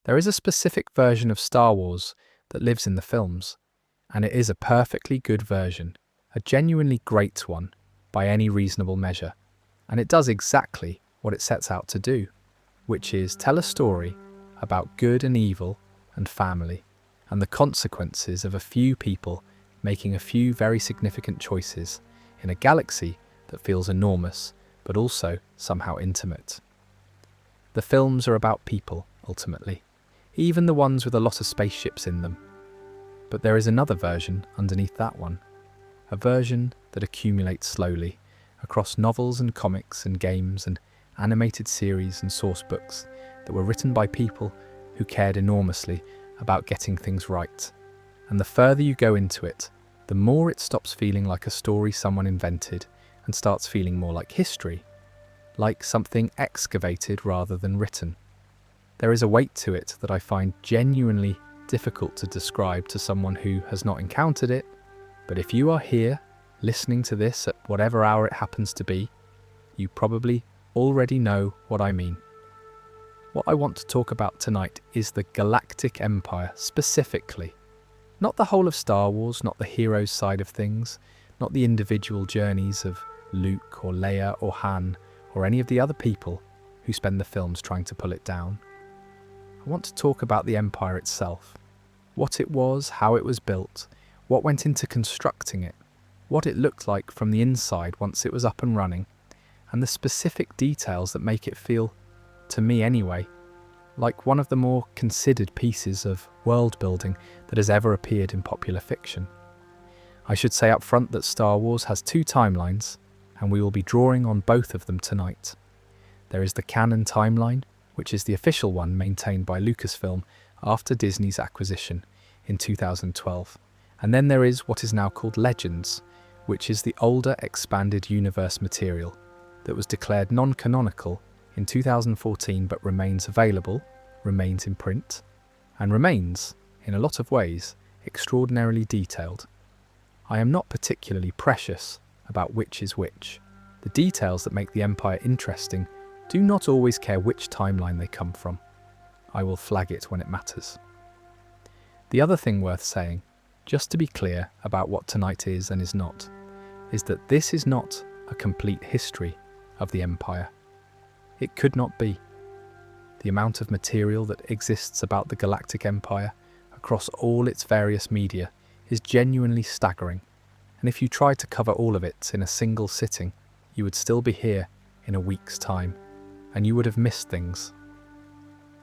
There is a specific version of Star Wars that lives in the films, and it is a perfectly good version, a genuinely great one by any reasonable measure, and it does exactly what it sets out to do, which is tell a story about good and evil and family, and the consequences of a few people making a few very significant choices in a galaxy that feels enormous but also somehow intimate. The films are about people, ultimately, even the ones with a lot of spaceships in them. But there is another version underneath that one, a version that accumulates slowly across novels and comics and games and animated series and source books that were written by people who cared enormously about getting things right. And the further you go into it, the more it stops feeling like a story someone invented and starts feeling more like history, like something excavated rather than written. There is a weight to it that I find genuinely difficult to describe to someone who has not encountered it, but if you are here, listening to this at whatever hour it happens to be, you probably already know what I mean. What I want to talk about tonight is the Galactic Empire specifically. Not the whole of Star Wars, not the hero's side of things, not the individual journeys of Luke or Leia or Han or any of the other people who spend the films trying to pull it down. I want to talk about the Empire itself. What it was, how it was built, what went into constructing it, what it looked like from the inside once it was up and running, and the specific details that make it feel, to me anyway, like one of the more considered pieces of world building that has ever appeared in popular fiction. I should say up front that Star Wars has two timelines, and we will be drawing on both of them tonight. There is the canon timeline, which is the official one maintained by Lucasfilm after Disney's acquisition in 2012. And then there is what is now called Legends, which is the older expanded universe material that was declared non-canonical in 2014 but remains available, remains in print, and remains, in a lot of ways, extraordinarily detailed. I am not particularly precious about which is which. The details that make the Empire interesting do not always care which timeline they come from. I will flag it when it matters. The other thing worth saying, just to be clear about what tonight is and is not, is that this is not a complete history of the Empire. It could not be. The amount of material that exists about the Galactic Empire across all its various media is genuinely staggering, and if you tried to cover all of it in a single sitting, you would still be here in a week's time, and you would have missed things.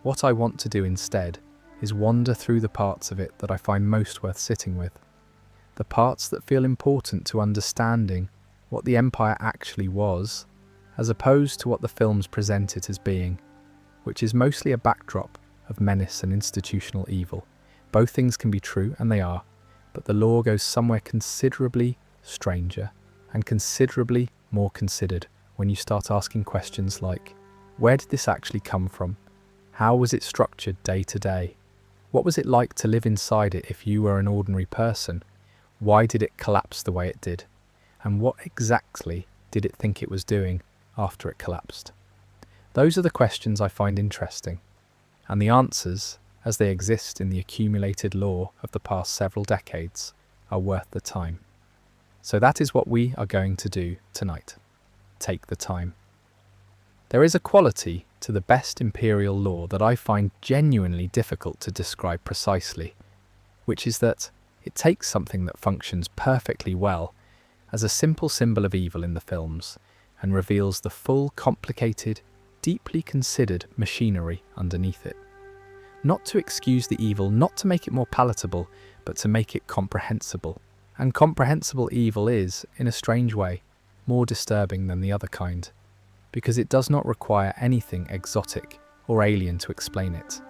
What I want to do instead is wander through the parts of it that I find most worth sitting with, the parts that feel important to understanding what the Empire actually was, as opposed to what the films present it as being, which is mostly a backdrop of menace and institutional evil. Both things can be true, and they are, but the lore goes somewhere considerably stranger and considerably more considered when you start asking questions like, where did this actually come from? How was it structured day to day? What was it like to live inside it if you were an ordinary person? Why did it collapse the way it did? And what exactly did it think it was doing after it collapsed? Those are the questions I find interesting, and the answers, as they exist in the accumulated lore of the past several decades, are worth the time. So that is what we are going to do tonight. Take the time. There is a quality to the best Imperial lore that I find genuinely difficult to describe precisely, which is that it takes something that functions perfectly well as a simple symbol of evil in the films and reveals the full, complicated, deeply considered machinery underneath it. Not to excuse the evil, not to make it more palatable, but to make it comprehensible. And comprehensible evil is, in a strange way, more disturbing than the other kind, because it does not require anything exotic or alien to explain it.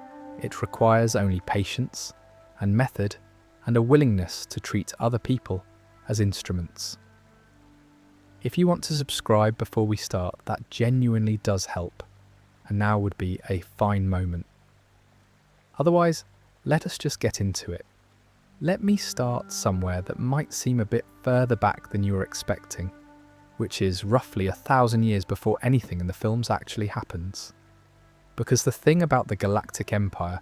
It requires only patience and method and a willingness to treat other people as instruments. If you want to subscribe before we start, that genuinely does help, and now would be a fine moment. Otherwise, let us just get into it. Let me start somewhere that might seem a bit further back than you were expecting, which is roughly 1,000 years before anything in the films actually happens. Because the thing about the Galactic Empire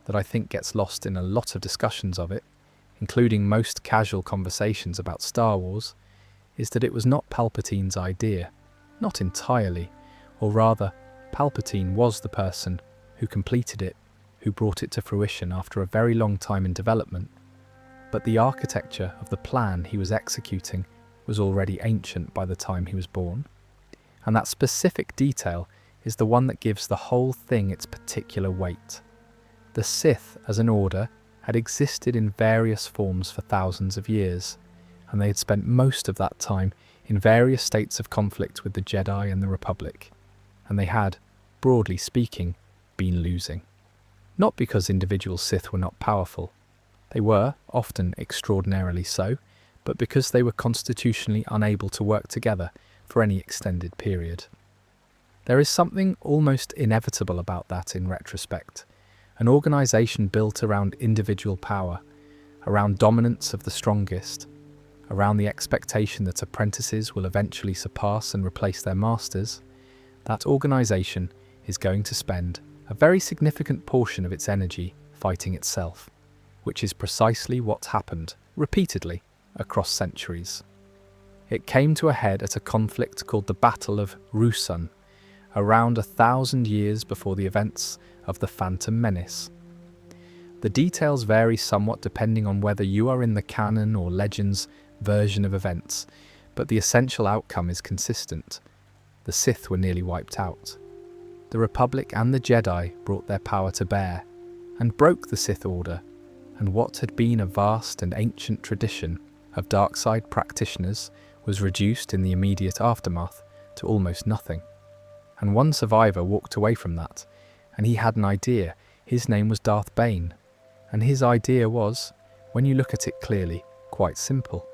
that I think gets lost in a lot of discussions of it, including most casual conversations about Star Wars, is that it was not Palpatine's idea, not entirely, or rather, Palpatine was the person who completed it, who brought it to fruition after a very long time in development, but the architecture of the plan he was executing was already ancient by the time he was born, and that specific detail is the one that gives the whole thing its particular weight. The Sith, as an order, had existed in various forms for thousands of years, and they had spent most of that time in various states of conflict with the Jedi and the Republic, and they had, broadly speaking, been losing. Not because individual Sith were not powerful. They were, often extraordinarily so, but because they were constitutionally unable to work together for any extended period. There is something almost inevitable about that in retrospect. An organisation built around individual power, around dominance of the strongest, around the expectation that apprentices will eventually surpass and replace their masters, that organisation is going to spend a very significant portion of its energy fighting itself, which is precisely what happened, repeatedly, across centuries. It came to a head at a conflict called the Battle of Ruusan, around 1,000 years before the events of the Phantom Menace. The details vary somewhat depending on whether you are in the canon or legends version of events, but the essential outcome is consistent. The Sith were nearly wiped out. The Republic and the Jedi brought their power to bear, and broke the Sith Order, and what had been a vast and ancient tradition of dark side practitioners was reduced in the immediate aftermath to almost nothing. And one survivor walked away from that, and he had an idea. His name was Darth Bane, and his idea was, when you look at it clearly, quite simple.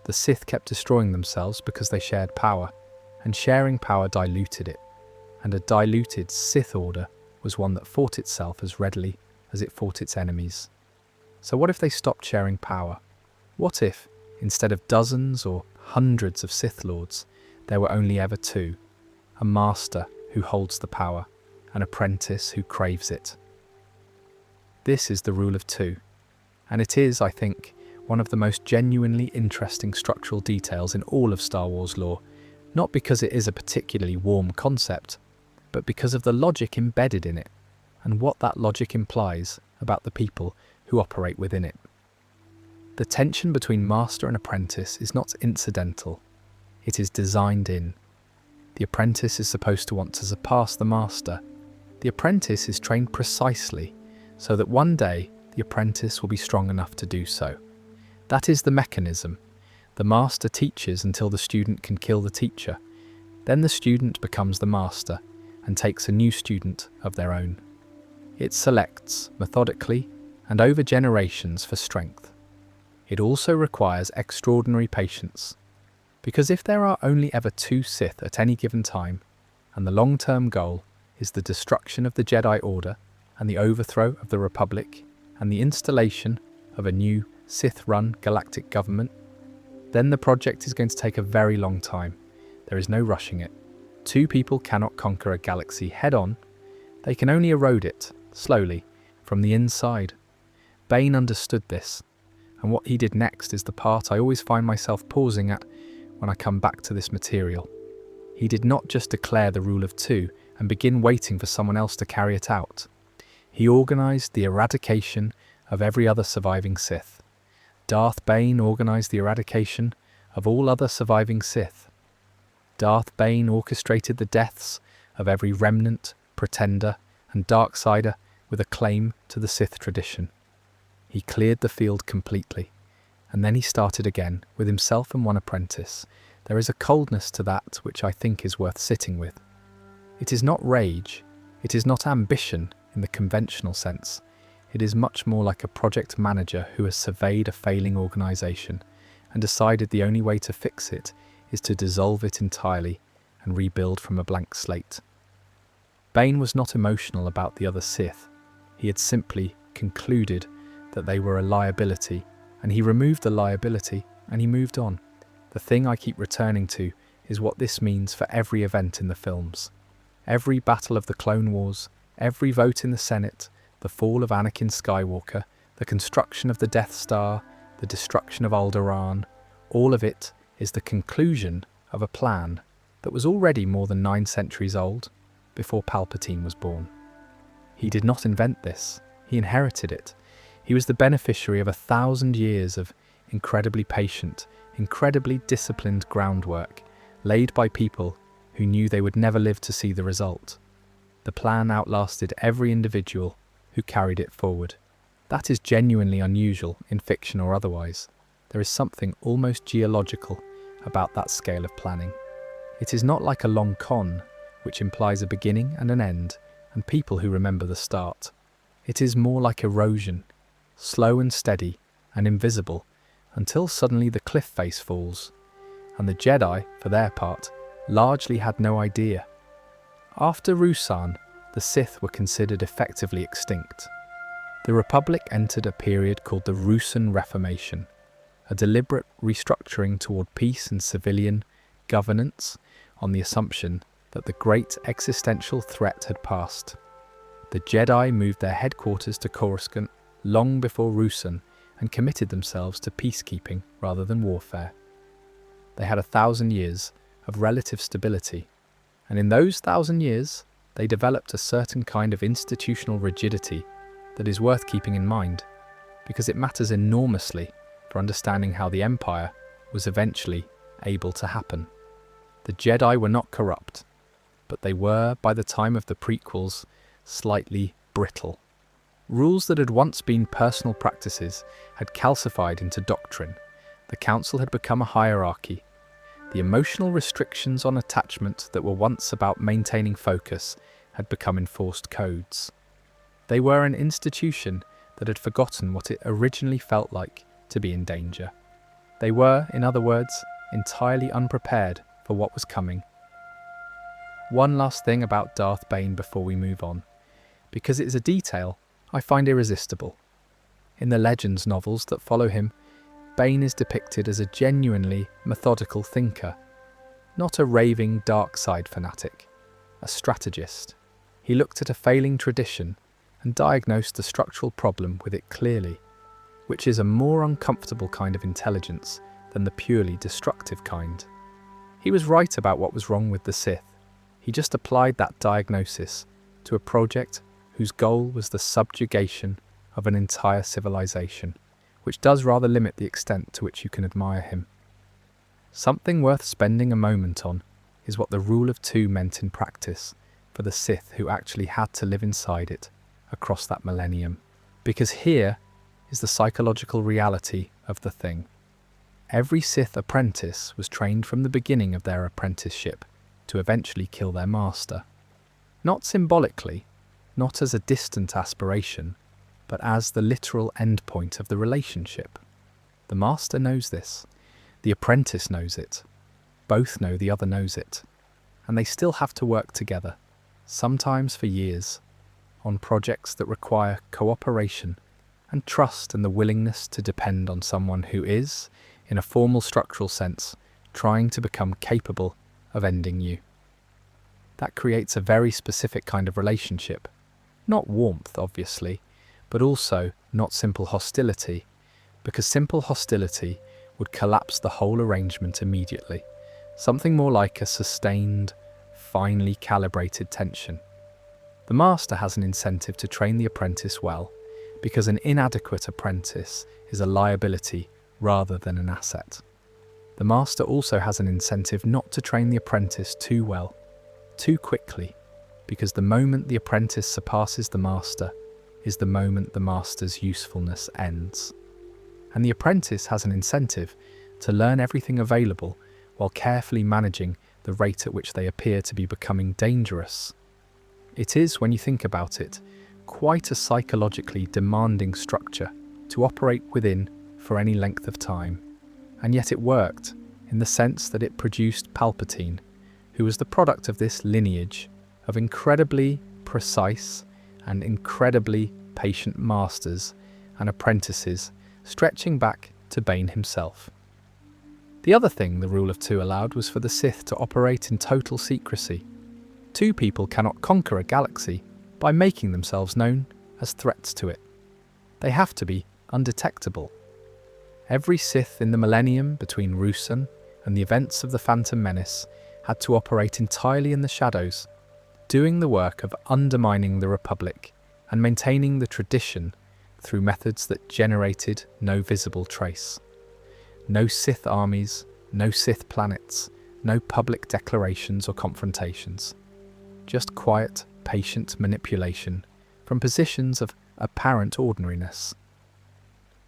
The Sith kept destroying themselves because they shared power, and sharing power diluted it, and a diluted Sith Order was one that fought itself as readily as it fought its enemies. So what if they stopped sharing power? What if, instead of dozens or hundreds of Sith Lords, there were only ever two? A master who holds the power, an apprentice who craves it. This is the rule of two, and it is, I think, one of the most genuinely interesting structural details in all of Star Wars lore, not because it is a particularly warm concept, but because of the logic embedded in it, and what that logic implies about the people who operate within it. The tension between master and apprentice is not incidental, it is designed in. The apprentice is supposed to want to surpass the master. The apprentice is trained precisely so that one day the apprentice will be strong enough to do so. That is the mechanism. The master teaches until the student can kill the teacher. Then the student becomes the master and takes a new student of their own. It selects, methodically and over generations, for strength. It also requires extraordinary patience, because if there are only ever two Sith at any given time, and the long-term goal is the destruction of the Jedi Order and the overthrow of the Republic and the installation of a new Sith-run galactic government, then the project is going to take a very long time. There is no rushing it. Two people cannot conquer a galaxy head-on. They can only erode it, slowly, from the inside. Bane understood this, and what he did next is the part I always find myself pausing at when I come back to this material. He did not just declare the rule of two and begin waiting for someone else to carry it out. He organised the eradication of every other surviving Sith. Darth Bane organised the eradication of all other surviving Sith. Darth Bane orchestrated the deaths of every remnant, pretender, and darksider with a claim to the Sith tradition. He cleared the field completely, and then he started again with himself and one apprentice. There is a coldness to that which I think is worth sitting with. It is not rage, it is not ambition in the conventional sense. It is much more like a project manager who has surveyed a failing organisation and decided the only way to fix it is to dissolve it entirely and rebuild from a blank slate. Bane was not emotional about the other Sith. He had simply concluded that they were a liability, and he removed the liability and he moved on. The thing I keep returning to is what this means for every event in the films. Every battle of the Clone Wars, every vote in the Senate, the fall of Anakin Skywalker, the construction of the Death Star, the destruction of Alderaan, all of it is the conclusion of a plan that was already more than 9 centuries old before Palpatine was born. He did not invent this, he inherited it. He was the beneficiary of 1,000 years of incredibly patient, incredibly disciplined groundwork laid by people who knew they would never live to see the result. The plan outlasted every individual who carried it forward. That is genuinely unusual in fiction or otherwise. There is something almost geological about that scale of planning. It is not like a long con, which implies a beginning and an end, and people who remember the start. It is more like erosion, slow and steady and invisible, until suddenly the cliff face falls. And the Jedi, for their part, largely had no idea. After Ruusan, the Sith were considered effectively extinct. The Republic entered a period called the Ruusan Reformation, a deliberate restructuring toward peace and civilian governance on the assumption that the great existential threat had passed. The Jedi moved their headquarters to Coruscant long before Ruusan and committed themselves to peacekeeping rather than warfare. They had 1,000 years of relative stability, and in those 1,000 years, they developed a certain kind of institutional rigidity that is worth keeping in mind, because it matters enormously for understanding how the Empire was eventually able to happen. The Jedi were not corrupt, but they were, by the time of the prequels, slightly brittle. Rules that had once been personal practices had calcified into doctrine. The Council had become a hierarchy. The emotional restrictions on attachment that were once about maintaining focus had become enforced codes. They were an institution that had forgotten what it originally felt like to be in danger. They were, in other words, entirely unprepared for what was coming. One last thing about Darth Bane before we move on, because it is a detail I find irresistible. In the Legends novels that follow him, Bane is depicted as a genuinely methodical thinker, not a raving dark side fanatic, a strategist. He looked at a failing tradition and diagnosed the structural problem with it clearly, which is a more uncomfortable kind of intelligence than the purely destructive kind. He was right about what was wrong with the Sith. He just applied that diagnosis to a project whose goal was the subjugation of an entire civilization, which does rather limit the extent to which you can admire him. Something worth spending a moment on is what the Rule of Two meant in practice for the Sith who actually had to live inside it across that millennium. Because here is the psychological reality of the thing. Every Sith apprentice was trained from the beginning of their apprenticeship to eventually kill their master. Not symbolically, not as a distant aspiration, but as the literal endpoint of the relationship. The master knows this. The apprentice knows it. Both know the other knows it. And they still have to work together, sometimes for years, on projects that require cooperation and trust and the willingness to depend on someone who is, in a formal structural sense, trying to become capable of ending you. That creates a very specific kind of relationship. Not warmth, obviously, but also not simple hostility, because simple hostility would collapse the whole arrangement immediately. Something more like a sustained, finely calibrated tension. The master has an incentive to train the apprentice well, because an inadequate apprentice is a liability rather than an asset. The master also has an incentive not to train the apprentice too well, too quickly, because the moment the apprentice surpasses the master is the moment the master's usefulness ends. And the apprentice has an incentive to learn everything available while carefully managing the rate at which they appear to be becoming dangerous. It is, when you think about it, quite a psychologically demanding structure to operate within for any length of time. And yet it worked, in the sense that it produced Palpatine, who was the product of this lineage of incredibly precise and incredibly patient masters and apprentices stretching back to Bane himself. The other thing the Rule of Two allowed was for the Sith to operate in total secrecy. Two people cannot conquer a galaxy by making themselves known as threats to it. They have to be undetectable. Every Sith in the millennium between Ruusan and the events of the Phantom Menace had to operate entirely in the shadows, doing the work of undermining the Republic and maintaining the tradition through methods that generated no visible trace. No Sith armies, no Sith planets, no public declarations or confrontations. Just quiet, patient manipulation from positions of apparent ordinariness.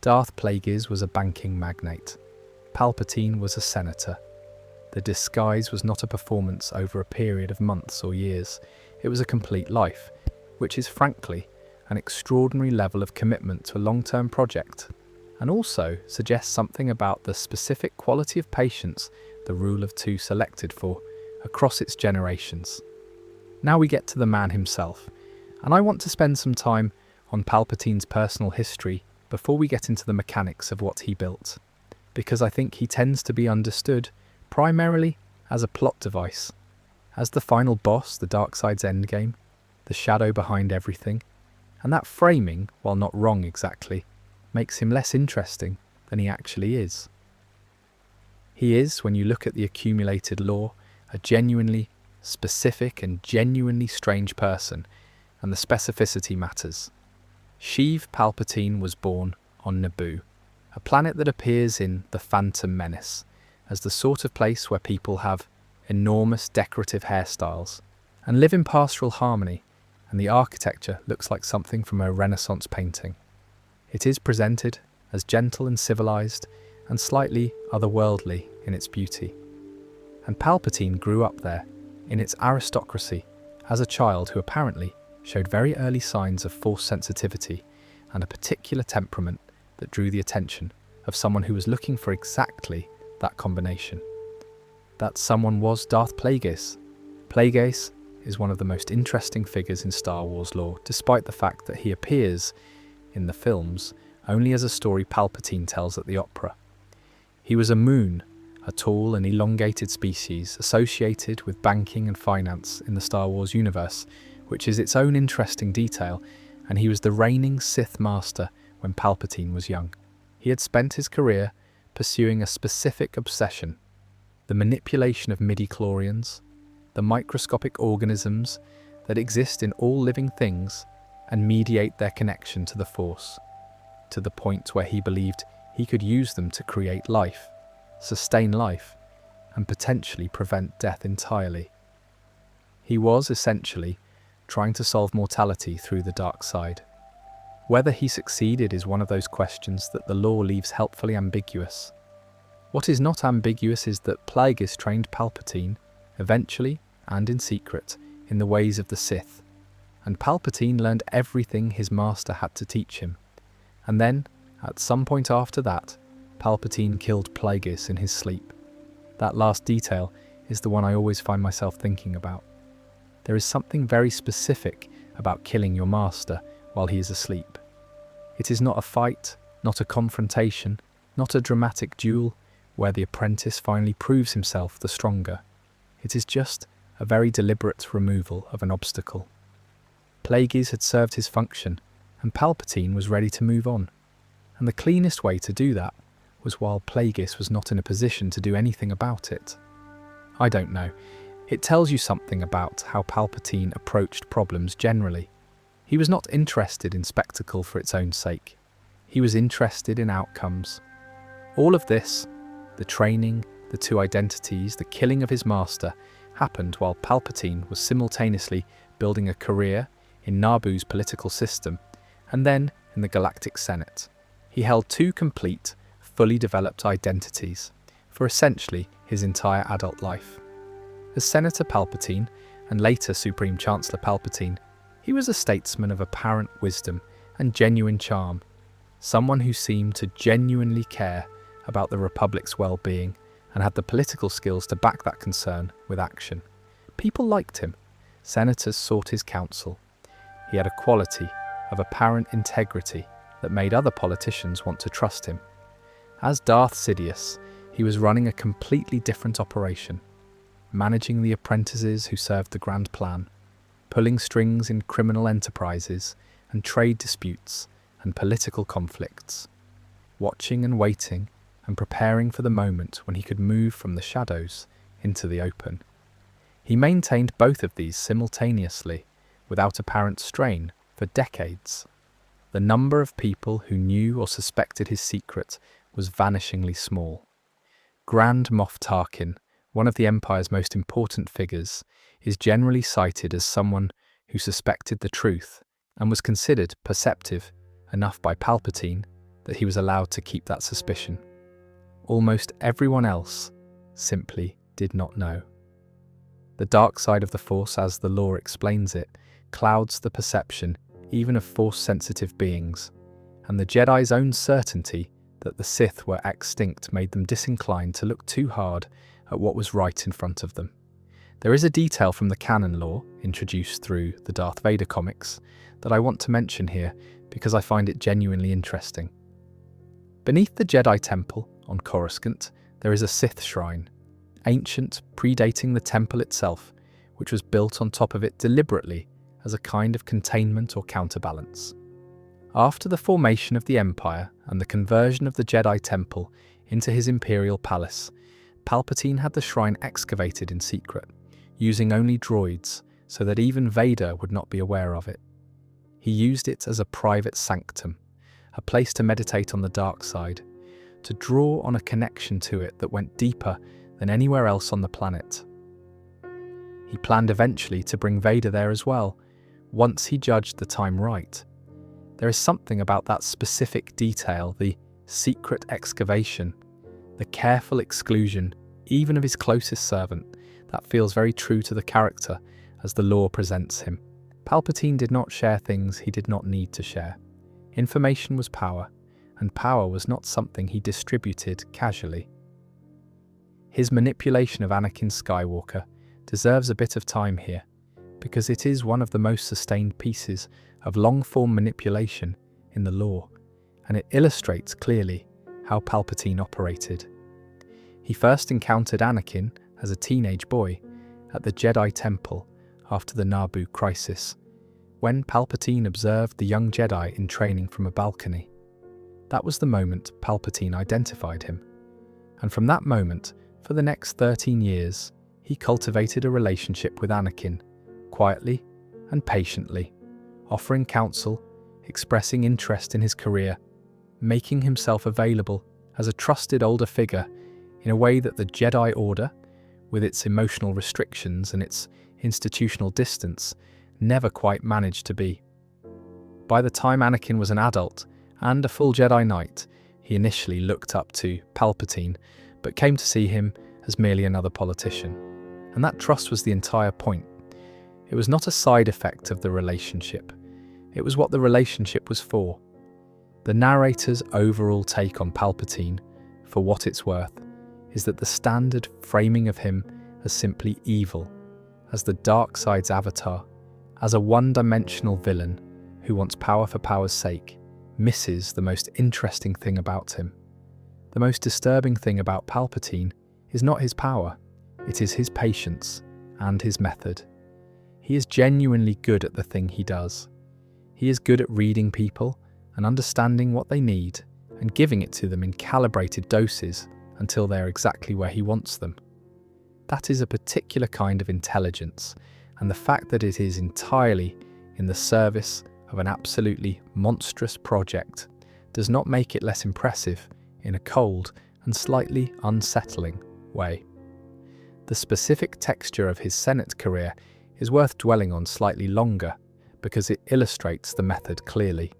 Darth Plagueis was a banking magnate. Palpatine was a senator. The disguise was not a performance over a period of months or years. It was a complete life, which is frankly an extraordinary level of commitment to a long-term project, and also suggests something about the specific quality of patience the Rule of Two selected for across its generations. Now we get to the man himself, and I want to spend some time on Palpatine's personal history before we get into the mechanics of what he built, because I think he tends to be understood primarily as a plot device, as the final boss, the dark side's endgame, the shadow behind everything, and that framing, while not wrong exactly, makes him less interesting than he actually is. He is, when you look at the accumulated lore, a genuinely specific and genuinely strange person, and the specificity matters. Sheev Palpatine was born on Naboo, a planet that appears in The Phantom Menace as the sort of place where people have enormous decorative hairstyles and live in pastoral harmony, and the architecture looks like something from a Renaissance painting. It is presented as gentle and civilized and slightly otherworldly in its beauty. And Palpatine grew up there, in its aristocracy, as a child who apparently showed very early signs of Force sensitivity and a particular temperament that drew the attention of someone who was looking for exactly that combination. That someone was Darth Plagueis. Plagueis is one of the most interesting figures in Star Wars lore, despite the fact that he appears in the films only as a story Palpatine tells at the opera. He was a moon, a tall and elongated species associated with banking and finance in the Star Wars universe, which is its own interesting detail, and he was the reigning Sith Master when Palpatine was young. He had spent his career pursuing a specific obsession: the manipulation of midi-chlorians, the microscopic organisms that exist in all living things and mediate their connection to the Force, to the point where he believed he could use them to create life, sustain life, and potentially prevent death entirely. He was, essentially, trying to solve mortality through the dark side. Whether he succeeded is one of those questions that the lore leaves helpfully ambiguous. What is not ambiguous is that Plagueis trained Palpatine, eventually and in secret, in the ways of the Sith, and Palpatine learned everything his master had to teach him. And then, at some point after that, Palpatine killed Plagueis in his sleep. That last detail is the one I always find myself thinking about. There is something very specific about killing your master while he is asleep. It is not a fight, not a confrontation, not a dramatic duel where the apprentice finally proves himself the stronger. It is just a very deliberate removal of an obstacle. Plagueis had served his function, and Palpatine was ready to move on. And the cleanest way to do that was while Plagueis was not in a position to do anything about it. I don't know. It tells you something about how Palpatine approached problems generally. He was not interested in spectacle for its own sake. He was interested in outcomes. All of this, the training, the two identities, the killing of his master, happened while Palpatine was simultaneously building a career in Naboo's political system and then in the Galactic Senate. He held two complete, fully developed identities for essentially his entire adult life. As Senator Palpatine, and later Supreme Chancellor Palpatine, he was a statesman of apparent wisdom and genuine charm, someone who seemed to genuinely care about the Republic's well-being and had the political skills to back that concern with action. People liked him. Senators sought his counsel. He had a quality of apparent integrity that made other politicians want to trust him. As Darth Sidious, he was running a completely different operation, managing the apprentices who served the grand plan, pulling strings in criminal enterprises, and trade disputes and political conflicts, watching and waiting and preparing for the moment when he could move from the shadows into the open. He maintained both of these simultaneously, without apparent strain, for decades. The number of people who knew or suspected his secret was vanishingly small. Grand Moff Tarkin, one of the Empire's most important figures, is generally cited as someone who suspected the truth and was considered perceptive enough by Palpatine that he was allowed to keep that suspicion. Almost everyone else simply did not know. The dark side of the Force, as the lore explains it, clouds the perception even of Force-sensitive beings, and the Jedi's own certainty that the Sith were extinct made them disinclined to look too hard at what was right in front of them. There is a detail from the canon lore, introduced through the Darth Vader comics, that I want to mention here because I find it genuinely interesting. Beneath the Jedi Temple on Coruscant, there is a Sith shrine, ancient, predating the temple itself, which was built on top of it deliberately as a kind of containment or counterbalance. After the formation of the Empire and the conversion of the Jedi Temple into his imperial palace, Palpatine had the shrine excavated in secret, using only droids so that even Vader would not be aware of it. He used it as a private sanctum, a place to meditate on the dark side, to draw on a connection to it that went deeper than anywhere else on the planet. He planned eventually to bring Vader there as well, once he judged the time right. There is something about that specific detail, the secret excavation, the careful exclusion, even of his closest servant, that feels very true to the character as the lore presents him. Palpatine did not share things he did not need to share. Information was power, and power was not something he distributed casually. His manipulation of Anakin Skywalker deserves a bit of time here, because it is one of the most sustained pieces of long-form manipulation in the lore, and it illustrates clearly how Palpatine operated. He first encountered Anakin as a teenage boy at the Jedi Temple after the Naboo crisis, when Palpatine observed the young Jedi in training from a balcony. That was the moment Palpatine identified him, and from that moment, for the next 13 years, he cultivated a relationship with Anakin, quietly and patiently, offering counsel, expressing interest in his career, making himself available as a trusted older figure in a way that the Jedi Order, with its emotional restrictions and its institutional distance, never quite managed to be. By the time Anakin was an adult and a full Jedi Knight, he initially looked up to Palpatine, but came to see him as merely another politician. And that trust was the entire point. It was not a side effect of the relationship. It was what the relationship was for. The narrator's overall take on Palpatine, for what it's worth, is that the standard framing of him as simply evil, as the dark side's avatar, as a one-dimensional villain who wants power for power's sake, misses the most interesting thing about him. The most disturbing thing about Palpatine is not his power, it is his patience and his method. He is genuinely good at the thing he does. He is good at reading people and understanding what they need and giving it to them in calibrated doses until they are exactly where he wants them. That is a particular kind of intelligence, and the fact that it is entirely in the service of an absolutely monstrous project does not make it less impressive in a cold and slightly unsettling way. The specific texture of his Senate career is worth dwelling on slightly longer because it illustrates the method clearly.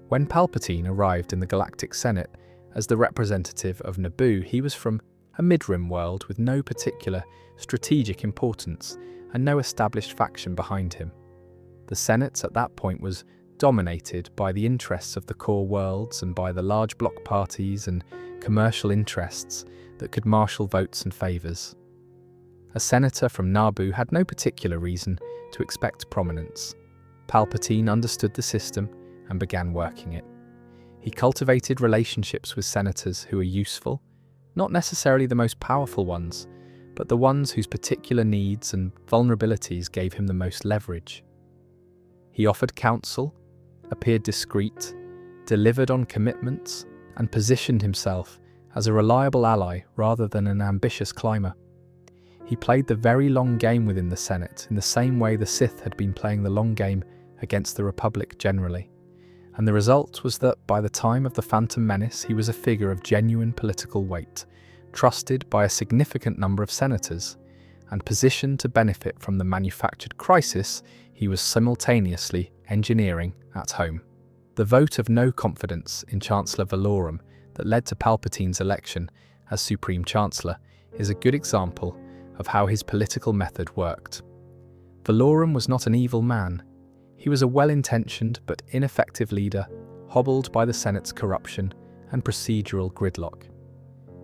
When Palpatine arrived in the Galactic Senate as the representative of Naboo, he was from a mid-rim world with no particular strategic importance and no established faction behind him. The Senate at that point was dominated by the interests of the core worlds and by the large bloc parties and commercial interests that could marshal votes and favours. A senator from Naboo had no particular reason to expect prominence. Palpatine understood the system and began working it. He cultivated relationships with senators who were useful, not necessarily the most powerful ones, but the ones whose particular needs and vulnerabilities gave him the most leverage. He offered counsel appeared discreet, delivered on commitments, and positioned himself as a reliable ally rather than an ambitious climber. He played the very long game within the Senate in the same way the Sith had been playing the long game against the Republic generally. And the result was that by the time of the Phantom Menace, he was a figure of genuine political weight, trusted by a significant number of senators, and positioned to benefit from the manufactured crisis he was simultaneously engineering at home. The vote of no confidence in Chancellor Valorum that led to Palpatine's election as Supreme Chancellor is a good example of how his political method worked. Valorum was not an evil man. He was a well-intentioned but ineffective leader, hobbled by the Senate's corruption and procedural gridlock.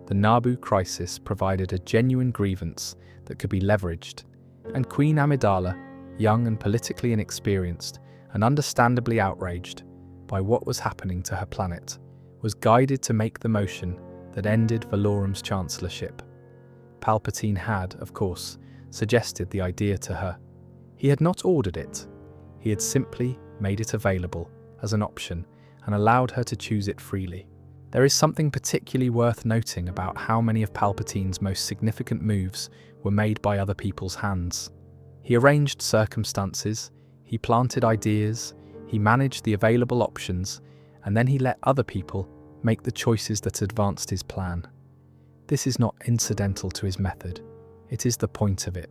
The Naboo crisis provided a genuine grievance that could be leveraged, and Queen Amidala, young and politically inexperienced and understandably outraged by what was happening to her planet, was guided to make the motion that ended Valorum's chancellorship. Palpatine had, of course, suggested the idea to her. He had not ordered it. He had simply made it available as an option and allowed her to choose it freely. There is something particularly worth noting about how many of Palpatine's most significant moves were made by other people's hands. He arranged circumstances, he planted ideas, he managed the available options, and then he let other people make the choices that advanced his plan. This is not incidental to his method. It is the point of it.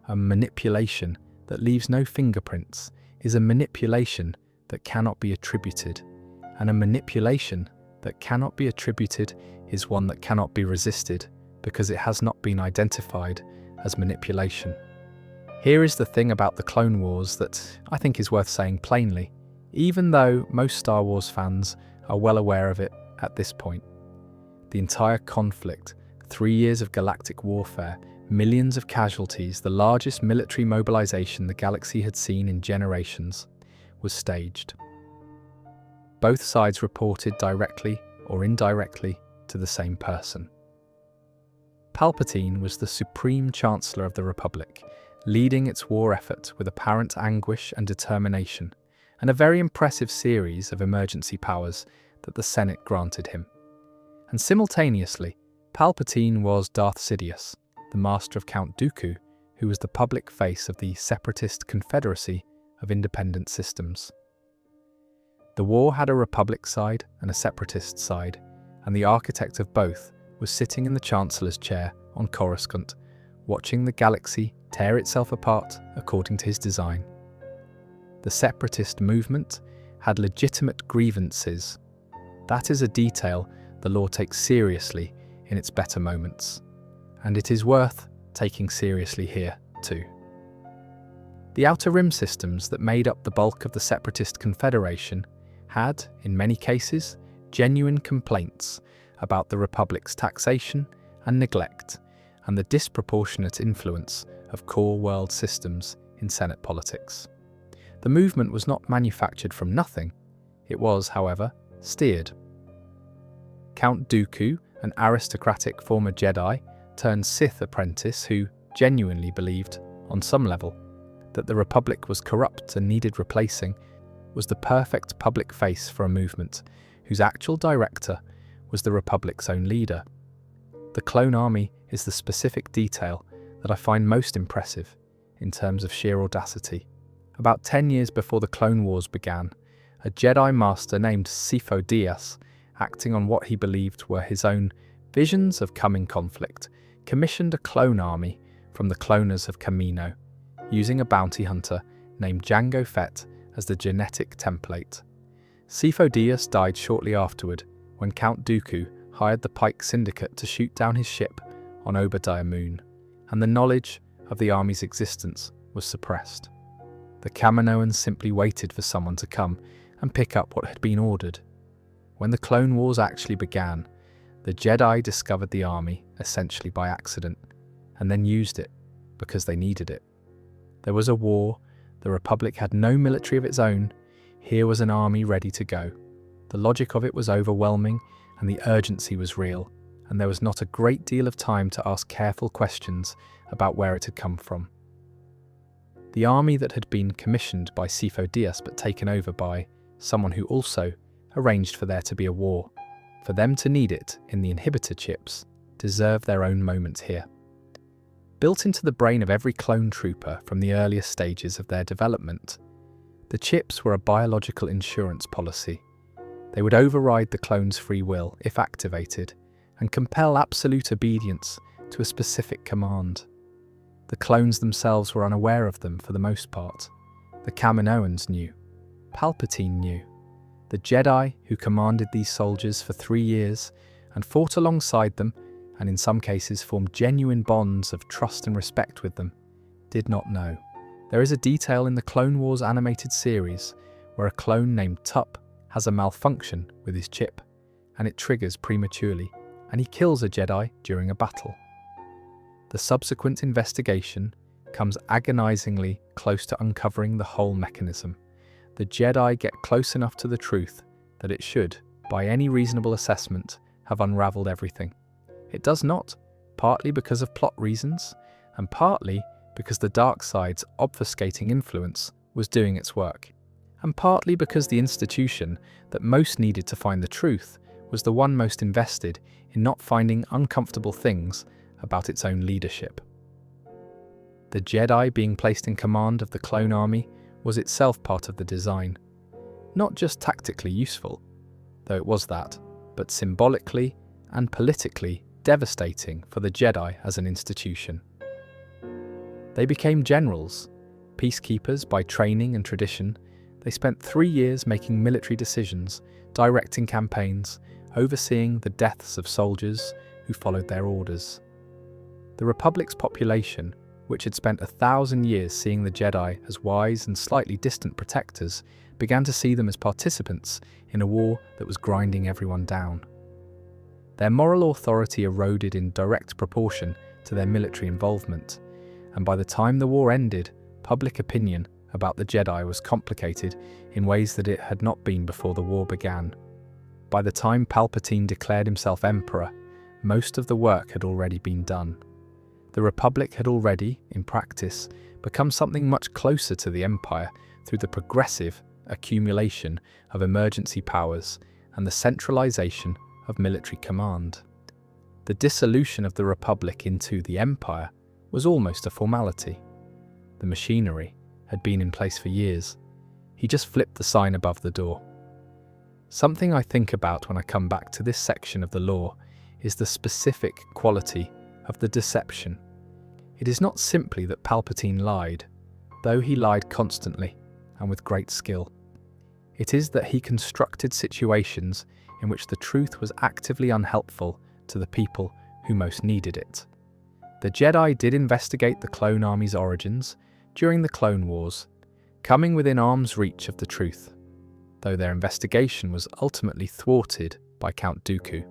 A manipulation that leaves no fingerprints is a manipulation that cannot be attributed, and a manipulation that cannot be attributed is one that cannot be resisted because it has not been identified as manipulation. Here is the thing about the Clone Wars that I think is worth saying plainly, even though most Star Wars fans are well aware of it at this point. The entire conflict, 3 years of galactic warfare, millions of casualties, the largest military mobilization the galaxy had seen in generations, was staged. Both sides reported directly or indirectly to the same person. Palpatine was the Supreme Chancellor of the Republic, leading its war effort with apparent anguish and determination, and a very impressive series of emergency powers that the Senate granted him. And simultaneously, Palpatine was Darth Sidious, the master of Count Dooku, who was the public face of the separatist Confederacy of Independent Systems. The war had a Republic side and a separatist side, and the architect of both was sitting in the Chancellor's chair on Coruscant, watching the galaxy tear itself apart according to his design. The separatist movement had legitimate grievances. That is a detail the law takes seriously in its better moments, and it is worth taking seriously here too. The Outer Rim systems that made up the bulk of the Separatist Confederation had, in many cases, genuine complaints about the Republic's taxation and neglect, and the disproportionate influence of core world systems in Senate politics. The movement was not manufactured from nothing. It was, however, steered. Count Dooku, an aristocratic former Jedi turned Sith apprentice who genuinely believed, on some level, that the Republic was corrupt and needed replacing, was the perfect public face for a movement whose actual director was the Republic's own leader. The clone army is the specific detail that I find most impressive in terms of sheer audacity. About 10 years before the Clone Wars began, a Jedi Master named Sifo Dyas, acting on what he believed were his own visions of coming conflict, commissioned a clone army from the cloners of Kamino, using a bounty hunter named Jango Fett as the genetic template. Sifo Dyas died shortly afterward when Count Dooku hired the Pike Syndicate to shoot down his ship on Obadiah Moon, and the knowledge of the army's existence was suppressed. The Kaminoans simply waited for someone to come and pick up what had been ordered. When the Clone Wars actually began, the Jedi discovered the army essentially by accident, and then used it because they needed it. There was a war, the Republic had no military of its own, here was an army ready to go. The logic of it was overwhelming, and the urgency was real, and there was not a great deal of time to ask careful questions about where it had come from. The army that had been commissioned by Sifo Dyas but taken over by someone who also arranged for there to be a war. For them to need it in the inhibitor chips deserve their own moment here. Built into the brain of every clone trooper from the earliest stages of their development, the chips were a biological insurance policy. They would override the clone's free will if activated and compel absolute obedience to a specific command. The clones themselves were unaware of them for the most part. The Kaminoans knew. Palpatine knew. The Jedi, who commanded these soldiers for 3 years and fought alongside them, and in some cases formed genuine bonds of trust and respect with them, did not know. There is a detail in the Clone Wars animated series where a clone named Tup has a malfunction with his chip, and it triggers prematurely, and he kills a Jedi during a battle. The subsequent investigation comes agonizingly close to uncovering the whole mechanism. The Jedi get close enough to the truth that it should, by any reasonable assessment, have unraveled everything. It does not, partly because of plot reasons, and partly because the dark side's obfuscating influence was doing its work, and partly because the institution that most needed to find the truth was the one most invested in not finding uncomfortable things about its own leadership. The Jedi being placed in command of the clone army was itself part of the design. Not just tactically useful, though it was that, but symbolically and politically devastating for the Jedi as an institution. They became generals, peacekeepers by training and tradition. They spent 3 years making military decisions, directing campaigns, overseeing the deaths of soldiers who followed their orders. The Republic's population, which had spent 1,000 years seeing the Jedi as wise and slightly distant protectors, began to see them as participants in a war that was grinding everyone down. Their moral authority eroded in direct proportion to their military involvement, and by the time the war ended, public opinion about the Jedi was complicated in ways that it had not been before the war began. By the time Palpatine declared himself Emperor, most of the work had already been done. The Republic had already, in practice, become something much closer to the Empire through the progressive accumulation of emergency powers and the centralization of military command. The dissolution of the Republic into the Empire was almost a formality. The machinery had been in place for years. He just flipped the sign above the door. Something I think about when I come back to this section of the lore is the specific quality of the deception. It is not simply that Palpatine lied, though he lied constantly and with great skill. It is that he constructed situations in which the truth was actively unhelpful to the people who most needed it. The Jedi did investigate the clone army's origins during the Clone Wars, coming within arm's reach of the truth, though their investigation was ultimately thwarted by Count Dooku.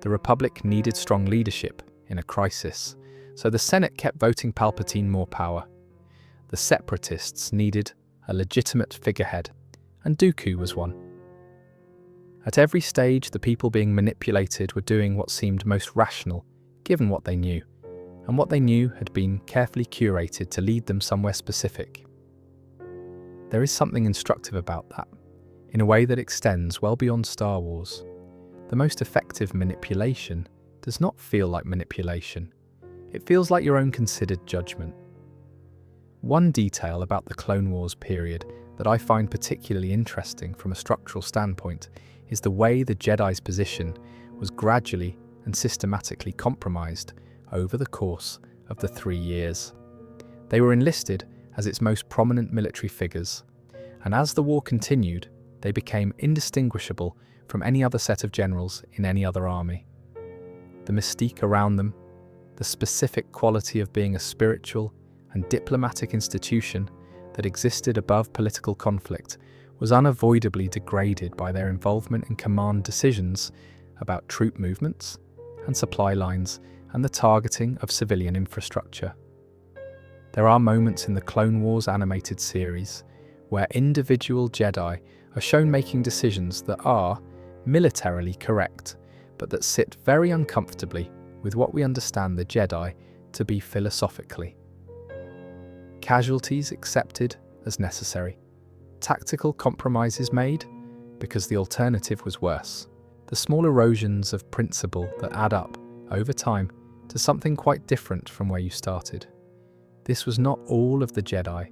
The Republic needed strong leadership in a crisis, so the Senate kept voting Palpatine more power. The Separatists needed a legitimate figurehead, and Dooku was one. At every stage, the people being manipulated were doing what seemed most rational, given what they knew, and what they knew had been carefully curated to lead them somewhere specific. There is something instructive about that, in a way that extends well beyond Star Wars. The most effective manipulation does not feel like manipulation. It feels like your own considered judgment. One detail about the Clone Wars period that I find particularly interesting from a structural standpoint is the way the Jedi's position was gradually and systematically compromised over the course of the 3 years. They were enlisted as its most prominent military figures, and as the war continued, they became indistinguishable from any other set of generals in any other army. The mystique around them, the specific quality of being a spiritual and diplomatic institution that existed above political conflict, was unavoidably degraded by their involvement in command decisions about troop movements and supply lines and the targeting of civilian infrastructure. There are moments in the Clone Wars animated series where individual Jedi are shown making decisions that are militarily correct, but that sit very uncomfortably with what we understand the Jedi to be philosophically. Casualties accepted as necessary, Tactical compromises made because the alternative was worse. The small erosions of principle that add up, over time, to something quite different from where you started. This was not all of the Jedi,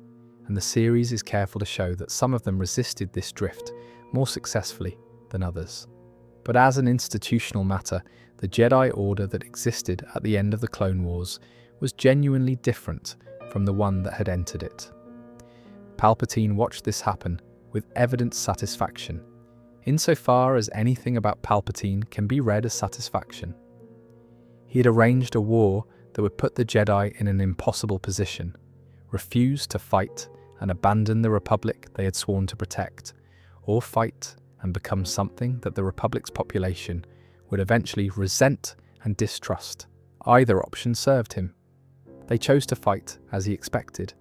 and the series is careful to show that some of them resisted this drift more successfully than others. But as an institutional matter, the Jedi Order that existed at the end of the Clone Wars was genuinely different from the one that had entered it. Palpatine watched this happen with evident satisfaction, insofar as anything about Palpatine can be read as satisfaction. He had arranged a war that would put the Jedi in an impossible position, refuse to fight and abandon the Republic they had sworn to protect, or fight and become something that the Republic's population would eventually resent and distrust. Either option served him. They chose to fight, as he expected,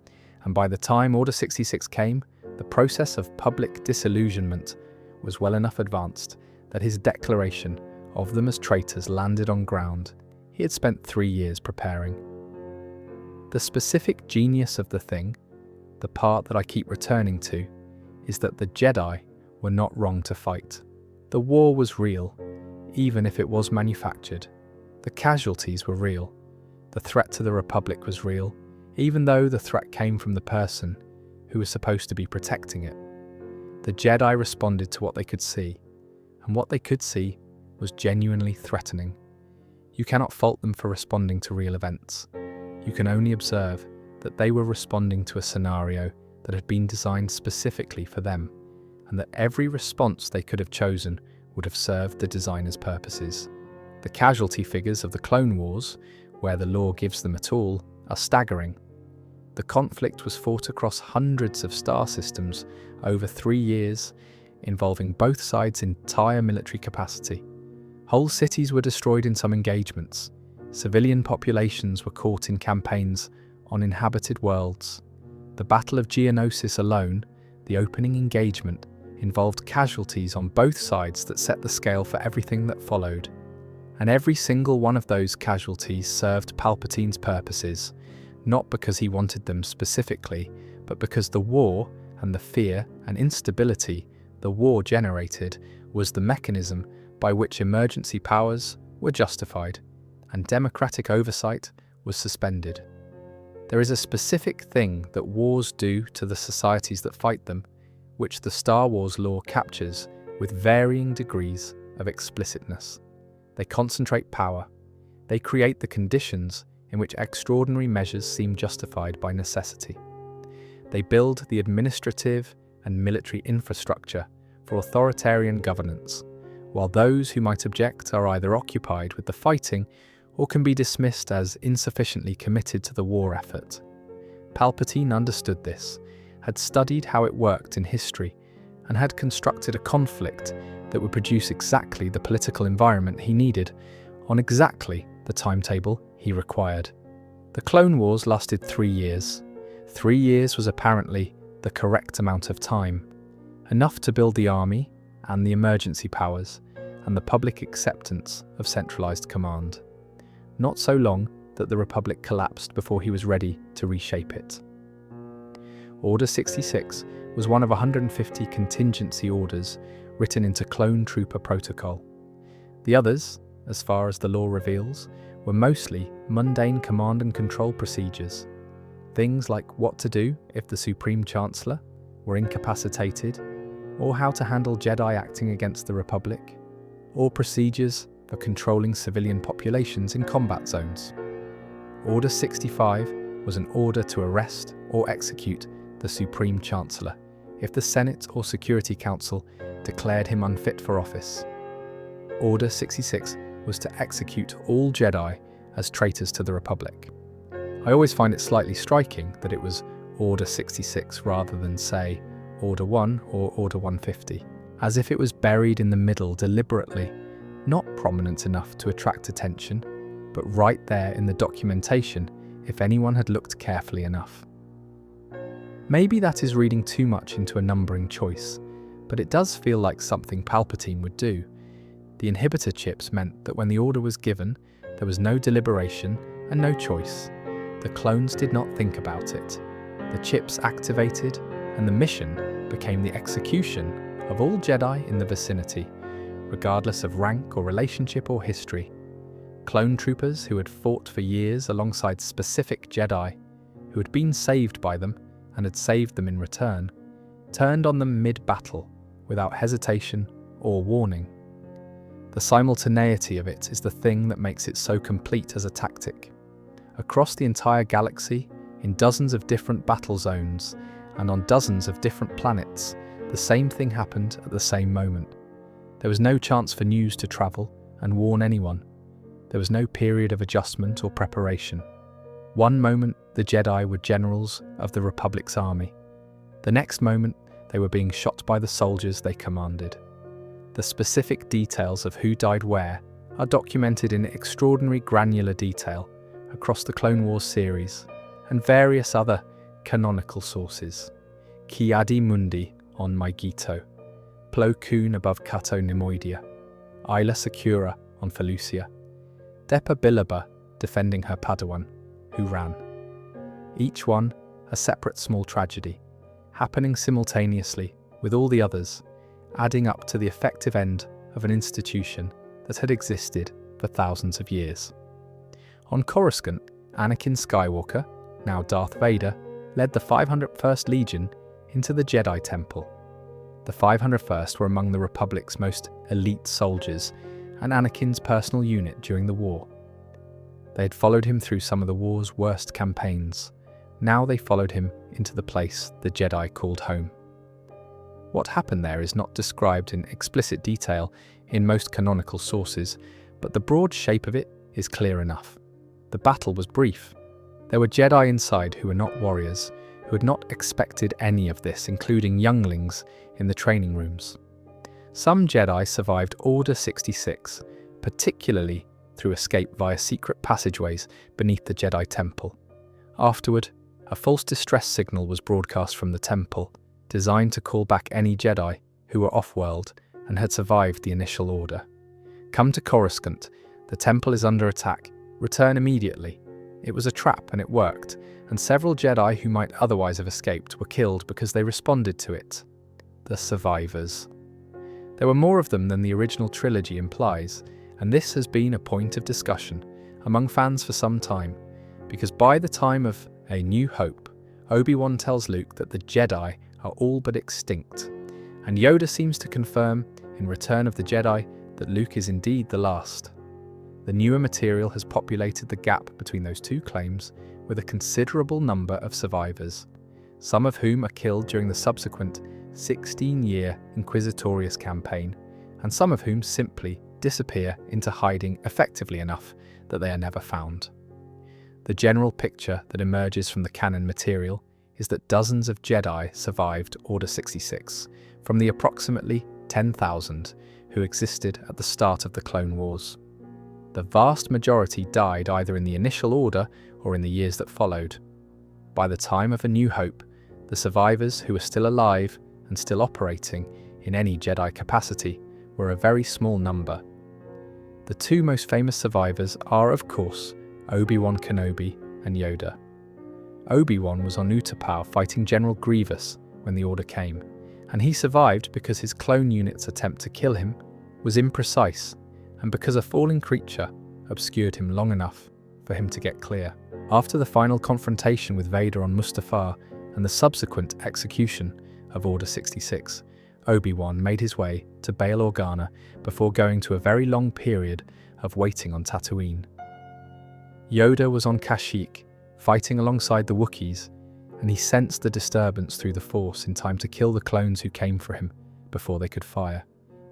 and by the time Order 66 came, the process of public disillusionment was well enough advanced that his declaration of them as traitors landed on ground he had spent 3 years preparing. The specific genius of the thing, the part that I keep returning to, is that the Jedi were not wrong to fight. The war was real, even if it was manufactured. The casualties were real. The threat to the Republic was real, even though the threat came from the person who was supposed to be protecting it. The Jedi responded to what they could see, and what they could see was genuinely threatening. You cannot fault them for responding to real events. You can only observe that they were responding to a scenario that had been designed specifically for them, and that every response they could have chosen would have served the designer's purposes. The casualty figures of the Clone Wars, where the lore gives them at all, are staggering. The conflict was fought across hundreds of star systems over 3 years, involving both sides' entire military capacity. Whole cities were destroyed in some engagements. Civilian populations were caught in campaigns on inhabited worlds. The Battle of Geonosis alone, the opening engagement, involved casualties on both sides that set the scale for everything that followed. And every single one of those casualties served Palpatine's purposes, not because he wanted them specifically, but because the war and the fear and instability the war generated was the mechanism by which emergency powers were justified and democratic oversight was suspended. There is a specific thing that wars do to the societies that fight them, which the Star Wars lore captures with varying degrees of explicitness. They concentrate power. They create the conditions in which extraordinary measures seem justified by necessity. They build the administrative and military infrastructure for authoritarian governance, while those who might object are either occupied with the fighting or can be dismissed as insufficiently committed to the war effort. Palpatine understood this, had studied how it worked in history, and had constructed a conflict that would produce exactly the political environment he needed on exactly the timetable he required. The Clone Wars lasted 3 years. 3 years was apparently the correct amount of time, enough to build the army and the emergency powers and the public acceptance of centralized command. Not so long that the Republic collapsed before he was ready to reshape it. Order 66 was one of 150 contingency orders written into Clone Trooper protocol. The others, as far as the law reveals, were mostly mundane command and control procedures. Things like what to do if the Supreme Chancellor were incapacitated, or how to handle Jedi acting against the Republic, or procedures for controlling civilian populations in combat zones. Order 65 was an order to arrest or execute the Supreme Chancellor if the Senate or Security Council declared him unfit for office. Order 66 was to execute all Jedi as traitors to the Republic. I always find it slightly striking that it was Order 66 rather than, say, Order 1 or Order 150, as if it was buried in the middle deliberately, not prominent enough to attract attention, but right there in the documentation if anyone had looked carefully enough. Maybe that is reading too much into a numbering choice, but it does feel like something Palpatine would do. The inhibitor chips meant that when the order was given, there was no deliberation and no choice. The clones did not think about it. The chips activated, and the mission became the execution of all Jedi in the vicinity, regardless of rank or relationship or history. Clone troopers who had fought for years alongside specific Jedi, who had been saved by them and had saved them in return, turned on them mid-battle without hesitation or warning. The simultaneity of it is the thing that makes it so complete as a tactic. Across the entire galaxy, in dozens of different battle zones, and on dozens of different planets, the same thing happened at the same moment. There was no chance for news to travel and warn anyone. There was no period of adjustment or preparation. One moment, the Jedi were generals of the Republic's army. The next moment, they were being shot by the soldiers they commanded. The specific details of who died where are documented in extraordinary granular detail across the Clone Wars series and various other canonical sources. Ki-Adi Mundi on Maigito, Plo Koon above Cato Nemoidia, Isla Secura on Felucia, Depa Billaba defending her Padawan, who ran. Each one a separate small tragedy, happening simultaneously with all the others, adding up to the effective end of an institution that had existed for thousands of years. On Coruscant, Anakin Skywalker, now Darth Vader, led the 501st Legion into the Jedi Temple. The 501st were among the Republic's most elite soldiers and Anakin's personal unit during the war. They had followed him through some of the war's worst campaigns. Now they followed him into the place the Jedi called home. What happened there is not described in explicit detail in most canonical sources, but the broad shape of it is clear enough. The battle was brief. There were Jedi inside who were not warriors, who had not expected any of this, including younglings in the training rooms. Some Jedi survived Order 66, particularly through escape via secret passageways beneath the Jedi Temple. Afterward, a false distress signal was broadcast from the temple, designed to call back any Jedi who were off-world and had survived the initial order. Come to Coruscant, the temple is under attack, return immediately. It was a trap and it worked, and several Jedi who might otherwise have escaped were killed because they responded to it. The survivors. There were more of them than the original trilogy implies, and this has been a point of discussion among fans for some time, because by the time of A New Hope, Obi-Wan tells Luke that the Jedi are all but extinct, and Yoda seems to confirm in Return of the Jedi that Luke is indeed the last. The newer material has populated the gap between those two claims with a considerable number of survivors, some of whom are killed during the subsequent 16-year Inquisitorious campaign, and some of whom simply disappear into hiding effectively enough that they are never found. The general picture that emerges from the canon material is that dozens of Jedi survived Order 66 from the approximately 10,000 who existed at the start of the Clone Wars. The vast majority died either in the initial order or in the years that followed. By the time of A New Hope, the survivors who were still alive and still operating in any Jedi capacity were a very small number. The two most famous survivors are, of course, Obi-Wan Kenobi and Yoda. Obi-Wan was on Utapau fighting General Grievous when the order came, and he survived because his clone unit's attempt to kill him was imprecise, and because a falling creature obscured him long enough for him to get clear. After the final confrontation with Vader on Mustafar and the subsequent execution of Order 66, Obi-Wan made his way to Bail Organa before going to a very long period of waiting on Tatooine. Yoda was on Kashyyyk, fighting alongside the Wookiees, and he sensed the disturbance through the Force in time to kill the clones who came for him before they could fire.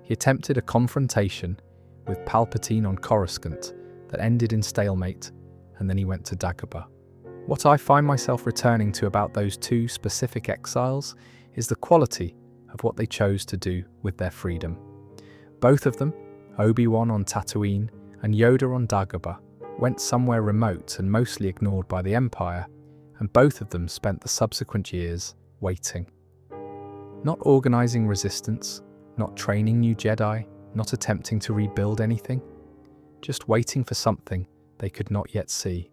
He attempted a confrontation with Palpatine on Coruscant that ended in stalemate, and then he went to Dagobah. What I find myself returning to about those two specific exiles is the quality of what they chose to do with their freedom. Both of them, Obi-Wan on Tatooine and Yoda on Dagobah, went somewhere remote and mostly ignored by the Empire, and both of them spent the subsequent years waiting. Not organising resistance, not training new Jedi, not attempting to rebuild anything, just waiting for something they could not yet see.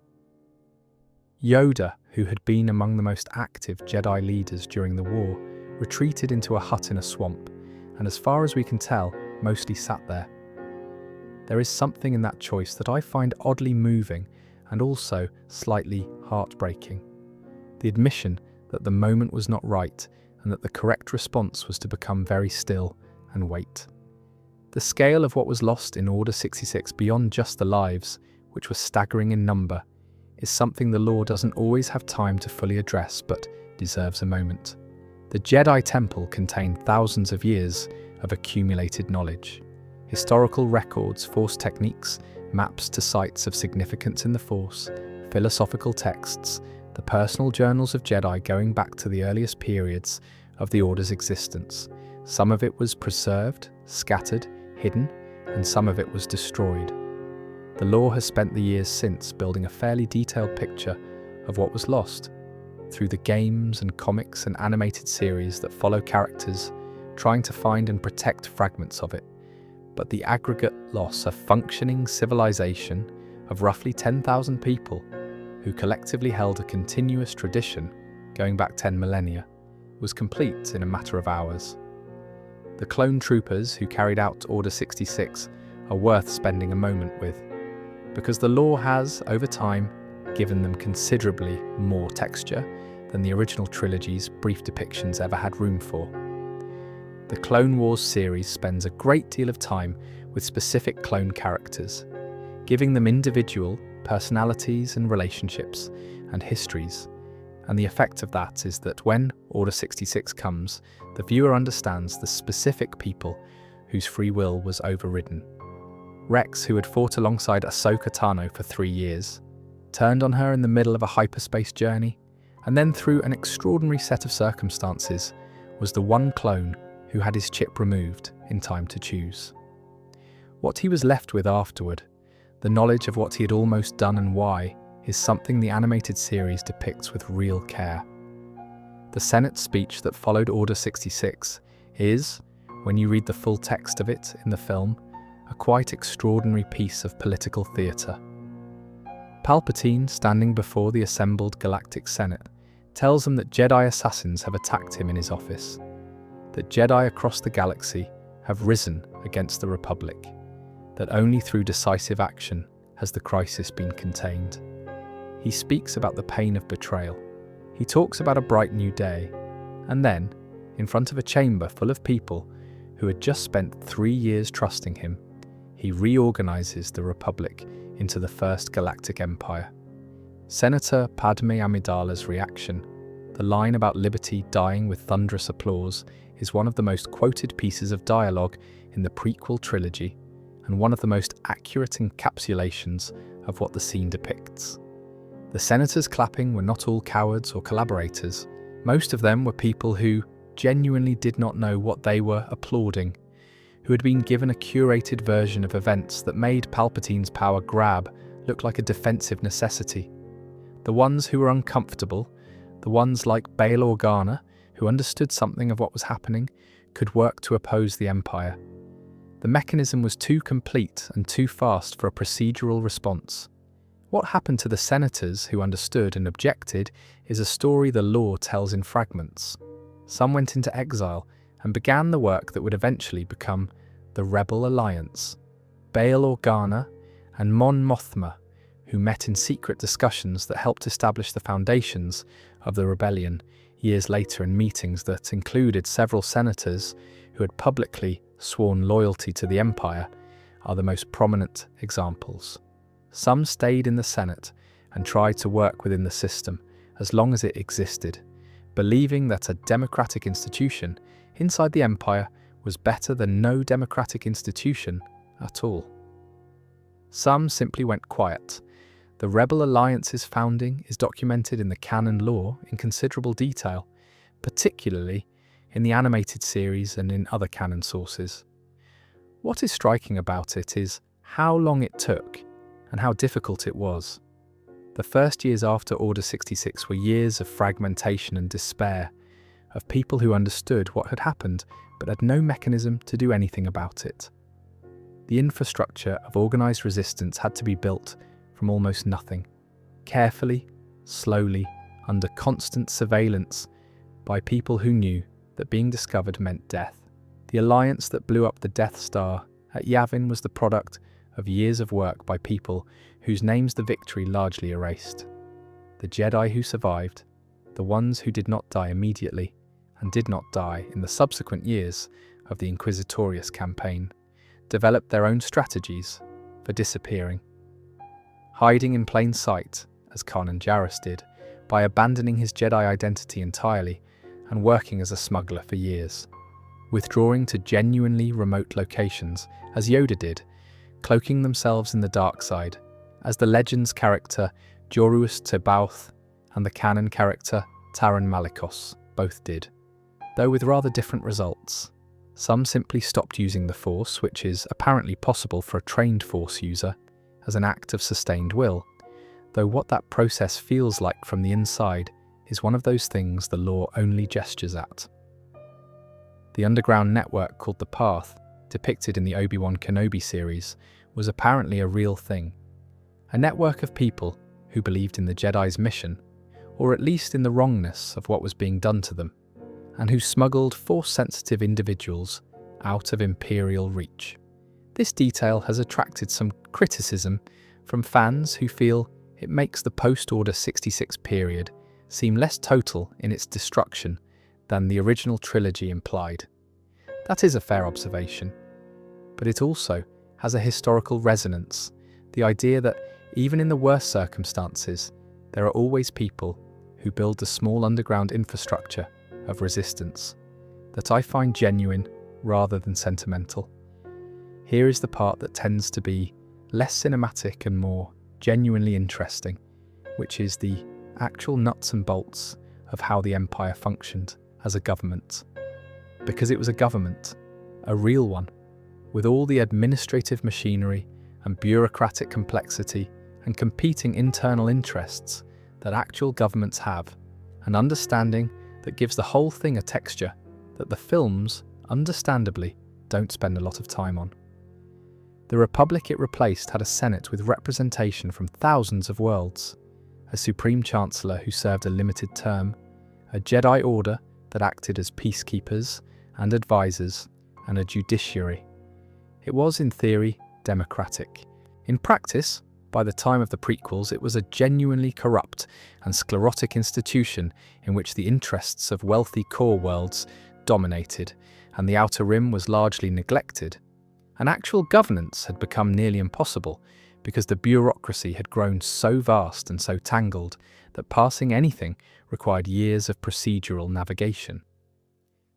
Yoda, who had been among the most active Jedi leaders during the war, retreated into a hut in a swamp, and as far as we can tell, mostly sat there. There is something in that choice that I find oddly moving and also slightly heartbreaking. The admission that the moment was not right and that the correct response was to become very still and wait. The scale of what was lost in Order 66 beyond just the lives, which were staggering in number, is something the lore doesn't always have time to fully address but deserves a moment. The Jedi Temple contained thousands of years of accumulated knowledge. Historical records, Force techniques, maps to sites of significance in the Force, philosophical texts, the personal journals of Jedi going back to the earliest periods of the Order's existence. Some of it was preserved, scattered, hidden, and some of it was destroyed. The lore has spent the years since building a fairly detailed picture of what was lost, through the games and comics and animated series that follow characters trying to find and protect fragments of it. But the aggregate loss of functioning civilization of roughly 10,000 people who collectively held a continuous tradition going back 10 millennia was complete in a matter of hours. The clone troopers who carried out Order 66 are worth spending a moment with, because the lore has, over time, given them considerably more texture than the original trilogy's brief depictions ever had room for. The Clone Wars series spends a great deal of time with specific clone characters, giving them individual personalities and relationships and histories, and the effect of that is that when Order 66 comes, the viewer understands the specific people whose free will was overridden. Rex, who had fought alongside Ahsoka Tano for 3 years, turned on her in the middle of a hyperspace journey, and then through an extraordinary set of circumstances was the one clone who had his chip removed in time to choose. What he was left with afterward, the knowledge of what he had almost done and why, is something the animated series depicts with real care. The Senate speech that followed Order 66 is, when you read the full text of it in the film, a quite extraordinary piece of political theatre. Palpatine, standing before the assembled Galactic Senate, tells them that Jedi assassins have attacked him in his office, that Jedi across the galaxy have risen against the Republic, that only through decisive action has the crisis been contained. He speaks about the pain of betrayal. He talks about a bright new day, and then, in front of a chamber full of people who had just spent 3 years trusting him, he reorganizes the Republic into the First Galactic Empire. Senator Padme Amidala's reaction, the line about liberty dying with thunderous applause, is one of the most quoted pieces of dialogue in the prequel trilogy and one of the most accurate encapsulations of what the scene depicts. The senators clapping were not all cowards or collaborators. Most of them were people who genuinely did not know what they were applauding, who had been given a curated version of events that made Palpatine's power grab look like a defensive necessity. The ones who were uncomfortable, the ones like Bail Organa, who understood something of what was happening, could work to oppose the Empire. The mechanism was too complete and too fast for a procedural response. What happened to the senators who understood and objected is a story the lore tells in fragments. Some went into exile and began the work that would eventually become the Rebel Alliance. Bail Organa and Mon Mothma, who met in secret discussions that helped establish the foundations of the rebellion years later in meetings that included several senators who had publicly sworn loyalty to the Empire, are the most prominent examples. Some stayed in the Senate and tried to work within the system as long as it existed, believing that a democratic institution inside the Empire was better than no democratic institution at all. Some simply went quiet. The Rebel Alliance's founding is documented in the canon lore in considerable detail, particularly in the animated series and in other canon sources. What is striking about it is how long it took and how difficult it was. The first years after Order 66 were years of fragmentation and despair, of people who understood what had happened but had no mechanism to do anything about it. The infrastructure of organised resistance had to be built from almost nothing, carefully, slowly, under constant surveillance by people who knew that being discovered meant death. The alliance that blew up the Death Star at Yavin was the product of years of work by people whose names the victory largely erased. The Jedi who survived, the ones who did not die immediately and did not die in the subsequent years of the Inquisitorious campaign, developed their own strategies for disappearing. Hiding in plain sight, as Kanan Jarrus did, by abandoning his Jedi identity entirely and working as a smuggler for years. Withdrawing to genuinely remote locations, as Yoda did, cloaking themselves in the dark side, as the Legends character Joruus T'Baoth and the canon character Taron Malicos both did, though with rather different results. Some simply stopped using the Force, which is apparently possible for a trained Force user, as an act of sustained will, though what that process feels like from the inside is one of those things the lore only gestures at. The underground network called the Path, depicted in the Obi-Wan Kenobi series, was apparently a real thing. A network of people who believed in the Jedi's mission, or at least in the wrongness of what was being done to them, and who smuggled Force-sensitive individuals out of Imperial reach. This detail has attracted some criticism from fans who feel it makes the post-Order 66 period seem less total in its destruction than the original trilogy implied. That is a fair observation, but it also has a historical resonance, the idea that even in the worst circumstances, there are always people who build the small underground infrastructure of resistance, that I find genuine rather than sentimental. Here is the part that tends to be less cinematic and more genuinely interesting, which is the actual nuts and bolts of how the Empire functioned as a government. Because it was a government, a real one, with all the administrative machinery and bureaucratic complexity and competing internal interests that actual governments have, an understanding that gives the whole thing a texture that the films, understandably, don't spend a lot of time on. The Republic it replaced had a Senate with representation from thousands of worlds, a Supreme Chancellor who served a limited term, a Jedi Order that acted as peacekeepers and advisors, and a judiciary. It was, in theory, democratic. In practice, by the time of the prequels, it was a genuinely corrupt and sclerotic institution in which the interests of wealthy core worlds dominated, and the Outer Rim was largely neglected. And actual governance had become nearly impossible because the bureaucracy had grown so vast and so tangled that passing anything required years of procedural navigation.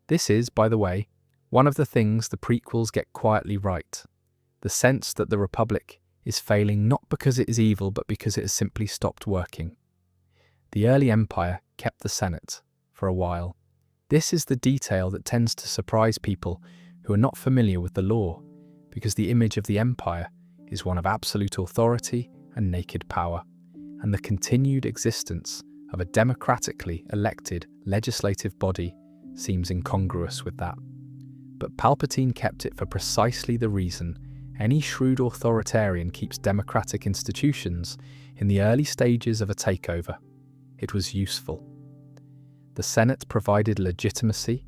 This is, by the way, one of the things the prequels get quietly right, the sense that the Republic is failing not because it is evil but because it has simply stopped working. The early Empire kept the Senate for a while. This is the detail that tends to surprise people who are not familiar with the lore, because the image of the Empire is one of absolute authority and naked power, and the continued existence of a democratically elected legislative body seems incongruous with that. But Palpatine kept it for precisely the reason any shrewd authoritarian keeps democratic institutions in the early stages of a takeover. It was useful. The Senate provided legitimacy,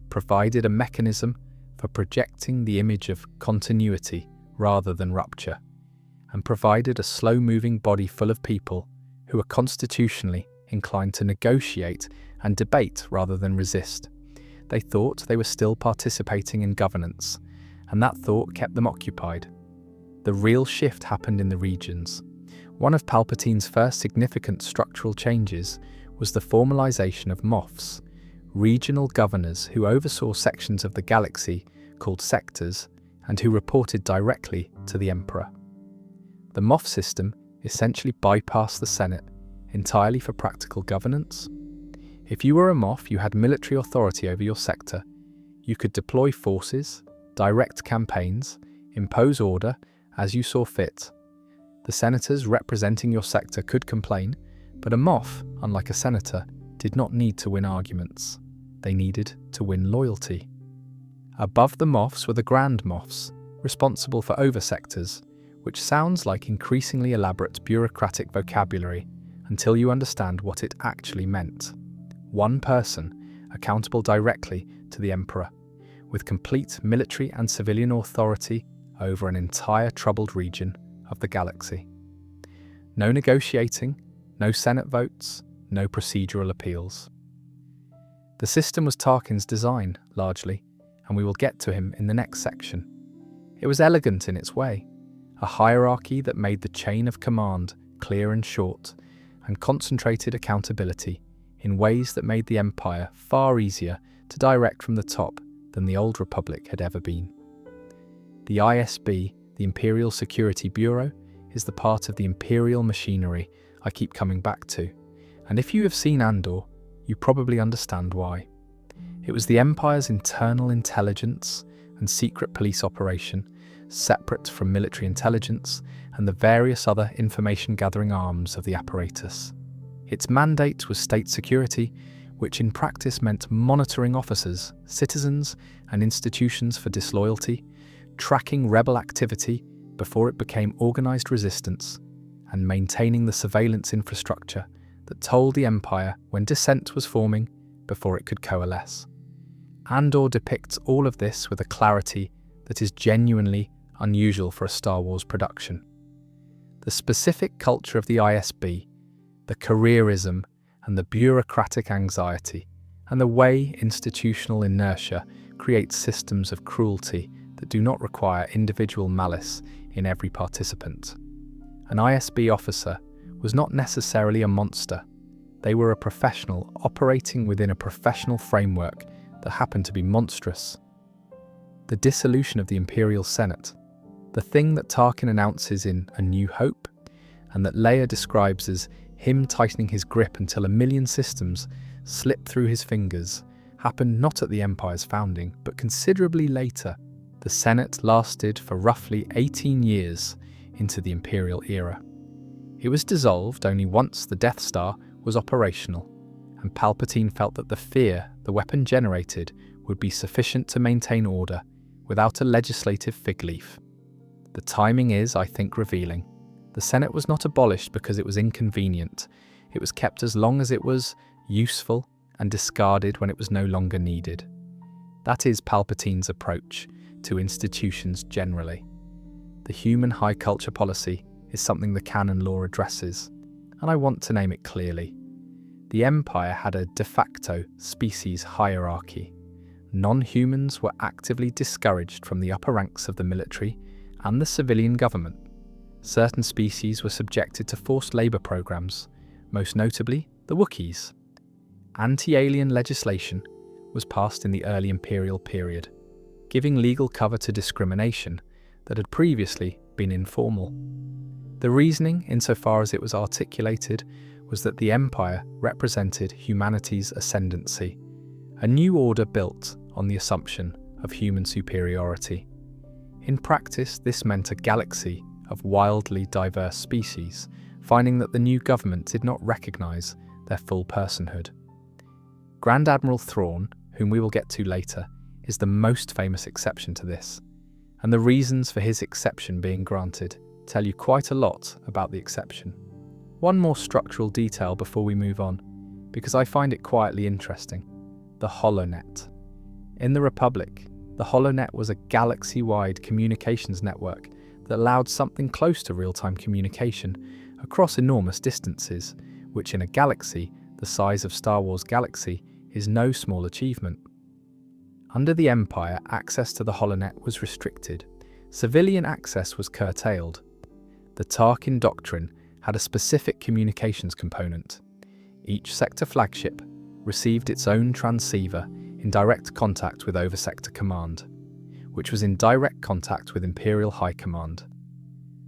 provided a mechanism for projecting the image of continuity rather than rupture, and provided a slow-moving body full of people who were constitutionally inclined to negotiate and debate rather than resist. They thought they were still participating in governance, and that thought kept them occupied. The real shift happened in the regions. One of Palpatine's first significant structural changes was the formalization of Moffs, regional governors who oversaw sections of the galaxy called sectors and who reported directly to the Emperor. The Moff system essentially bypassed the Senate entirely for practical governance. If you were a Moff, you had military authority over your sector. You could deploy forces, direct campaigns, impose order as you saw fit. The senators representing your sector could complain, but a Moff, unlike a senator, did not need to win arguments. They needed to win loyalty. Above the Moffs were the Grand Moffs, responsible for over-sectors, which sounds like increasingly elaborate bureaucratic vocabulary until you understand what it actually meant. One person, accountable directly to the Emperor, with complete military and civilian authority over an entire troubled region of the galaxy. No negotiating, no Senate votes, no procedural appeals. The system was Tarkin's design, largely, and we will get to him in the next section. It was elegant in its way, a hierarchy that made the chain of command clear and short, and concentrated accountability in ways that made the Empire far easier to direct from the top than the Old Republic had ever been. The ISB, the Imperial Security Bureau, is the part of the Imperial machinery I keep coming back to, and if you have seen Andor, you probably understand why. It was the Empire's internal intelligence and secret police operation, separate from military intelligence and the various other information-gathering arms of the apparatus. Its mandate was state security, which in practice meant monitoring officers, citizens, and institutions for disloyalty, tracking rebel activity before it became organized resistance, and maintaining the surveillance infrastructure that told the Empire when dissent was forming before it could coalesce. Andor depicts all of this with a clarity that is genuinely unusual for a Star Wars production. The specific culture of the ISB, the careerism and the bureaucratic anxiety, and the way institutional inertia creates systems of cruelty that do not require individual malice in every participant. An ISB officer was not necessarily a monster. They were a professional operating within a professional framework that happened to be monstrous. The dissolution of the Imperial Senate, the thing that Tarkin announces in A New Hope, and that Leia describes as him tightening his grip until a million systems slipped through his fingers, happened not at the Empire's founding, but considerably later. The Senate lasted for roughly 18 years into the Imperial era. It was dissolved only once the Death Star was operational, and Palpatine felt that the fear the weapon generated would be sufficient to maintain order without a legislative fig leaf. The timing is, I think, revealing. The Senate was not abolished because it was inconvenient. It was kept as long as it was useful and discarded when it was no longer needed. That is Palpatine's approach to institutions generally. The human high culture policy is something the canon law addresses, and I want to name it clearly. The Empire had a de facto species hierarchy. Non-humans were actively discouraged from the upper ranks of the military and the civilian government. Certain species were subjected to forced labor programs, most notably the Wookiees. Anti-alien legislation was passed in the early Imperial period, giving legal cover to discrimination that had previously been informal. The reasoning, insofar as it was articulated, was that the Empire represented humanity's ascendancy, a new order built on the assumption of human superiority. In practice, this meant a galaxy of wildly diverse species, finding that the new government did not recognize their full personhood. Grand Admiral Thrawn, whom we will get to later, is the most famous exception to this, and the reasons for his exception being granted tell you quite a lot about the exception. One more structural detail before we move on, because I find it quietly interesting: the HoloNet. In the Republic, the HoloNet was a galaxy-wide communications network that allowed something close to real-time communication across enormous distances, which in a galaxy the size of Star Wars Galaxy is no small achievement. Under the Empire, access to the HoloNet was restricted. Civilian access was curtailed. The Tarkin Doctrine had a specific communications component. Each sector flagship received its own transceiver in direct contact with Over-Sector Command, which was in direct contact with Imperial High Command.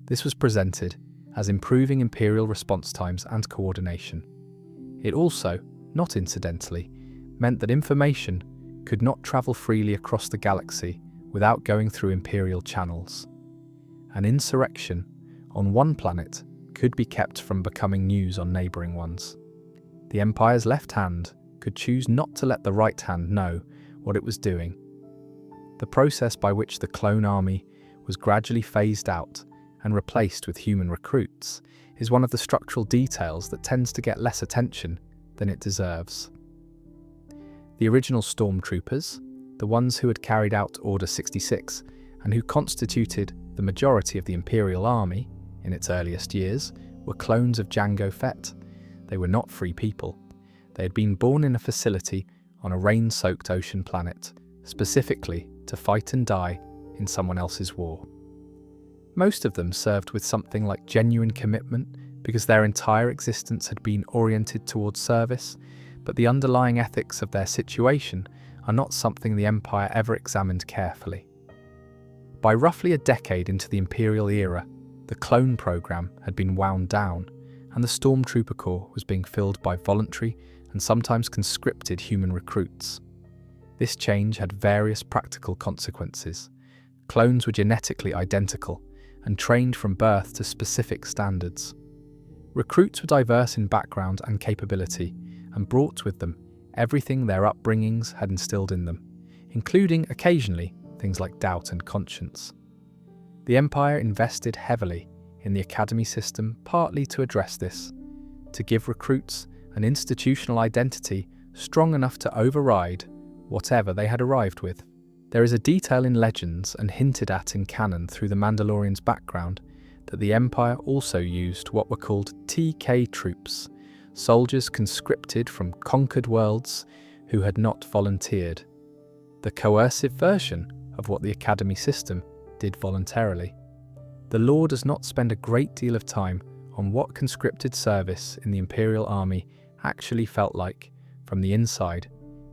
This was presented as improving Imperial response times and coordination. It also, not incidentally, meant that information could not travel freely across the galaxy without going through Imperial channels. An insurrection on one planet could be kept from becoming news on neighbouring ones. The Empire's left hand could choose not to let the right hand know what it was doing. The process by which the clone army was gradually phased out and replaced with human recruits is one of the structural details that tends to get less attention than it deserves. The original stormtroopers, the ones who had carried out Order 66 and who constituted the majority of the Imperial Army in its earliest years, were clones of Jango Fett. They were not free people. They had been born in a facility on a rain-soaked ocean planet, specifically to fight and die in someone else's war. Most of them served with something like genuine commitment because their entire existence had been oriented towards service, but the underlying ethics of their situation are not something the Empire ever examined carefully. By roughly a decade into the Imperial era, the clone program had been wound down, and the Stormtrooper Corps was being filled by voluntary and sometimes conscripted human recruits. This change had various practical consequences. Clones were genetically identical and trained from birth to specific standards. Recruits were diverse in background and capability and brought with them everything their upbringings had instilled in them, including, occasionally, things like doubt and conscience. The Empire invested heavily in the academy system partly to address this, to give recruits an institutional identity strong enough to override whatever they had arrived with. There is a detail in legends and hinted at in canon through the Mandalorian's background that the Empire also used what were called TK troops, soldiers conscripted from conquered worlds who had not volunteered, the coercive version of what the academy system did voluntarily. The lore does not spend a great deal of time on what conscripted service in the Imperial Army actually felt like from the inside,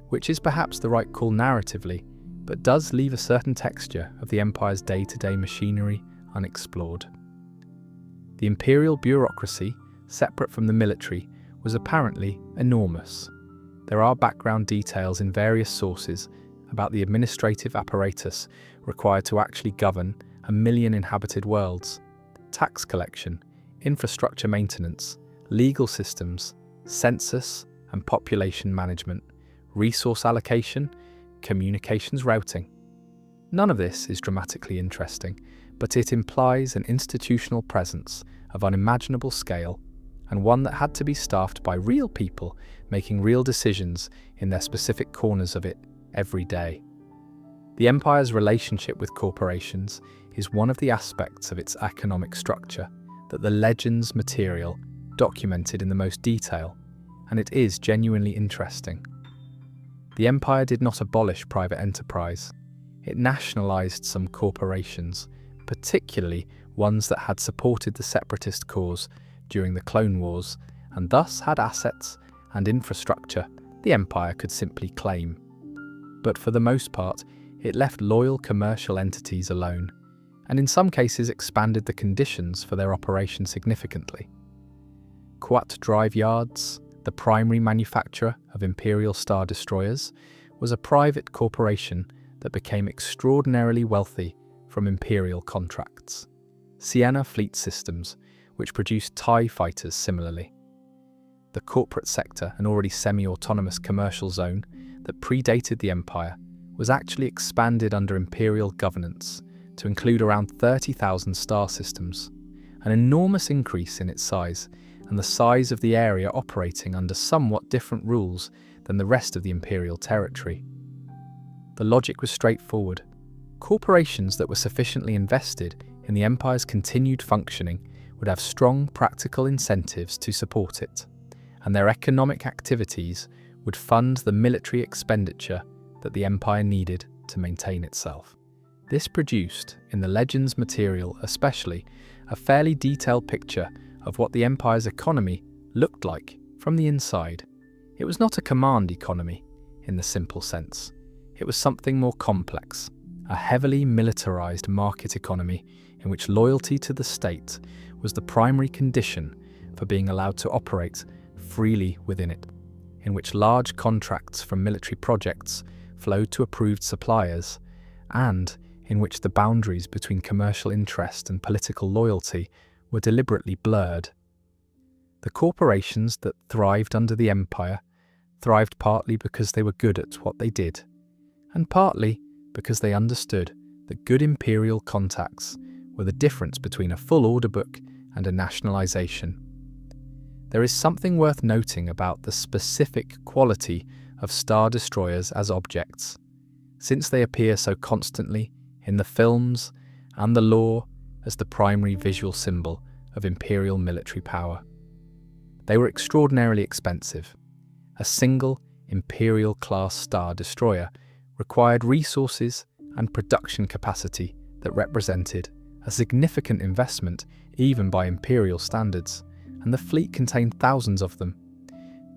which is perhaps the right call narratively, but does leave a certain texture of the Empire's day-to-day machinery unexplored. The Imperial bureaucracy, separate from the military, was apparently enormous. There are background details in various sources about the administrative apparatus required to actually govern 1 million inhabited worlds, tax collection, infrastructure maintenance, legal systems, census and population management, resource allocation, communications routing. None of this is dramatically interesting, but it implies an institutional presence of unimaginable scale and one that had to be staffed by real people making real decisions in their specific corners of it every day. The Empire's relationship with corporations is one of the aspects of its economic structure that the Legends material documented in the most detail, and it is genuinely interesting. The Empire did not abolish private enterprise. It nationalized some corporations, particularly ones that had supported the separatist cause during the Clone Wars, and thus had assets and infrastructure the Empire could simply claim. But for the most part, it left loyal commercial entities alone, and in some cases expanded the conditions for their operation significantly. Quat Drive Yards, the primary manufacturer of Imperial Star Destroyers, was a private corporation that became extraordinarily wealthy from Imperial contracts. Sienna Fleet Systems, which produced TIE fighters similarly. The corporate sector, an already semi-autonomous commercial zone that predated the Empire, was actually expanded under Imperial governance to include around 30,000 star systems, an enormous increase in its size and the size of the area operating under somewhat different rules than the rest of the Imperial territory. The logic was straightforward. Corporations that were sufficiently invested in the Empire's continued functioning would have strong practical incentives to support it, and their economic activities would fund the military expenditure that the Empire needed to maintain itself. This produced, in the Legends material especially, a fairly detailed picture of what the Empire's economy looked like from the inside. It was not a command economy, in the simple sense. It was something more complex, a heavily militarized market economy in which loyalty to the state was the primary condition for being allowed to operate freely within it, in which large contracts from military projects flowed to approved suppliers, and in which the boundaries between commercial interest and political loyalty were deliberately blurred. The corporations that thrived under the Empire thrived partly because they were good at what they did, and partly because they understood that good Imperial contacts were the difference between a full order book and a nationalization. There is something worth noting about the specific quality of Star Destroyers as objects. since they appear so constantly in the films and the lore as the primary visual symbol of imperial military power. They were extraordinarily expensive. A single Imperial-class Star Destroyer required resources and production capacity that represented a significant investment even by Imperial standards, and the fleet contained thousands of them.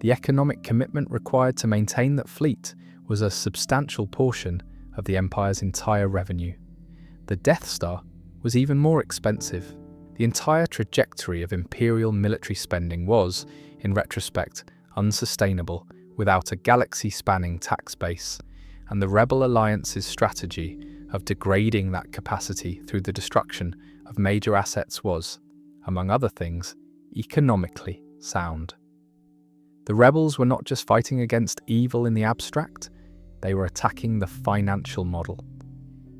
The economic commitment required to maintain that fleet was a substantial portion of the Empire's entire revenue. The Death Star was even more expensive. The entire trajectory of Imperial military spending was, in retrospect, unsustainable without a galaxy-spanning tax base, and the Rebel Alliance's strategy of degrading that capacity through the destruction of major assets was, among other things, economically sound. The rebels were not just fighting against evil in the abstract, they were attacking the financial model.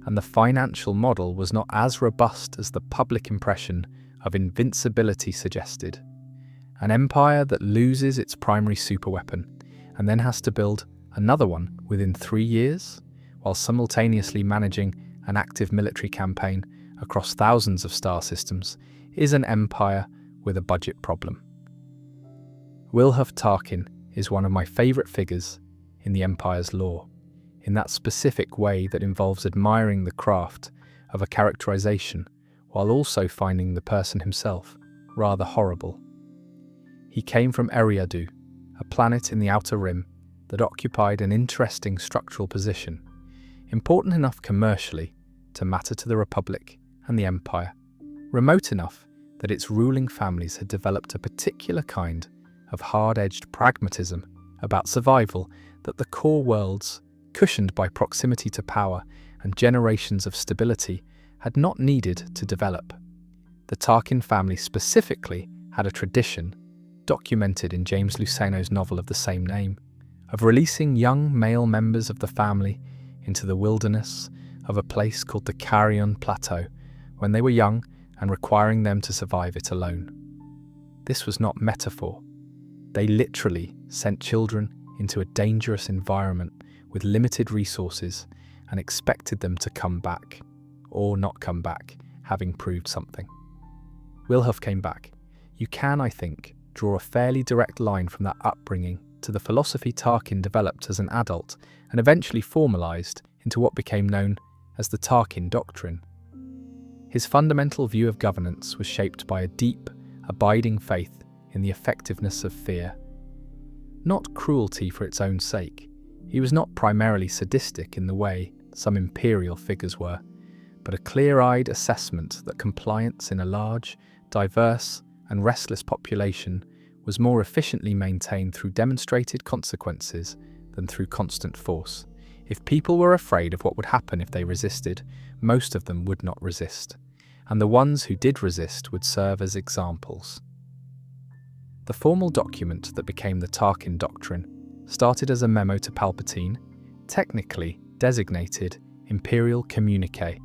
And the financial model was not as robust as the public impression of invincibility suggested. An empire that loses its primary superweapon and then has to build another one within 3 years, while simultaneously managing an active military campaign across thousands of star systems, is an empire with a budget problem. Wilhuff Tarkin is one of my favourite figures in the Empire's lore, in that specific way that involves admiring the craft of a characterization while also finding the person himself rather horrible. He came from Eriadu, a planet in the Outer Rim that occupied an interesting structural position, important enough commercially to matter to the Republic and the Empire, remote enough that its ruling families had developed a particular kind of hard-edged pragmatism about survival that the core worlds, cushioned by proximity to power and generations of stability, had not needed to develop. The Tarkin family specifically had a tradition, documented in James Luceno's novel of the same name, of releasing young male members of the family into the wilderness of a place called the Carrion Plateau when they were young and requiring them to survive it alone. This was not metaphor. They literally sent children into a dangerous environment with limited resources and expected them to come back, or not come back, having proved something. Wilhuff came back. You can, I think, draw a fairly direct line from that upbringing to the philosophy Tarkin developed as an adult and eventually formalized into what became known as the Tarkin Doctrine. His fundamental view of governance was shaped by a deep, abiding faith in the effectiveness of fear. Not cruelty for its own sake. He was not primarily sadistic in the way some imperial figures were, but a clear-eyed assessment that compliance in a large, diverse, and restless population was more efficiently maintained through demonstrated consequences than through constant force. If people were afraid of what would happen if they resisted, most of them would not resist, and the ones who did resist would serve as examples. The formal document that became the Tarkin Doctrine started as a memo to Palpatine, technically designated Imperial Communique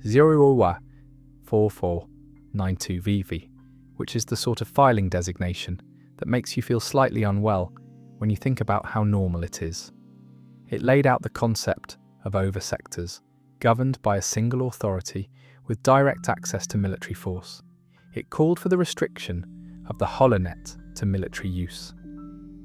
0-4492-VV, which is the sort of filing designation that makes you feel slightly unwell when you think about how normal it is. It laid out the concept of oversectors, governed by a single authority with direct access to military force. It called for the restriction of the holonet to military use,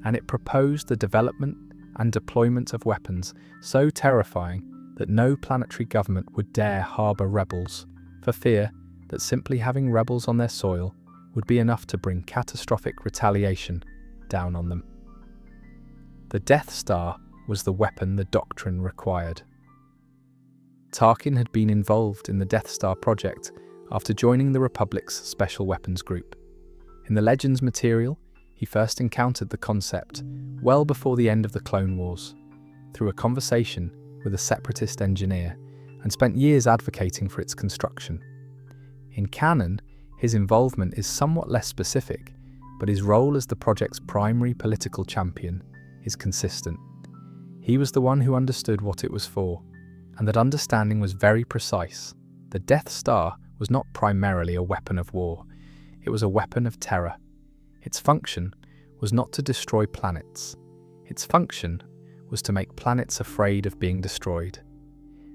and it proposed the development and deployment of weapons so terrifying that no planetary government would dare harbour rebels, for fear that simply having rebels on their soil would be enough to bring catastrophic retaliation down on them. The Death Star was the weapon the Doctrine required. Tarkin had been involved in the Death Star project after joining the Republic's Special Weapons Group. In the Legends material, he first encountered the concept well before the end of the Clone Wars, through a conversation with a separatist engineer, and spent years advocating for its construction. In canon, his involvement is somewhat less specific, but his role as the project's primary political champion is consistent. He was the one who understood what it was for, and that understanding was very precise. The Death Star was not primarily a weapon of war, it was a weapon of terror. Its function was not to destroy planets. Its function was to make planets afraid of being destroyed.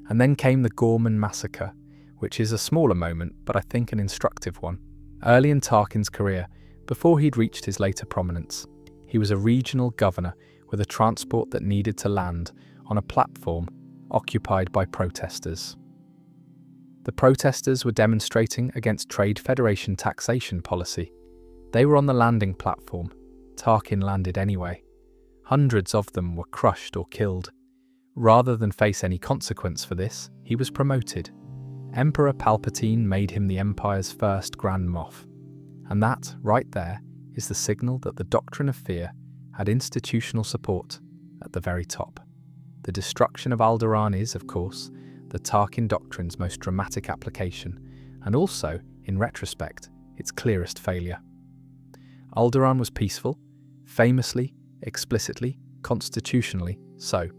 And then came the Gorman massacre, which is a smaller moment, but I think an instructive one. Early in Tarkin's career, before he'd reached his later prominence, he was a regional governor with a transport that needed to land on a platform occupied by protesters. The protesters were demonstrating against Trade Federation taxation policy. They were on the landing platform. Tarkin landed anyway. Hundreds of them were crushed or killed. Rather than face any consequence for this, he was promoted. Emperor Palpatine made him the Empire's first Grand Moff. And that, right there, is the signal that the doctrine of fear had institutional support at the very top. The destruction of Alderaan is, of course, the Tarkin doctrine's most dramatic application, and also, in retrospect, its clearest failure. Alderaan was peaceful, famously, explicitly, constitutionally so.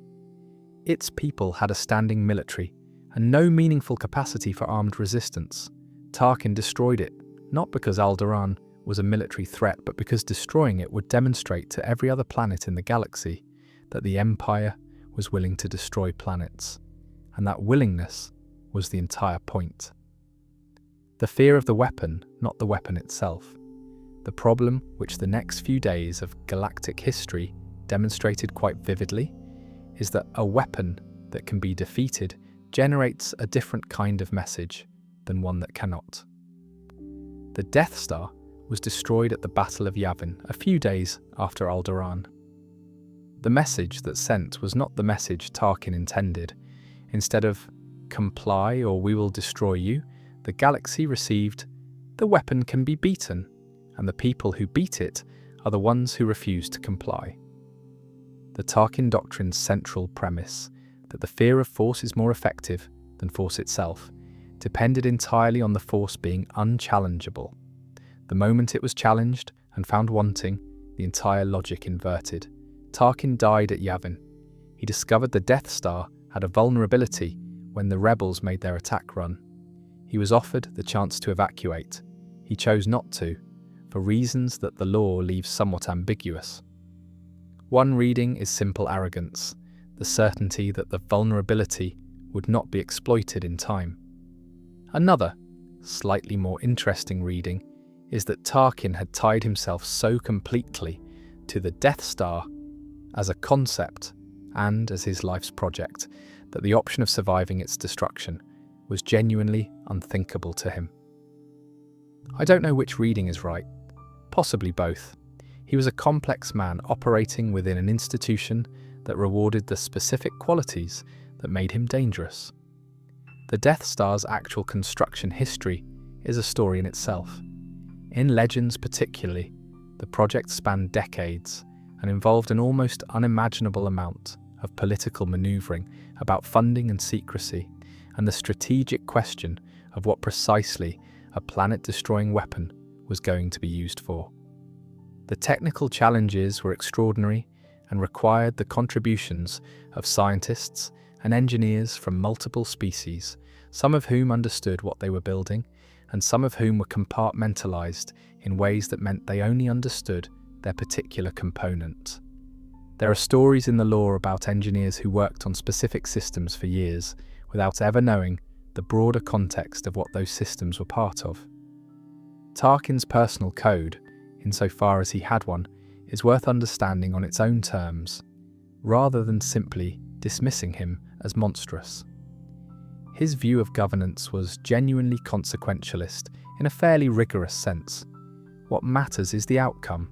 Its people had a standing military and no meaningful capacity for armed resistance. Tarkin destroyed it, not because Alderaan was a military threat, but because destroying it would demonstrate to every other planet in the galaxy that the Empire was willing to destroy planets, and that willingness was the entire point. The fear of the weapon, not the weapon itself. The problem, which the next few days of galactic history demonstrated quite vividly, is that a weapon that can be defeated generates a different kind of message than one that cannot. The Death Star was destroyed at the Battle of Yavin a few days after Alderaan. The message that sent was not the message Tarkin intended. Instead of "comply or we will destroy you," the galaxy received "the weapon can be beaten, and the people who beat it are the ones who refuse to comply." The Tarkin doctrine's central premise, that the fear of force is more effective than force itself, depended entirely on the force being unchallengeable. The moment it was challenged and found wanting, the entire logic inverted. Tarkin died at Yavin. He discovered the Death Star had a vulnerability when the rebels made their attack run. He was offered the chance to evacuate. He chose not to, for reasons that the lore leaves somewhat ambiguous. One reading is simple arrogance, the certainty that the vulnerability would not be exploited in time. Another, slightly more interesting reading is that Tarkin had tied himself so completely to the Death Star as a concept and as his life's project that the option of surviving its destruction was genuinely unthinkable to him. I don't know which reading is right, possibly both. He was a complex man operating within an institution that rewarded the specific qualities that made him dangerous. The Death Star's actual construction history is a story in itself. In Legends particularly, the project spanned decades and involved an almost unimaginable amount of political maneuvering about funding and secrecy, and the strategic question of what precisely a planet-destroying weapon was going to be used for. The technical challenges were extraordinary and required the contributions of scientists and engineers from multiple species, some of whom understood what they were building, and some of whom were compartmentalized in ways that meant they only understood their particular component. There are stories in the lore about engineers who worked on specific systems for years without ever knowing the broader context of what those systems were part of. Tarkin's personal code, insofar as he had one, is worth understanding on its own terms, rather than simply dismissing him as monstrous. His view of governance was genuinely consequentialist in a fairly rigorous sense. What matters is the outcome,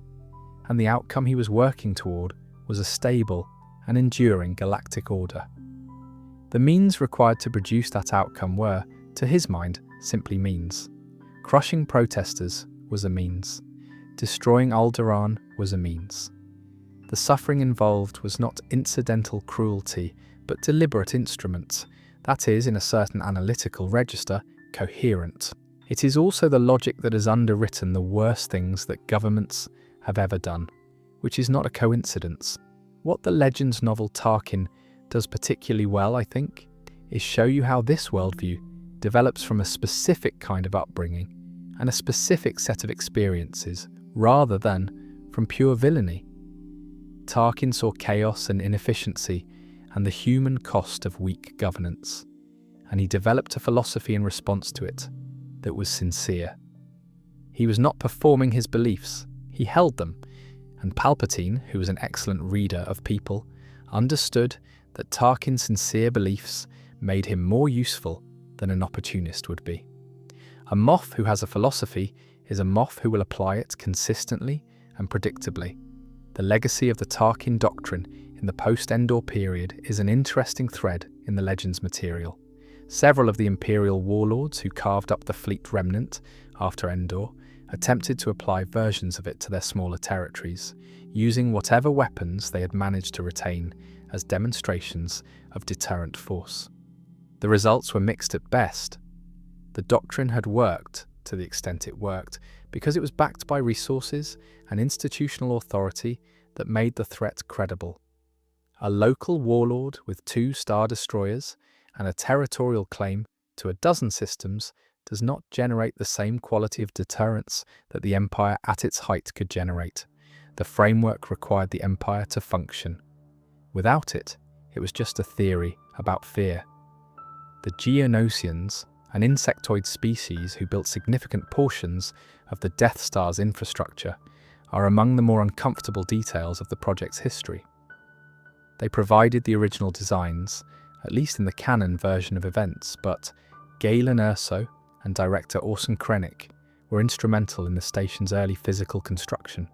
and the outcome he was working toward was a stable and enduring galactic order. The means required to produce that outcome were, to his mind, simply means. Crushing protesters was a means. Destroying Alderaan was a means. The suffering involved was not incidental cruelty, but deliberate instruments, that is, in a certain analytical register, coherent. It is also the logic that has underwritten the worst things that governments have ever done, which is not a coincidence. What the Legends novel Tarkin does particularly well, I think, is show you how this worldview develops from a specific kind of upbringing and a specific set of experiences, rather than from pure villainy. Tarkin saw chaos and inefficiency and the human cost of weak governance. and he developed a philosophy in response to it that was sincere. He was not performing his beliefs, he held them, and Palpatine, who was an excellent reader of people, understood that Tarkin's sincere beliefs made him more useful than an opportunist would be. A Moff who has a philosophy is a Moff who will apply it consistently and predictably. The legacy of the Tarkin doctrine in the post-Endor period is an interesting thread in the Legends material. Several of the Imperial warlords who carved up the fleet remnant after Endor attempted to apply versions of it to their smaller territories, using whatever weapons they had managed to retain as demonstrations of deterrent force. The results were mixed at best. The doctrine had worked to the extent it worked because it was backed by resources and institutional authority that made the threat credible. A local warlord with 2 Star Destroyers and a territorial claim to a dozen systems does not generate the same quality of deterrence that the Empire at its height could generate. The framework required the Empire to function. Without it, it was just a theory about fear. The Geonosians, an insectoid species who built significant portions of the Death Star's infrastructure, are among the more uncomfortable details of the project's history. They provided the original designs, at least in the canon version of events, but Galen Erso and director Orson Krennic were instrumental in the station's early physical construction.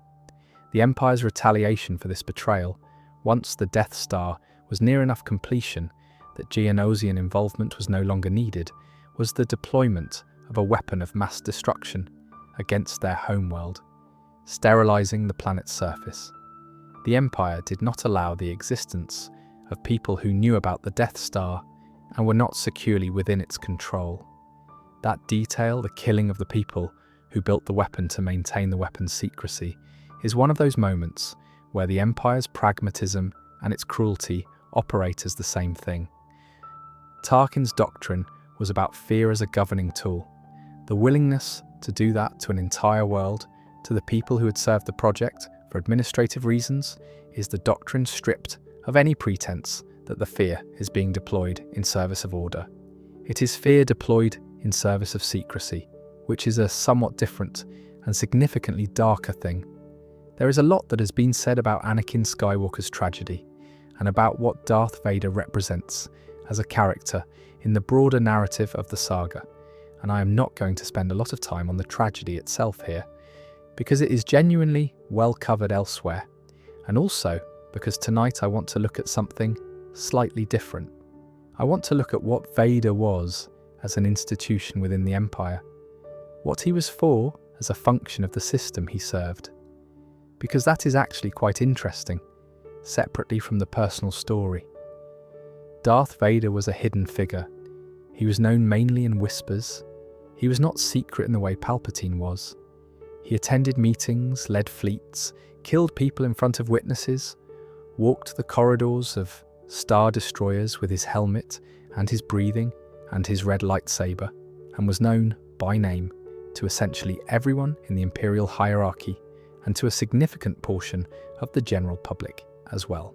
The Empire's retaliation for this betrayal, once the Death Star was near enough completion that Geonosian involvement was no longer needed, was the deployment of a weapon of mass destruction against their homeworld, sterilizing the planet's surface. The Empire did not allow the existence of people who knew about the Death Star and were not securely within its control. That detail, the killing of the people who built the weapon to maintain the weapon's secrecy, is one of those moments where the Empire's pragmatism and its cruelty operate as the same thing. Tarkin's doctrine was about fear as a governing tool. The willingness to do that to an entire world, to the people who had served the project for administrative reasons, is the doctrine stripped of any pretense that the fear is being deployed in service of order. It is fear deployed in service of secrecy, which is a somewhat different and significantly darker thing. There is a lot that has been said about Anakin Skywalker's tragedy and about what Darth Vader represents as a character in the broader narrative of the saga, and I am not going to spend a lot of time on the tragedy itself here, because it is genuinely well covered elsewhere, and also because tonight I want to look at something slightly different. I want to look at what Vader was as an institution within the Empire, what he was for as a function of the system he served, because that is actually quite interesting, separately from the personal story. Darth Vader was a hidden figure. He was known mainly in whispers. He was not secret in the way Palpatine was. He attended meetings, led fleets, killed people in front of witnesses, walked the corridors of Star Destroyers with his helmet and his breathing and his red lightsaber, and was known by name to essentially everyone in the Imperial hierarchy and to a significant portion of the general public as well.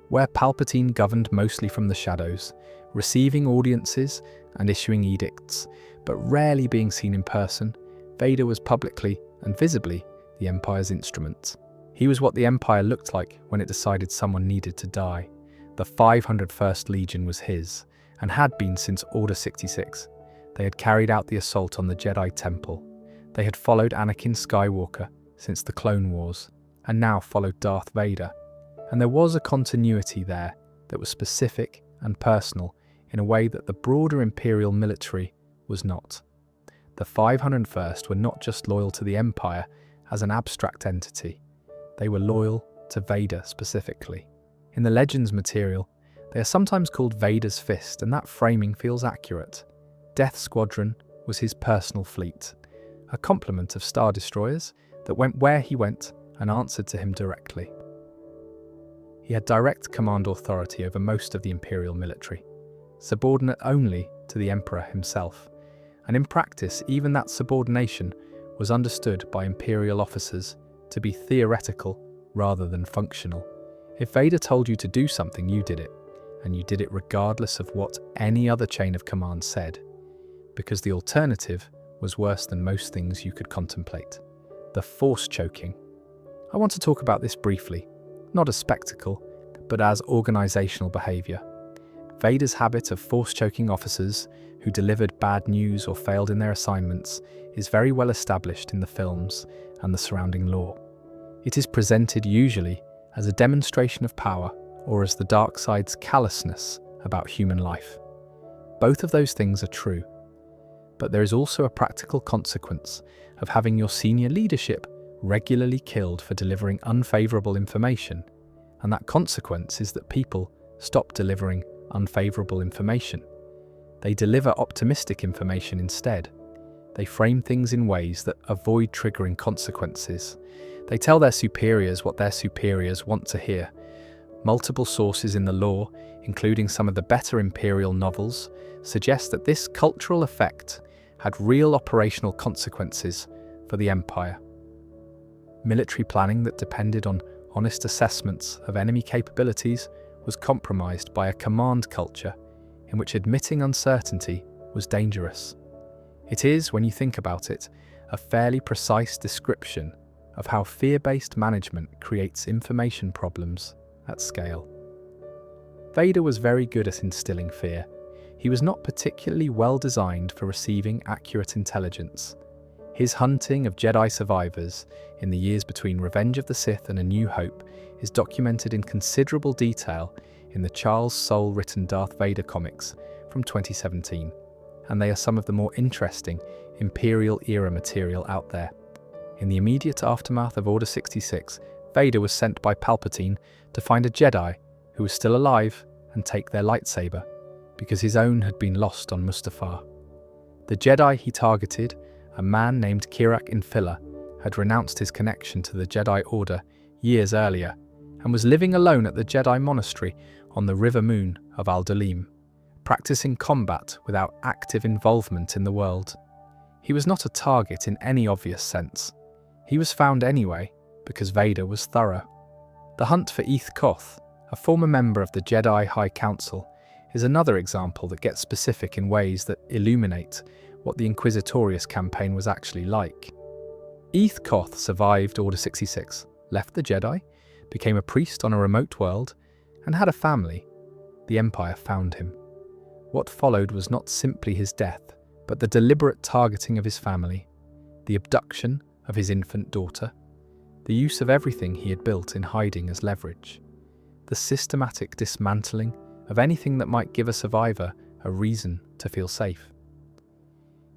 Where Palpatine governed mostly from the shadows, receiving audiences and issuing edicts, but rarely being seen in person, Vader was publicly and visibly the Empire's instrument. He was what the Empire looked like when it decided someone needed to die. The 501st Legion was his, and had been since Order 66. They had carried out the assault on the Jedi Temple. They had followed Anakin Skywalker since the Clone Wars, and now followed Darth Vader. And there was a continuity there that was specific and personal in a way that the broader Imperial military was not. The 501st were not just loyal to the Empire as an abstract entity. They were loyal to Vader specifically. In the Legends material, they are sometimes called Vader's Fist, and that framing feels accurate. Death Squadron was his personal fleet, a complement of Star Destroyers that went where he went and answered to him directly. He had direct command authority over most of the Imperial military, subordinate only to the Emperor himself, and in practice even that subordination was understood by Imperial officers to be theoretical rather than functional. If Vader told you to do something, you did it, and you did it regardless of what any other chain of command said, because the alternative was worse than most things you could contemplate. The force choking. I want to talk about this briefly, not as spectacle, but as organizational behavior. Vader's habit of force choking officers who delivered bad news or failed in their assignments is very well established in the films and the surrounding lore. It is presented usually as a demonstration of power or as the dark side's callousness about human life. Both of those things are true, but there is also a practical consequence of having your senior leadership regularly killed for delivering unfavorable information, and that consequence is that people stop delivering unfavorable information. They deliver optimistic information instead. They frame things in ways that avoid triggering consequences. They tell their superiors what their superiors want to hear. Multiple sources in the lore, including some of the better Imperial novels, suggest that this cultural effect had real operational consequences for the Empire. Military planning that depended on honest assessments of enemy capabilities was compromised by a command culture in which admitting uncertainty was dangerous. It is, when you think about it, a fairly precise description of how fear-based management creates information problems at scale. Vader was very good at instilling fear. He was not particularly well designed for receiving accurate intelligence. His hunting of Jedi survivors in the years between Revenge of the Sith and A New Hope is documented in considerable detail in the Charles Soule-written Darth Vader comics from 2017, and they are some of the more interesting Imperial-era material out there. In the immediate aftermath of Order 66, Vader was sent by Palpatine to find a Jedi who was still alive and take their lightsaber, because his own had been lost on Mustafar. The Jedi he targeted, a man named Kirak Infila, had renounced his connection to the Jedi Order years earlier and was living alone at the Jedi monastery on the river moon of Al-Dalim, practicing combat without active involvement in the world. He was not a target in any obvious sense. He was found anyway because Vader was thorough. The hunt for Eth Koth, a former member of the Jedi High Council, is another example that gets specific in ways that illuminate what the Inquisitorius campaign was actually like. Eth Koth survived Order 66, left the Jedi, became a priest on a remote world, and had a family. The Empire found him. What followed was not simply his death, but the deliberate targeting of his family, the abduction of his infant daughter, the use of everything he had built in hiding as leverage, the systematic dismantling of anything that might give a survivor a reason to feel safe.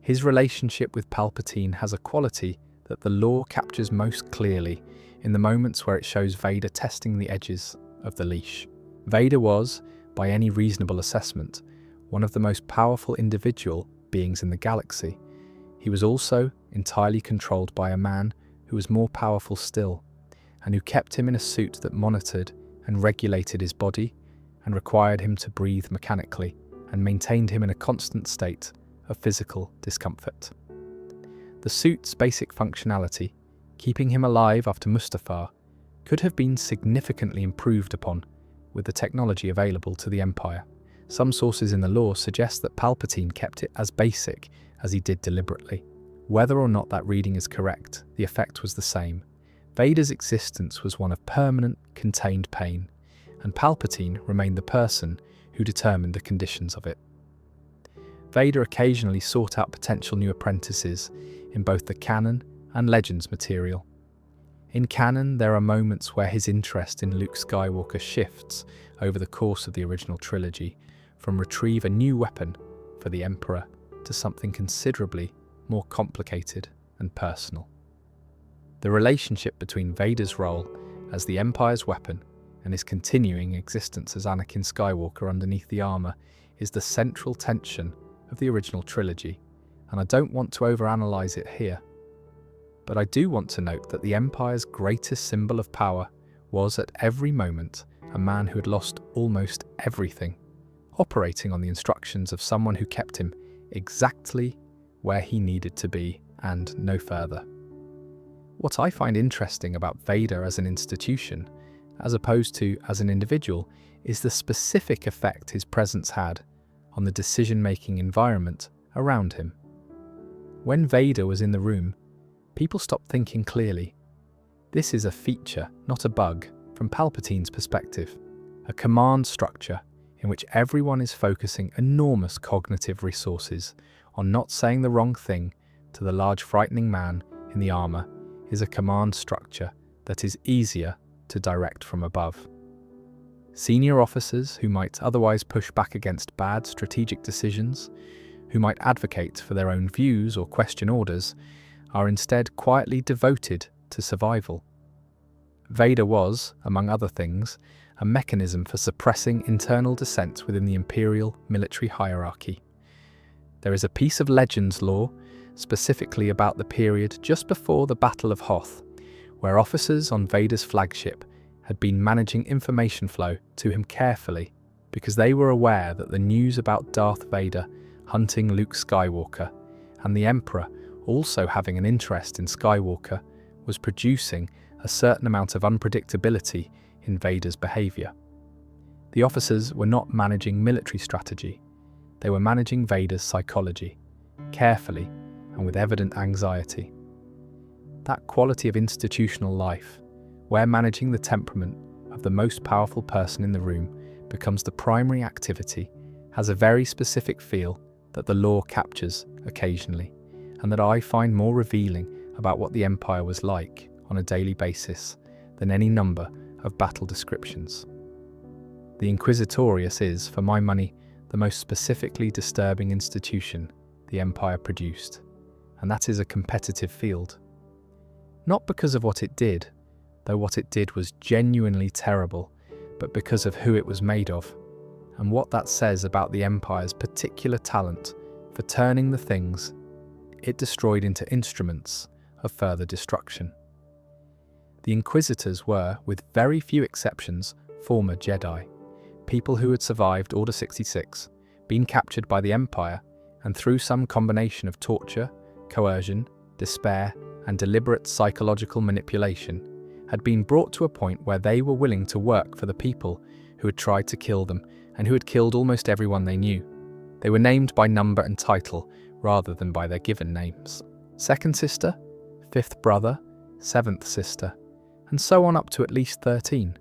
His relationship with Palpatine has a quality that the lore captures most clearly in the moments where it shows Vader testing the edges of the leash. Vader was, by any reasonable assessment, one of the most powerful individual beings in the galaxy. He was also entirely controlled by a man who was more powerful still, and who kept him in a suit that monitored and regulated his body and required him to breathe mechanically and maintained him in a constant state of physical discomfort. The suit's basic functionality, keeping him alive after Mustafar, could have been significantly improved upon with the technology available to the Empire. Some sources in the lore suggest that Palpatine kept it as basic as he did deliberately. Whether or not that reading is correct, the effect was the same. Vader's existence was one of permanent, contained pain, and Palpatine remained the person who determined the conditions of it. Vader occasionally sought out potential new apprentices in both the canon and Legends material. In canon, there are moments where his interest in Luke Skywalker shifts over the course of the original trilogy, from retrieve a new weapon for the Emperor to something considerably more complicated and personal. The relationship between Vader's role as the Empire's weapon and his continuing existence as Anakin Skywalker underneath the armor is the central tension of the original trilogy, and I don't want to overanalyze it here. But I do want to note that the Empire's greatest symbol of power was at every moment a man who had lost almost everything, operating on the instructions of someone who kept him exactly where he needed to be and no further. What I find interesting about Vader as an institution, as opposed to as an individual, is the specific effect his presence had on the decision-making environment around him. When Vader was in the room, people stopped thinking clearly. This is a feature, not a bug, from Palpatine's perspective. A command structure in which everyone is focusing enormous cognitive resources on not saying the wrong thing to the large frightening man in the armor is a command structure that is easier to direct from above. Senior officers who might otherwise push back against bad strategic decisions, who might advocate for their own views or question orders, are instead quietly devoted to survival. Vader was, among other things, a mechanism for suppressing internal dissent within the Imperial military hierarchy. There is a piece of Legends lore, specifically about the period just before the Battle of Hoth, where officers on Vader's flagship had been managing information flow to him carefully because they were aware that the news about Darth Vader hunting Luke Skywalker and the Emperor also having an interest in Skywalker was producing a certain amount of unpredictability in Vader's behavior. The officers were not managing military strategy, they were managing Vader's psychology, carefully and with evident anxiety. That quality of institutional life, where managing the temperament of the most powerful person in the room becomes the primary activity, has a very specific feel that the lore captures occasionally, and that I find more revealing about what the Empire was like on a daily basis than any number of battle descriptions. The Inquisitorius is, for my money, the most specifically disturbing institution the Empire produced, and that is a competitive field. Not because of what it did, though what it did was genuinely terrible, but because of who it was made of, and what that says about the Empire's particular talent for turning the things it destroyed into instruments of further destruction. The Inquisitors were, with very few exceptions, former Jedi, people who had survived Order 66, been captured by the Empire, and through some combination of torture, coercion, despair, and deliberate psychological manipulation, had been brought to a point where they were willing to work for the people who had tried to kill them and who had killed almost everyone they knew. They were named by number and title rather than by their given names. Second sister, fifth brother, seventh sister, and so on up to at least 13,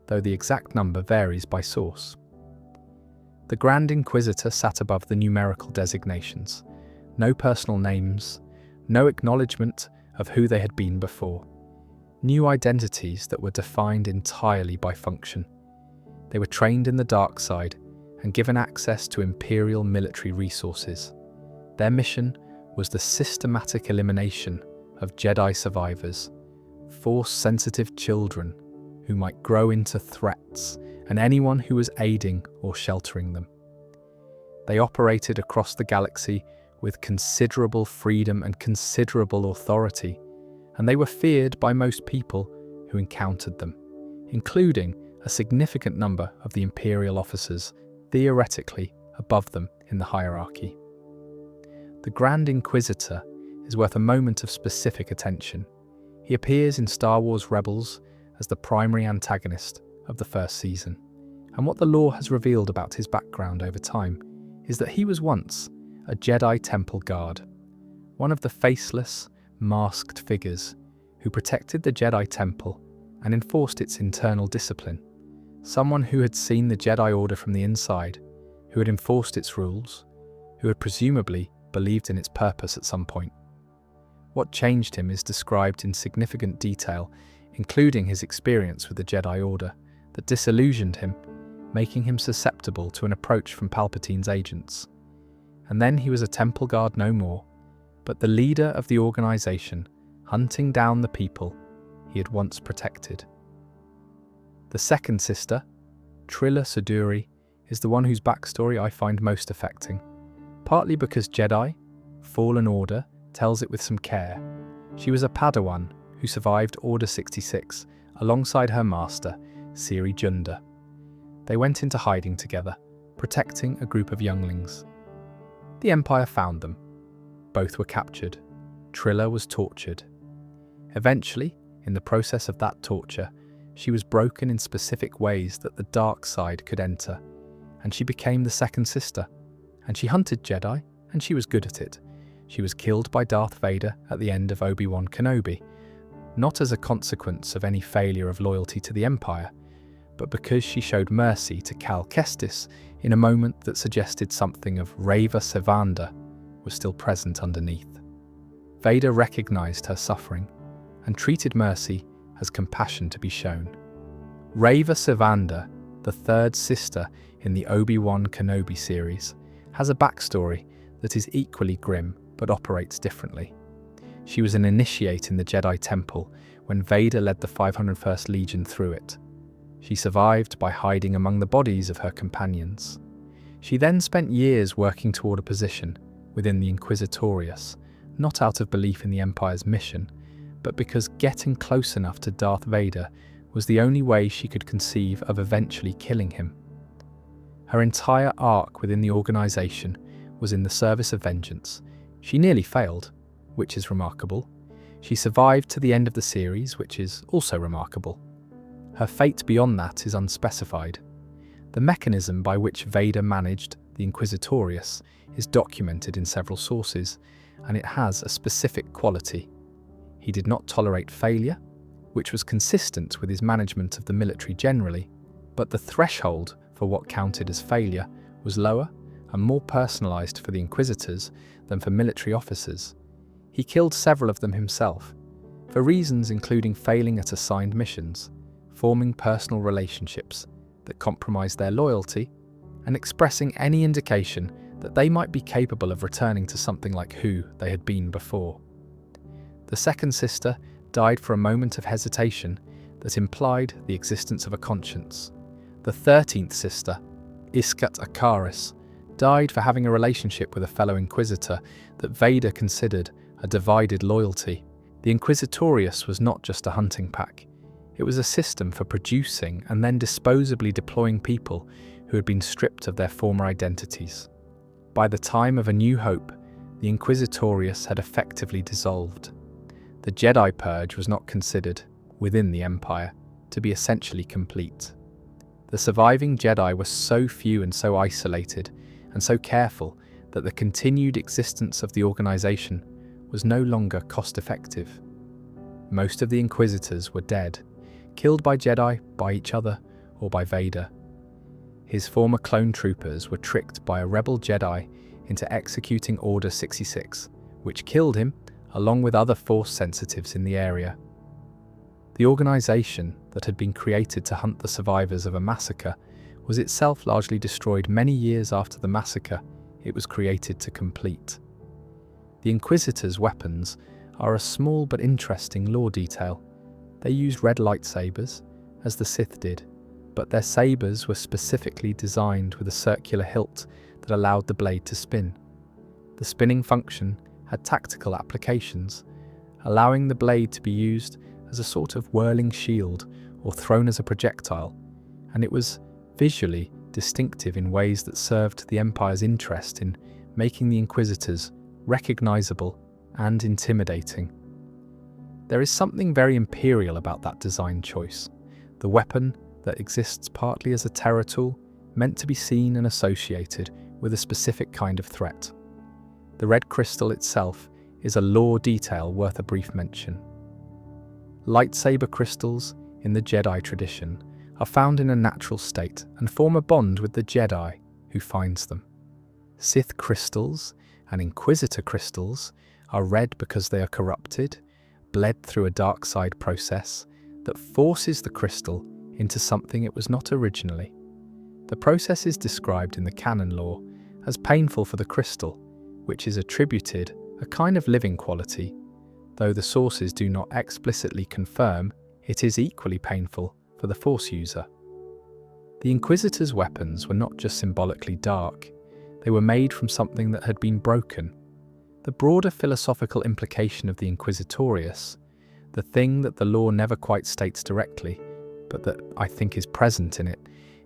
though the exact number varies by source. The Grand Inquisitor sat above the numerical designations, no personal names, no acknowledgement of who they had been before, new identities that were defined entirely by function. They were trained in the dark side and given access to imperial military resources. Their mission was the systematic elimination of Jedi survivors, Force-sensitive children who might grow into threats, and anyone who was aiding or sheltering them. They operated across the galaxy with considerable freedom and considerable authority, and they were feared by most people who encountered them, including a significant number of the Imperial officers theoretically above them in the hierarchy. The Grand Inquisitor is worth a moment of specific attention. He appears in Star Wars Rebels as the primary antagonist of the first season, and what the lore has revealed about his background over time is that he was once a Jedi Temple guard, one of the faceless, masked figures who protected the Jedi Temple and enforced its internal discipline, someone who had seen the Jedi Order from the inside, who had enforced its rules, who had presumably believed in its purpose at some point. What changed him is described in significant detail, including his experience with the Jedi Order, that disillusioned him, making him susceptible to an approach from Palpatine's agents. And then he was a Temple Guard no more, but the leader of the organization, hunting down the people he had once protected. The second sister, Trilla Suduri, is the one whose backstory I find most affecting, partly because Jedi, Fallen Order, tells it with some care. She was a Padawan who survived Order 66 alongside her master, Siri Junda. They went into hiding together, protecting a group of younglings. The Empire found them. Both were captured. Trilla was tortured. Eventually, in the process of that torture, She was broken in specific ways that the dark side could enter, and she became the second sister. And she hunted Jedi, and she was good at it. She was killed by Darth Vader at the end of Obi-Wan Kenobi, not as a consequence of any failure of loyalty to the Empire, but because she showed mercy to Cal Kestis in a moment that suggested something of Reva Sevander was still present underneath. Vader recognized her suffering and treated mercy as compassion to be shown. Reva Sevander, the third sister in the Obi-Wan Kenobi series, has a backstory that is equally grim but operates differently. She was an initiate in the Jedi Temple when Vader led the 501st Legion through it. She survived by hiding among the bodies of her companions. She then spent years working toward a position within the Inquisitorius, not out of belief in the Empire's mission, but because getting close enough to Darth Vader was the only way she could conceive of eventually killing him. Her entire arc within the organization was in the service of vengeance. She nearly failed, which is remarkable. She survived to the end of the series, which is also remarkable. Her fate beyond that is unspecified. The mechanism by which Vader managed the Inquisitorius is documented in several sources, and it has a specific quality. He did not tolerate failure, which was consistent with his management of the military generally, but the threshold for what counted as failure was lower and more personalized for the Inquisitors than for military officers. He killed several of them himself, for reasons including failing at assigned missions, forming personal relationships that compromised their loyalty, and expressing any indication that they might be capable of returning to something like who they had been before. The second sister died for a moment of hesitation that implied the existence of a conscience. The 13th sister, Iskat Akaris, died for having a relationship with a fellow Inquisitor that Vader considered a divided loyalty. The Inquisitorius was not just a hunting pack. It was a system for producing and then disposably deploying people who had been stripped of their former identities. By the time of A New Hope, the Inquisitorius had effectively dissolved. The Jedi Purge was not considered, within the Empire, to be essentially complete. The surviving Jedi were so few and so isolated, and so careful that the continued existence of the organization was no longer cost-effective. Most of the Inquisitors were dead, killed by Jedi, by each other, or by Vader. His former clone troopers were tricked by a rebel Jedi into executing Order 66, which killed him, along with other Force sensitives in the area. The organization that had been created to hunt the survivors of a massacre was itself largely destroyed many years after the massacre it was created to complete. The Inquisitors' weapons are a small but interesting lore detail. They used red lightsabers, as the Sith did, but their sabers were specifically designed with a circular hilt that allowed the blade to spin. The spinning function had tactical applications, allowing the blade to be used as a sort of whirling shield or thrown as a projectile, and it was visually distinctive in ways that served the Empire's interest in making the Inquisitors recognizable and intimidating. There is something very imperial about that design choice, the weapon that exists partly as a terror tool, meant to be seen and associated with a specific kind of threat. The red crystal itself is a lore detail worth a brief mention. Lightsaber crystals, in the Jedi tradition, are found in a natural state and form a bond with the Jedi who finds them. Sith crystals and Inquisitor crystals are red because they are corrupted, bled through a dark side process that forces the crystal into something it was not originally. The process is described in the canon lore as painful for the crystal, which is attributed a kind of living quality. Though the sources do not explicitly confirm, it is equally painful for the Force user. The Inquisitor's weapons were not just symbolically dark, they were made from something that had been broken. The broader philosophical implication of the Inquisitorius, the thing that the lore never quite states directly, but that I think is present in it,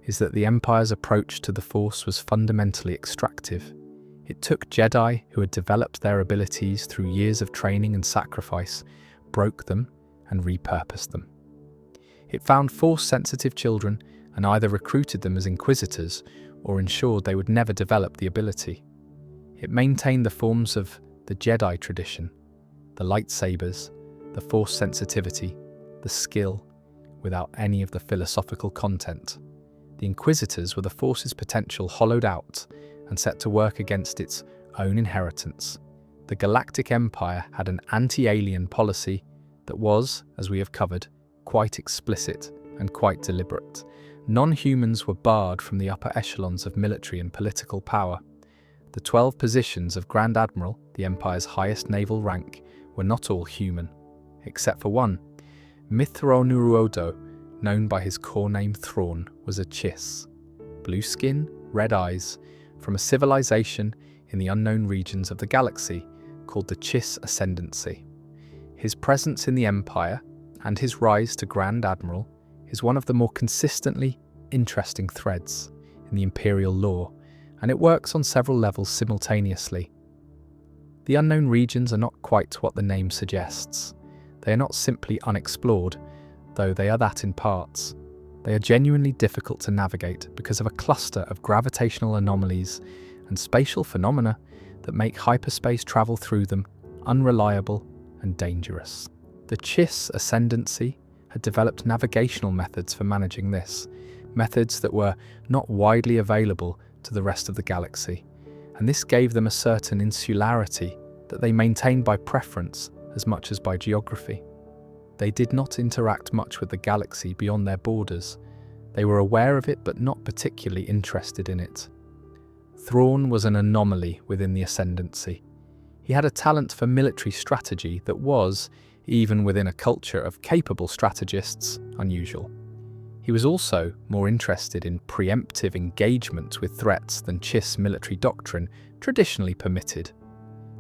is that the Empire's approach to the Force was fundamentally extractive. It took Jedi who had developed their abilities through years of training and sacrifice, broke them, and repurposed them. It found Force-sensitive children and either recruited them as inquisitors or ensured they would never develop the ability. It maintained the forms of the Jedi tradition, the lightsabers, the Force sensitivity, the skill, without any of the philosophical content. The Inquisitors were the Force's potential hollowed out and set to work against its own inheritance. The Galactic Empire had an anti-alien policy that was, as we have covered, quite explicit and quite deliberate. Non-humans were barred from the upper echelons of military and political power. The 12 positions of Grand Admiral, the Empire's highest naval rank, were not all human, except for one. Mithronuruodo, known by his core name Thrawn, was a Chiss. Blue skin, red eyes, from a civilization in the unknown regions of the galaxy called the Chiss Ascendancy. His presence in the Empire and his rise to Grand Admiral is one of the more consistently interesting threads in the Imperial lore, and it works on several levels simultaneously. The unknown regions are not quite what the name suggests. They are not simply unexplored, though they are that in parts. They are genuinely difficult to navigate because of a cluster of gravitational anomalies and spatial phenomena that make hyperspace travel through them unreliable and dangerous. The Chiss Ascendancy had developed navigational methods for managing this, methods that were not widely available to the rest of the galaxy, and this gave them a certain insularity that they maintained by preference as much as by geography. They did not interact much with the galaxy beyond their borders. They were aware of it but not particularly interested in it. Thrawn was an anomaly within the Ascendancy. He had a talent for military strategy that was, even within a culture of capable strategists, unusual. He was also more interested in preemptive engagement with threats than Chiss military doctrine traditionally permitted.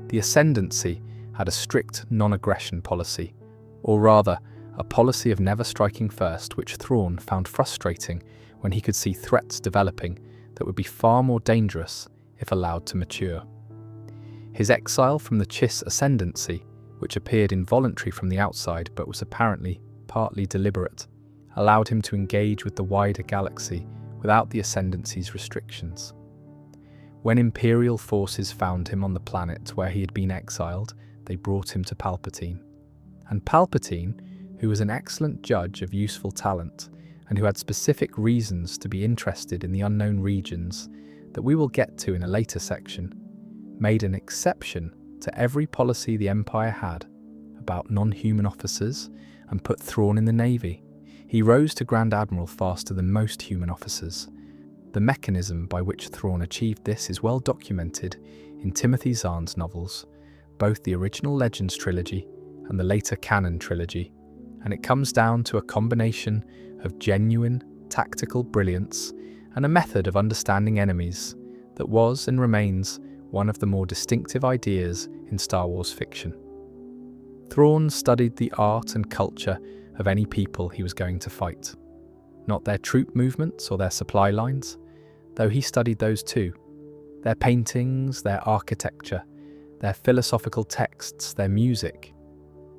The Ascendancy had a strict non-aggression policy, or rather, a policy of never striking first, which Thrawn found frustrating when he could see threats developing that would be far more dangerous if allowed to mature. His exile from the Chiss Ascendancy, which appeared involuntary from the outside but was apparently partly deliberate, allowed him to engage with the wider galaxy without the Ascendancy's restrictions. When Imperial forces found him on the planet where he had been exiled, they brought him to Palpatine. And Palpatine, who was an excellent judge of useful talent and who had specific reasons to be interested in the unknown regions that we will get to in a later section, made an exception to every policy the Empire had about non-human officers and put Thrawn in the Navy. He rose to Grand Admiral faster than most human officers. The mechanism by which Thrawn achieved this is well documented in Timothy Zahn's novels, both the original Legends trilogy and the later canon trilogy, and it comes down to a combination of genuine tactical brilliance and a method of understanding enemies that was and remains one of the more distinctive ideas in Star Wars fiction. Thrawn studied the art and culture of any people he was going to fight. Not their troop movements or their supply lines, though he studied those too. Their paintings, their architecture, their philosophical texts, their music.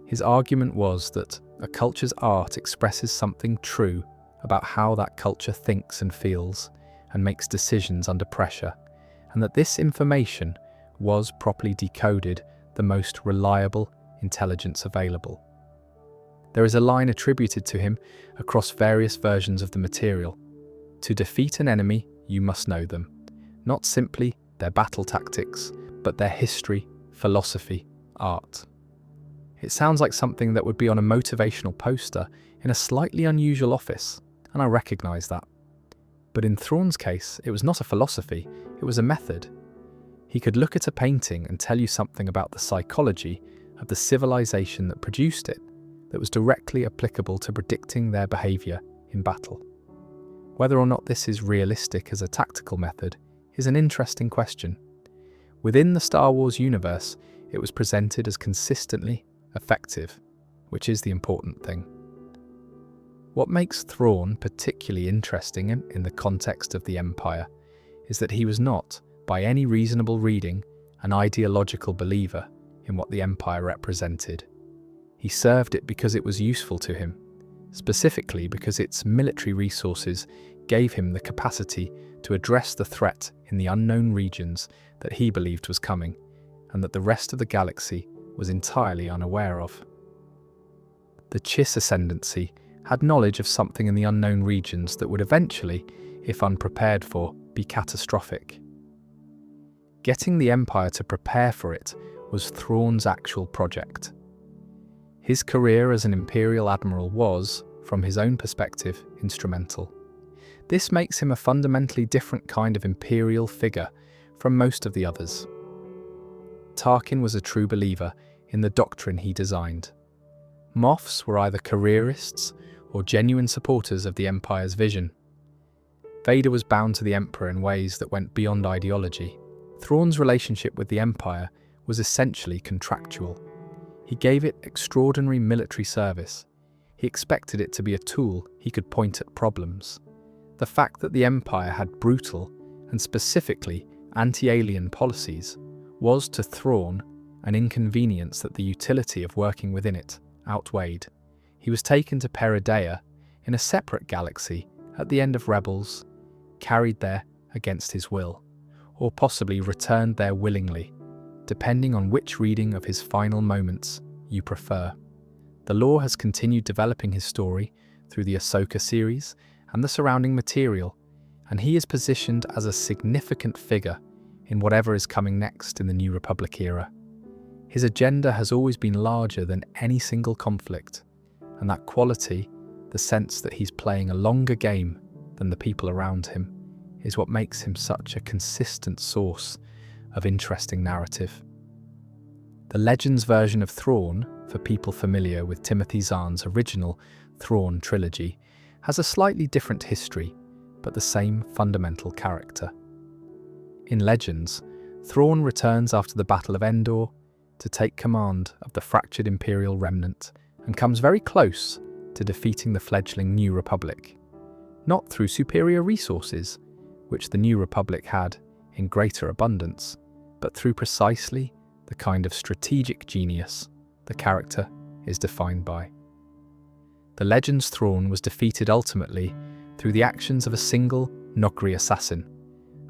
His argument was that a culture's art expresses something true about how that culture thinks and feels and makes decisions under pressure, and that this information was properly decoded the most reliable intelligence available. There is a line attributed to him across various versions of the material. To defeat an enemy, you must know them, not simply their battle tactics, but their history, philosophy, art. It sounds like something that would be on a motivational poster in a slightly unusual office, and I recognise that. But in Thrawn's case, it was not a philosophy, it was a method. He could look at a painting and tell you something about the psychology of the civilization that produced it, that was directly applicable to predicting their behaviour in battle. Whether or not this is realistic as a tactical method is an interesting question. Within the Star Wars universe, it was presented as consistently effective, which is the important thing. What makes Thrawn particularly interesting in the context of the Empire is that he was not, by any reasonable reading, an ideological believer in what the Empire represented. He served it because it was useful to him, specifically because its military resources gave him the capacity to address the threat in the unknown regions that he believed was coming, and that the rest of the galaxy was entirely unaware of. The Chiss ascendancy had knowledge of something in the unknown regions that would eventually, if unprepared for, be catastrophic. Getting the Empire to prepare for it was Thrawn's actual project. His career as an Imperial Admiral was, from his own perspective, instrumental. This makes him a fundamentally different kind of Imperial figure from most of the others. Tarkin was a true believer in the doctrine he designed. Moffs were either careerists or genuine supporters of the Empire's vision. Vader was bound to the Emperor in ways that went beyond ideology. Thrawn's relationship with the Empire was essentially contractual. He gave it extraordinary military service. He expected it to be a tool he could point at problems. The fact that the Empire had brutal and specifically anti-alien policies was to Thrawn an inconvenience that the utility of working within it outweighed. He was taken to Peridea in a separate galaxy at the end of Rebels, carried there against his will, or possibly returned there willingly, depending on which reading of his final moments you prefer. The lore has continued developing his story through the Ahsoka series and the surrounding material, and he is positioned as a significant figure in whatever is coming next in the New Republic era. His agenda has always been larger than any single conflict, and that quality, the sense that he's playing a longer game than the people around him, is what makes him such a consistent source of interesting narrative. The Legends version of Thrawn, for people familiar with Timothy Zahn's original Thrawn trilogy, has a slightly different history, but the same fundamental character. In Legends, Thrawn returns after the Battle of Endor to take command of the fractured Imperial remnant and comes very close to defeating the fledgling New Republic, not through superior resources, which the New Republic had in greater abundance, but through precisely the kind of strategic genius the character is defined by. The Legends Thrawn was defeated ultimately through the actions of a single Nokri assassin,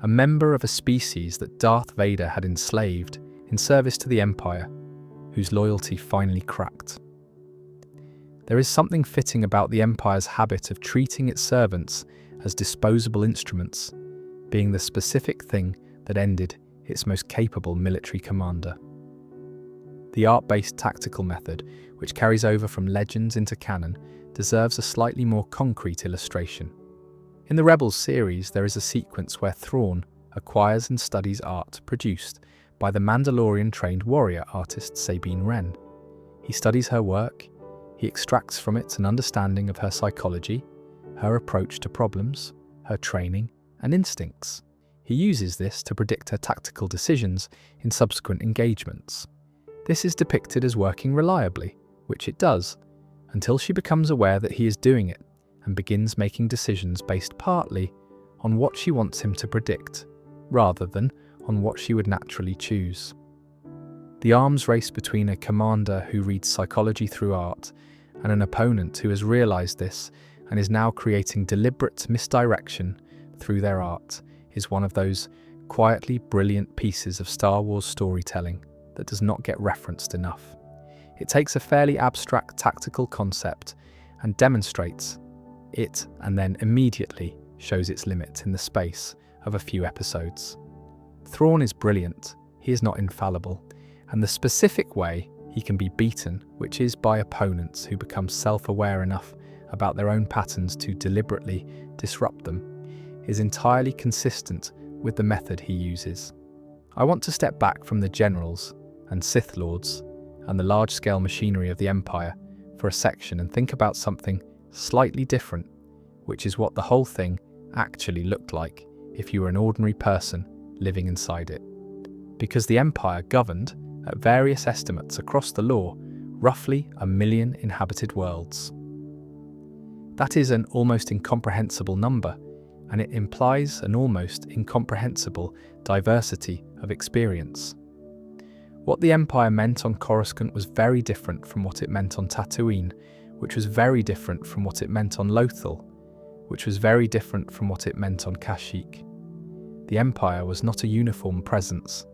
a member of a species that Darth Vader had enslaved in service to the Empire, whose loyalty finally cracked. There is something fitting about the Empire's habit of treating its servants as disposable instruments, being the specific thing that ended its most capable military commander. The art-based tactical method, which carries over from Legends into canon, deserves a slightly more concrete illustration. In the Rebels series, there is a sequence where Thrawn acquires and studies art produced by the Mandalorian-trained warrior artist Sabine Wren. He studies her work, he extracts from it an understanding of her psychology, her approach to problems, her training, and instincts. He uses this to predict her tactical decisions in subsequent engagements. This is depicted as working reliably, which it does, until she becomes aware that he is doing it and begins making decisions based partly on what she wants him to predict, rather than on what she would naturally choose. The arms race between a commander who reads psychology through art and an opponent who has realized this and is now creating deliberate misdirection through their art is one of those quietly brilliant pieces of Star Wars storytelling that does not get referenced enough. It takes a fairly abstract tactical concept and demonstrates it, and then immediately shows its limit in the space of a few episodes. Thrawn is brilliant, he is not infallible, and the specific way he can be beaten, which is by opponents who become self-aware enough about their own patterns to deliberately disrupt them, is entirely consistent with the method he uses. I want to step back from the generals and Sith Lords and the large-scale machinery of the Empire for a section and think about something slightly different, which is what the whole thing actually looked like if you were an ordinary person living inside it. Because the Empire governed, at various estimates across the lore, roughly 1 million inhabited worlds. That is an almost incomprehensible number, and it implies an almost incomprehensible diversity of experience. What the Empire meant on Coruscant was very different from what it meant on Tatooine, which was very different from what it meant on Lothal, which was very different from what it meant on Kashyyyk. The Empire was not a uniform presence.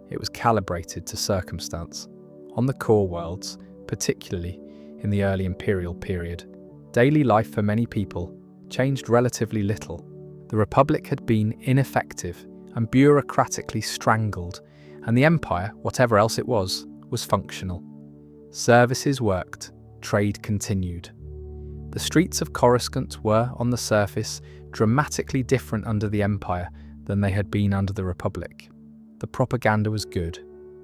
It was calibrated to circumstance. On the core worlds, particularly in the early Imperial period, daily life for many people changed relatively little. The Republic had been ineffective and bureaucratically strangled, and the Empire, whatever else it was functional. Services worked, trade continued. The streets of Coruscant were, on the surface, dramatically different under the Empire than they had been under the Republic. The propaganda was good,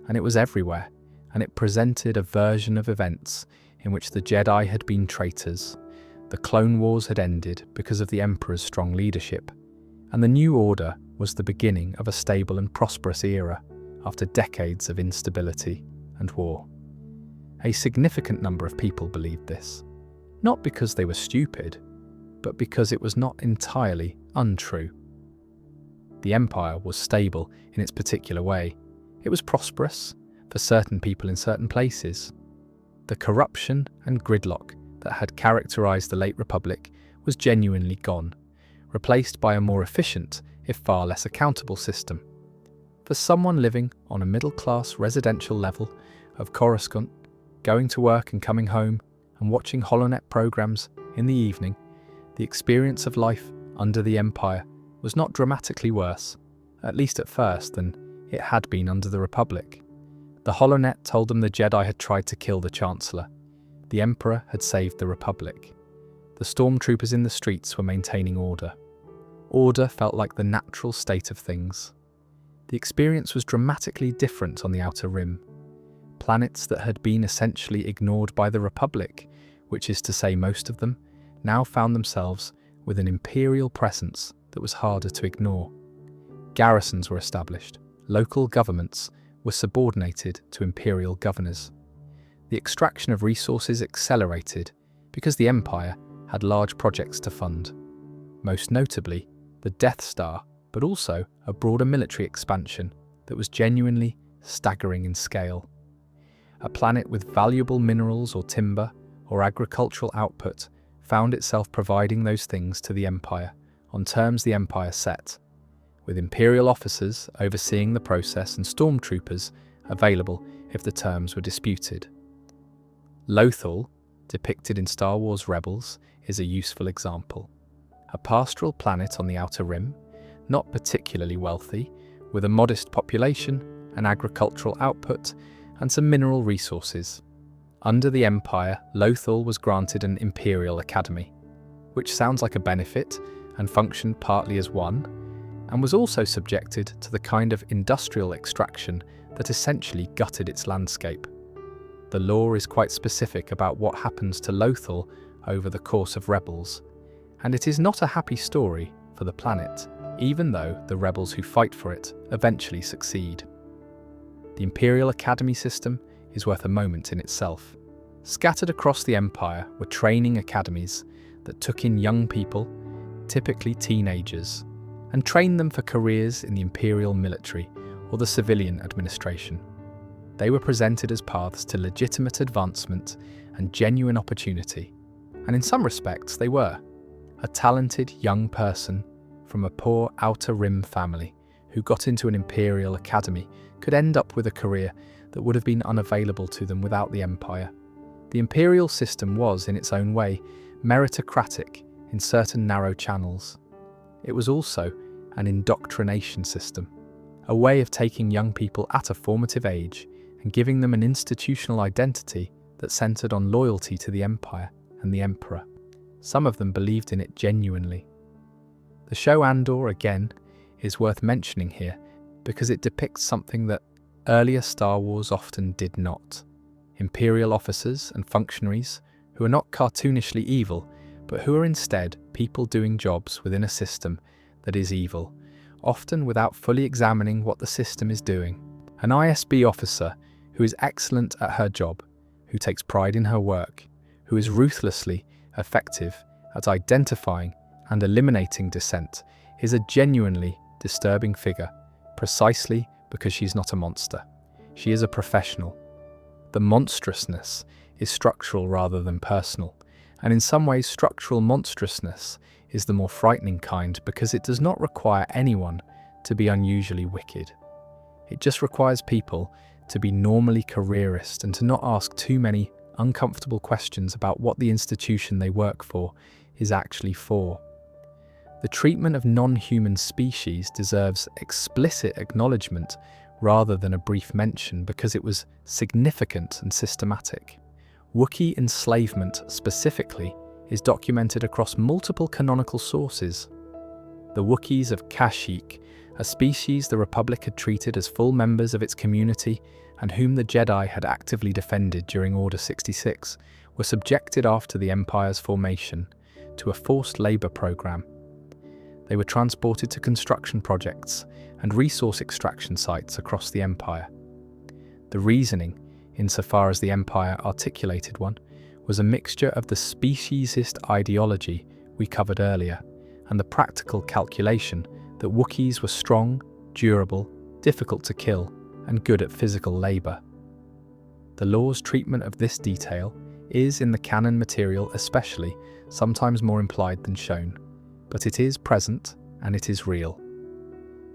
and it was everywhere, and it presented a version of events in which the Jedi had been traitors, the Clone Wars had ended because of the Emperor's strong leadership, and the New Order was the beginning of a stable and prosperous era after decades of instability and war. A significant number of people believed this, not because they were stupid, but because it was not entirely untrue. The Empire was stable in its particular way. It was prosperous for certain people in certain places. The corruption and gridlock that had characterized the late Republic was genuinely gone, replaced by a more efficient, if far less accountable system. For someone living on a middle-class residential level of Coruscant, going to work and coming home and watching HoloNet programs in the evening, the experience of life under the Empire was not dramatically worse, at least at first, than it had been under the Republic. The HoloNet told them the Jedi had tried to kill the Chancellor. The Emperor had saved the Republic. The stormtroopers in the streets were maintaining order. Order felt like the natural state of things. The experience was dramatically different on the Outer Rim. Planets that had been essentially ignored by the Republic, which is to say most of them, now found themselves with an imperial presence that was harder to ignore. Garrisons were established. Local governments were subordinated to imperial governors. The extraction of resources accelerated because the Empire had large projects to fund, most notably the Death Star, but also a broader military expansion that was genuinely staggering in scale. A planet with valuable minerals or timber or agricultural output found itself providing those things to the Empire on terms the Empire set, with Imperial officers overseeing the process and stormtroopers available if the terms were disputed. Lothal, depicted in Star Wars Rebels, is a useful example. A pastoral planet on the Outer Rim, not particularly wealthy, with a modest population, an agricultural output, and some mineral resources. Under the Empire, Lothal was granted an Imperial Academy, which sounds like a benefit and functioned partly as one, and was also subjected to the kind of industrial extraction that essentially gutted its landscape. The lore is quite specific about what happens to Lothal over the course of Rebels, and it is not a happy story for the planet, even though the rebels who fight for it eventually succeed. The Imperial Academy system is worth a moment in itself. Scattered across the Empire were training academies that took in young people, typically teenagers, and trained them for careers in the Imperial military or the civilian administration. They were presented as paths to legitimate advancement and genuine opportunity, and in some respects they were. A talented young person from a poor Outer Rim family who got into an Imperial Academy could end up with a career that would have been unavailable to them without the Empire. The Imperial system was, in its own way, meritocratic in certain narrow channels. It was also an indoctrination system, a way of taking young people at a formative age and giving them an institutional identity that centered on loyalty to the Empire and the Emperor. Some of them believed in it genuinely. The show Andor, again, is worth mentioning here because it depicts something that earlier Star Wars often did not. Imperial officers and functionaries who are not cartoonishly evil, but who are instead people doing jobs within a system that is evil, often without fully examining what the system is doing. An ISB officer who is excellent at her job, who takes pride in her work, who is ruthlessly effective at identifying and eliminating dissent, is a genuinely disturbing figure, precisely because she's not a monster. She is a professional. The monstrousness is structural rather than personal, And in some ways, structural monstrousness is the more frightening kind because it does not require anyone to be unusually wicked. It just requires people to be normally careerist and to not ask too many uncomfortable questions about what the institution they work for is actually for. The treatment of non-human species deserves explicit acknowledgement rather than a brief mention because it was significant and systematic. Wookiee enslavement, specifically, is documented across multiple canonical sources. The Wookiees of Kashyyyk, a species the Republic had treated as full members of its community and whom the Jedi had actively defended during Order 66, were subjected after the Empire's formation to a forced labor program. They were transported to construction projects and resource extraction sites across the Empire. The reasoning, insofar as the Empire articulated one, was a mixture of the speciesist ideology we covered earlier and the practical calculation that Wookiees were strong, durable, difficult to kill, and good at physical labor. The law's treatment of this detail is, in the canon material especially, sometimes more implied than shown, but it is present and it is real.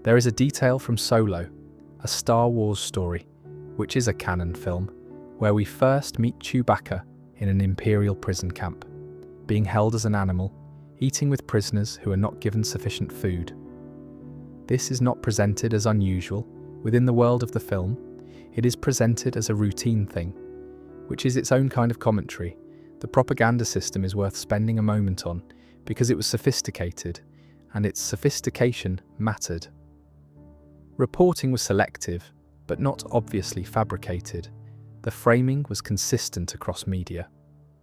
There is a detail from Solo, a Star Wars story, which is a canon film, where we first meet Chewbacca in an Imperial prison camp, being held as an animal, eating with prisoners who are not given sufficient food. This is not presented as unusual within the world of the film. It is presented as a routine thing, which is its own kind of commentary. The propaganda system is worth spending a moment on because it was sophisticated, and its sophistication mattered. Reporting was selective, but not obviously fabricated. The framing was consistent across media.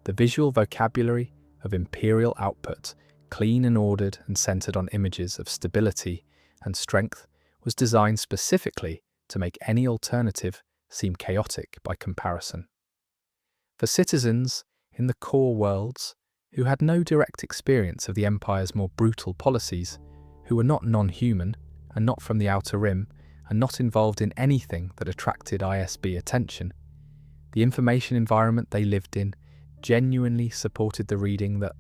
The visual vocabulary of Imperial output, clean and ordered and centered on images of stability and strength, was designed specifically to make any alternative seem chaotic by comparison. For citizens in the core worlds, who had no direct experience of the Empire's more brutal policies, who were not non-human and not from the Outer Rim and not involved in anything that attracted ISB attention, the information environment they lived in genuinely supported the reading that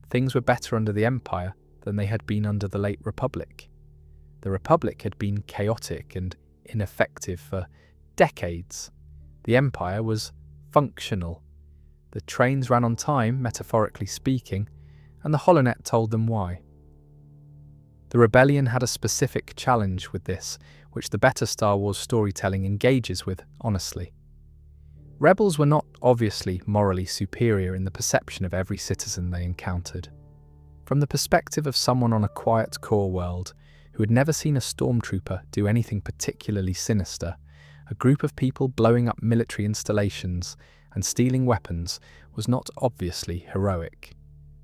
things were better under the Empire than they had been under the late Republic. The Republic had been chaotic and ineffective for decades. The Empire was functional. The trains ran on time, metaphorically speaking, and the holonet told them why. The Rebellion had a specific challenge with this, which the better Star Wars storytelling engages with honestly. Rebels were not obviously morally superior in the perception of every citizen they encountered. From the perspective of someone on a quiet core world who had never seen a stormtrooper do anything particularly sinister, a group of people blowing up military installations and stealing weapons was not obviously heroic.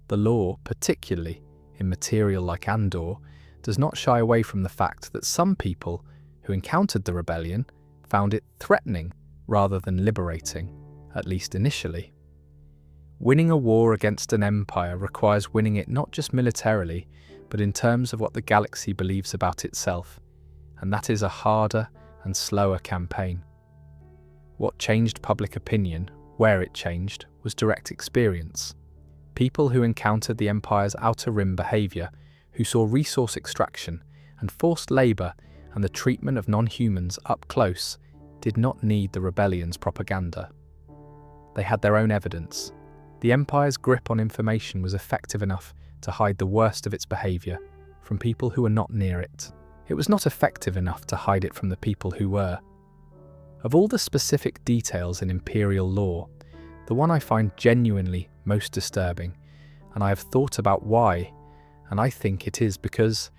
The law, particularly in material like Andor, does not shy away from the fact that some people who encountered the rebellion found it threatening rather than liberating, at least initially. Winning a war against an empire requires winning it not just militarily, but in terms of what the galaxy believes about itself, and that is a harder and slower campaign. What changed public opinion, where it changed, was direct experience. People who encountered the Empire's Outer Rim behaviour, who saw resource extraction and forced labour and the treatment of non-humans up close, did not need the rebellion's propaganda. They had their own evidence. The Empire's grip on information was effective enough to hide the worst of its behaviour from people who were not near it. It was not effective enough to hide it from the people who were. Of all the specific details in Imperial law, the one I find genuinely most disturbing, and I have thought about why, and I think it is because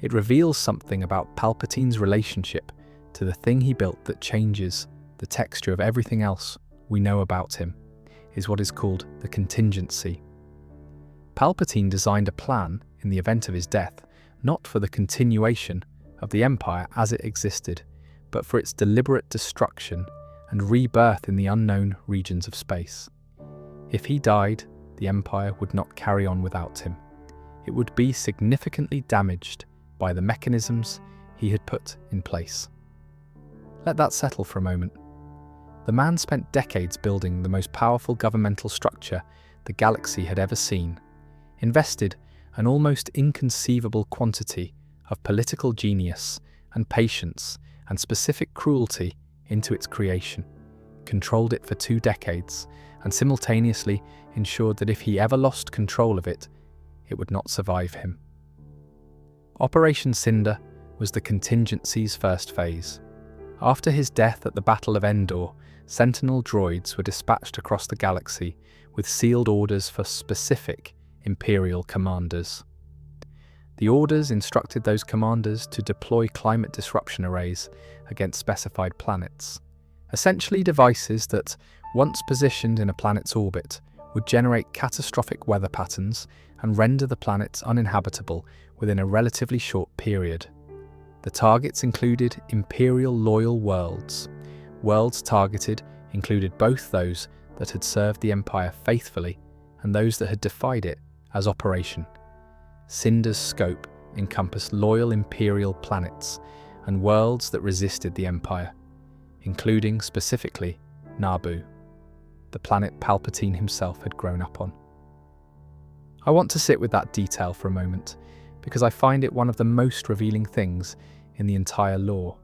it reveals something about Palpatine's relationship to the thing he built that changes the texture of everything else we know about him, is what is called the contingency. Palpatine designed a plan, in the event of his death, not for the continuation of the Empire as it existed, but for its deliberate destruction and rebirth in the unknown regions of space. If he died, the Empire would not carry on without him. It would be significantly damaged by the mechanisms he had put in place. Let that settle for a moment. The man spent decades building the most powerful governmental structure the galaxy had ever seen, invested an almost inconceivable quantity of political genius and patience and specific cruelty into its creation, controlled it for 2 decades, and simultaneously ensured that if he ever lost control of it, it would not survive him. Operation Cinder was the contingency's first phase. After his death at the Battle of Endor, Sentinel droids were dispatched across the galaxy with sealed orders for specific Imperial commanders. The orders instructed those commanders to deploy climate disruption arrays against specified planets, essentially devices that, once positioned in a planet's orbit, would generate catastrophic weather patterns and render the planets uninhabitable within a relatively short period. The targets included Imperial loyal worlds. Worlds targeted included both those that had served the Empire faithfully and those that had defied it as Operation. Cinder's scope encompassed loyal Imperial planets and worlds that resisted the Empire, including specifically Naboo, the planet Palpatine himself had grown up on. I want to sit with that detail for a moment, because I find it one of the most revealing things in the entire lore.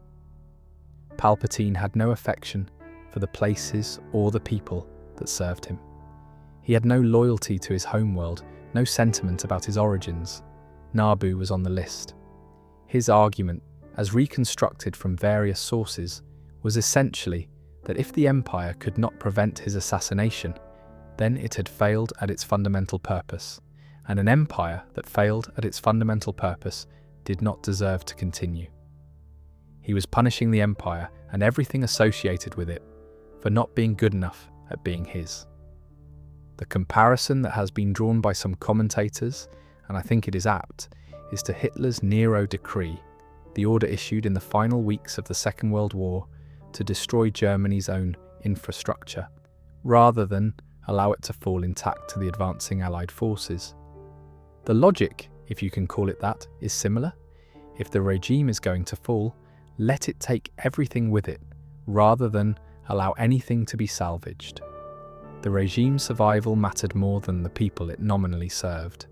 Palpatine had no affection for the places or the people that served him. He had no loyalty to his homeworld, no sentiment about his origins. Naboo was on the list. His argument, as reconstructed from various sources, was essentially that if the Empire could not prevent his assassination, then it had failed at its fundamental purpose, and an empire that failed at its fundamental purpose did not deserve to continue. He was punishing the Empire and everything associated with it for not being good enough at being his. The comparison that has been drawn by some commentators, and I think it is apt, is to Hitler's Nero Decree, the order issued in the final weeks of the Second World War to destroy Germany's own infrastructure, rather than allow it to fall intact to the advancing Allied forces. The logic, if you can call it that, is similar. If the regime is going to fall, let it take everything with it, rather than allow anything to be salvaged. The regime's survival mattered more than the people it nominally served.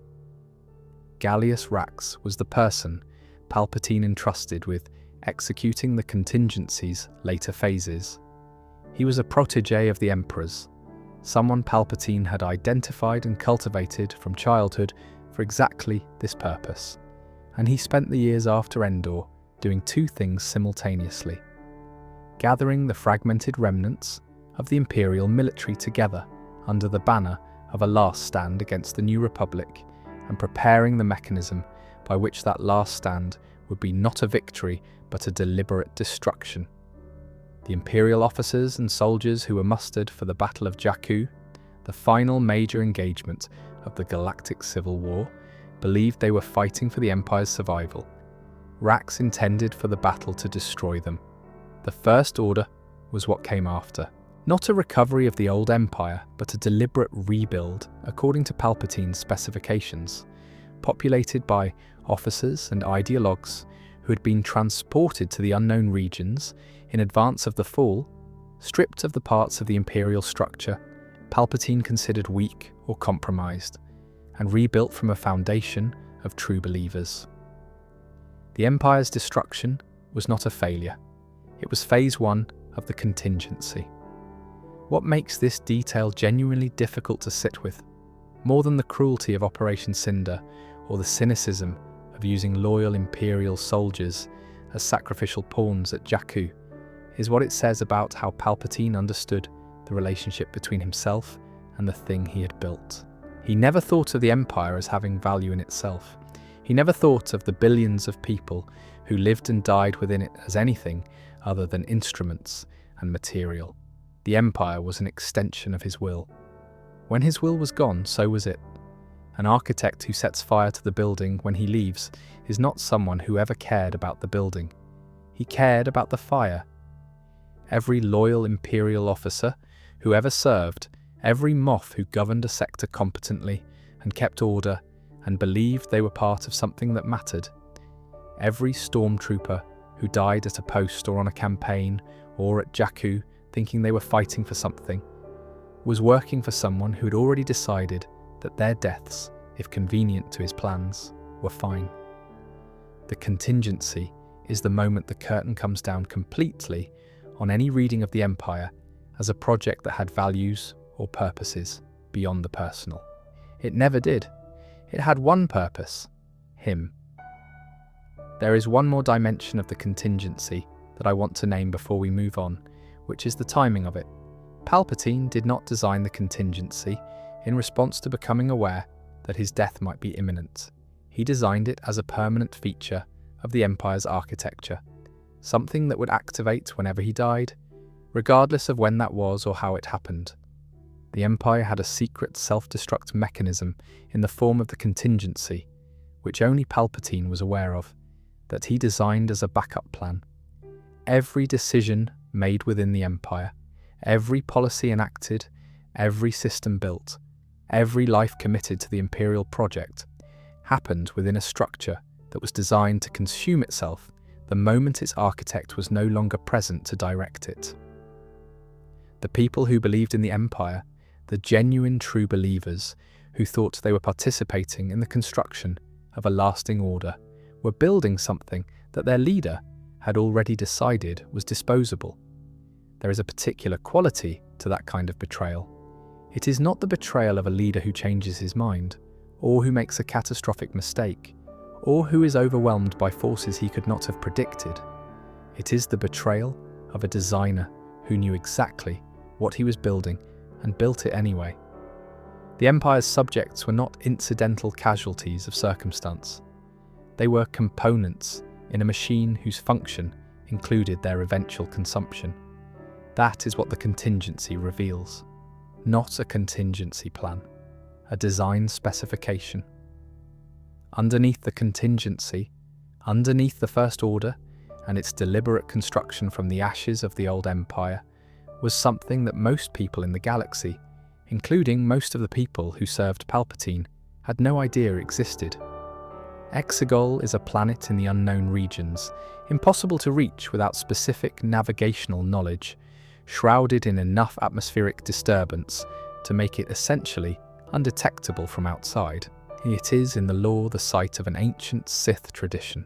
Gallius Rax was the person Palpatine entrusted with executing the contingency's later phases. He was a protege of the Emperor's, someone Palpatine had identified and cultivated from childhood for exactly this purpose, and he spent the years after Endor doing 2 things simultaneously: gathering the fragmented remnants of the Imperial military together under the banner of a last stand against the New Republic, and preparing the mechanism by which that last stand would be not a victory but a deliberate destruction. The Imperial officers and soldiers who were mustered for the Battle of Jakku, the final major engagement of the Galactic Civil War, believed they were fighting for the Empire's survival. Rax intended for the battle to destroy them. The First Order was what came after. Not a recovery of the old Empire, but a deliberate rebuild, according to Palpatine's specifications, populated by officers and ideologues who had been transported to the unknown regions in advance of the fall, stripped of the parts of the Imperial structure Palpatine considered weak or compromised, and rebuilt from a foundation of true believers. The Empire's destruction was not a failure. It was phase 1 of the contingency. What makes this detail genuinely difficult to sit with, more than the cruelty of Operation Cinder or the cynicism of using loyal Imperial soldiers as sacrificial pawns at Jakku, is what it says about how Palpatine understood the relationship between himself and the thing he had built. He never thought of the Empire as having value in itself. He never thought of the billions of people who lived and died within it as anything other than instruments and material. The Empire was an extension of his will. When his will was gone, so was it. An architect who sets fire to the building when he leaves is not someone who ever cared about the building. He cared about the fire. Every loyal Imperial officer who ever served, every Moff who governed a sector competently and kept order and believed they were part of something that mattered, every stormtrooper who died at a post or on a campaign or at Jakku thinking they were fighting for something, was working for someone who had already decided that their deaths, if convenient to his plans, were fine. The contingency is the moment the curtain comes down completely on any reading of the Empire as a project that had values or purposes beyond the personal. It never did. It had one purpose: him. There is one more dimension of the contingency that I want to name before we move on, which is the timing of it. Palpatine did not design the contingency in response to becoming aware that his death might be imminent. He designed it as a permanent feature of the Empire's architecture, something that would activate whenever he died, regardless of when that was or how it happened. The Empire had a secret self-destruct mechanism in the form of the contingency, which only Palpatine was aware of, that he designed as a backup plan. Every decision made within the Empire, every policy enacted, every system built, every life committed to the Imperial project happened within a structure that was designed to consume itself the moment its architect was no longer present to direct it. The people who believed in the Empire, the genuine true believers who thought they were participating in the construction of a lasting order, were building something that their leader had already decided was disposable. There is a particular quality to that kind of betrayal. It is not the betrayal of a leader who changes his mind, or who makes a catastrophic mistake, or who is overwhelmed by forces he could not have predicted. It is the betrayal of a designer who knew exactly what he was building and built it anyway. The Empire's subjects were not incidental casualties of circumstance. They were components in a machine whose function included their eventual consumption. That is what the contingency reveals. Not a contingency plan, a design specification. Underneath the contingency, underneath the First Order and its deliberate construction from the ashes of the old Empire, was something that most people in the galaxy, including most of the people who served Palpatine, had no idea existed. Exegol is a planet in the unknown regions, impossible to reach without specific navigational knowledge, shrouded in enough atmospheric disturbance to make it essentially undetectable from outside. It is in the lore the site of an ancient Sith tradition,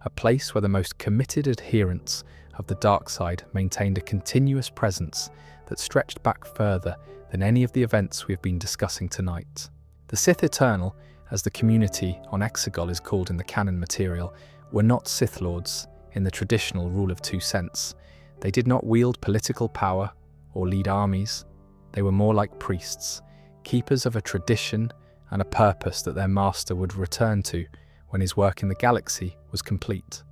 a place where the most committed adherents of the dark side maintained a continuous presence that stretched back further than any of the events we have been discussing tonight. The Sith Eternal, as the community on Exegol is called in the canon material, were not Sith Lords in the traditional rule of two sense. They did not wield political power or lead armies. They were more like priests, keepers of a tradition and a purpose that their master would return to when his work in the galaxy was complete.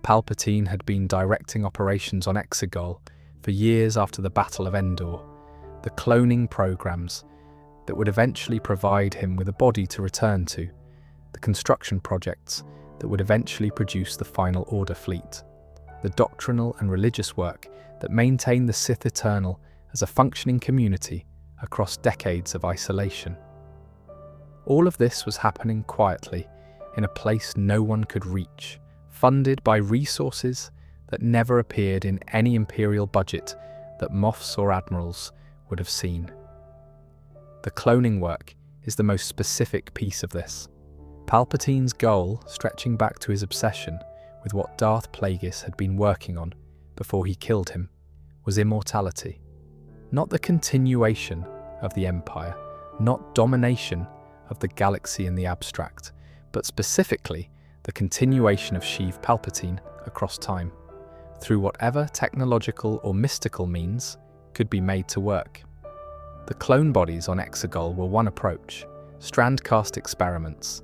Palpatine had been directing operations on Exegol for years after the Battle of Endor, the cloning programs that would eventually provide him with a body to return to, the construction projects that would eventually produce the Final Order fleet, the doctrinal and religious work that maintained the Sith Eternal as a functioning community across decades of isolation. All of this was happening quietly, in a place no one could reach, funded by resources that never appeared in any Imperial budget that Moffs or Admirals would have seen. The cloning work is the most specific piece of this. Palpatine's goal, stretching back to his obsession with what Darth Plagueis had been working on before he killed him, was immortality. Not the continuation of the Empire, not domination of the galaxy in the abstract, but specifically the continuation of Sheev Palpatine across time, through whatever technological or mystical means could be made to work. The clone bodies on Exegol were one approach, strandcast experiments,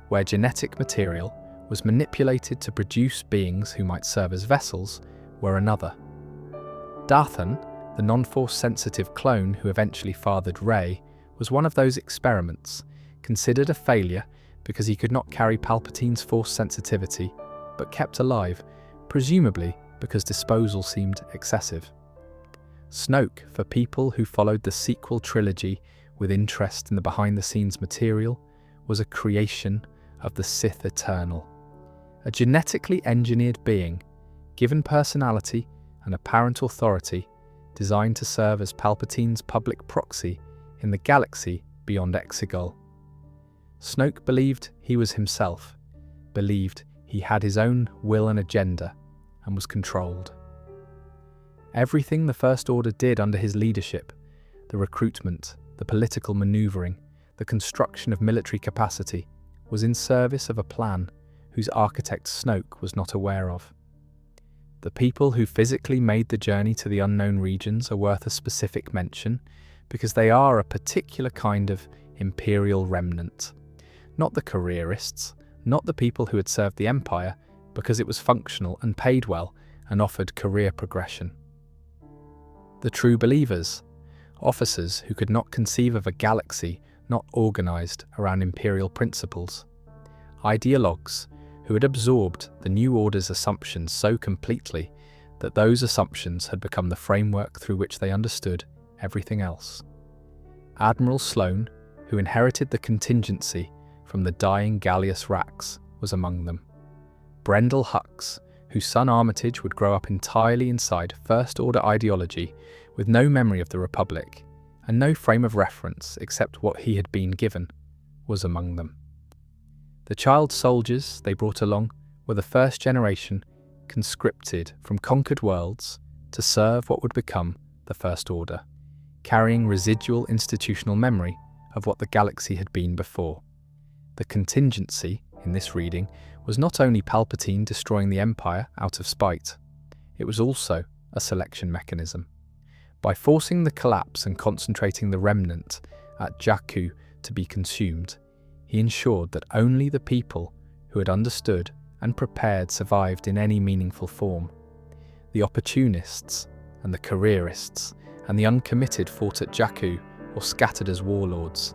where genetic material was manipulated to produce beings who might serve as vessels, were another. Dathan, the non-force sensitive clone who eventually fathered Rey, was one of those experiments, considered a failure because he could not carry Palpatine's force sensitivity, but kept alive, presumably because disposal seemed excessive. Snoke, for people who followed the sequel trilogy with interest in the behind-the-scenes material, was a creation of the Sith Eternal. A genetically engineered being, given personality and apparent authority, designed to serve as Palpatine's public proxy in the galaxy beyond Exegol. Snoke believed he was himself, believed he had his own will and agenda, and was controlled. Everything the First Order did under his leadership, the recruitment, the political maneuvering, the construction of military capacity, was in service of a plan whose architect Snoke was not aware of. The people who physically made the journey to the unknown regions are worth a specific mention because they are a particular kind of imperial remnant. Not the careerists, not the people who had served the Empire because it was functional and paid well and offered career progression. The true believers, officers who could not conceive of a galaxy not organized around imperial principles. Ideologues who had absorbed the New Order's assumptions so completely that those assumptions had become the framework through which they understood everything else. Admiral Sloane, who inherited the contingency from the dying Gallius Rax, was among them. Brendel Hux, whose son Armitage would grow up entirely inside First Order ideology with no memory of the Republic and no frame of reference except what he had been given, was among them. The child soldiers they brought along were the first generation conscripted from conquered worlds to serve what would become the First Order, carrying residual institutional memory of what the galaxy had been before. The contingency, in this reading, was not only Palpatine destroying the Empire out of spite, it was also a selection mechanism. By forcing the collapse and concentrating the remnant at Jakku to be consumed, he ensured that only the people who had understood and prepared survived in any meaningful form. The opportunists and the careerists and the uncommitted fought at Jakku or scattered as warlords.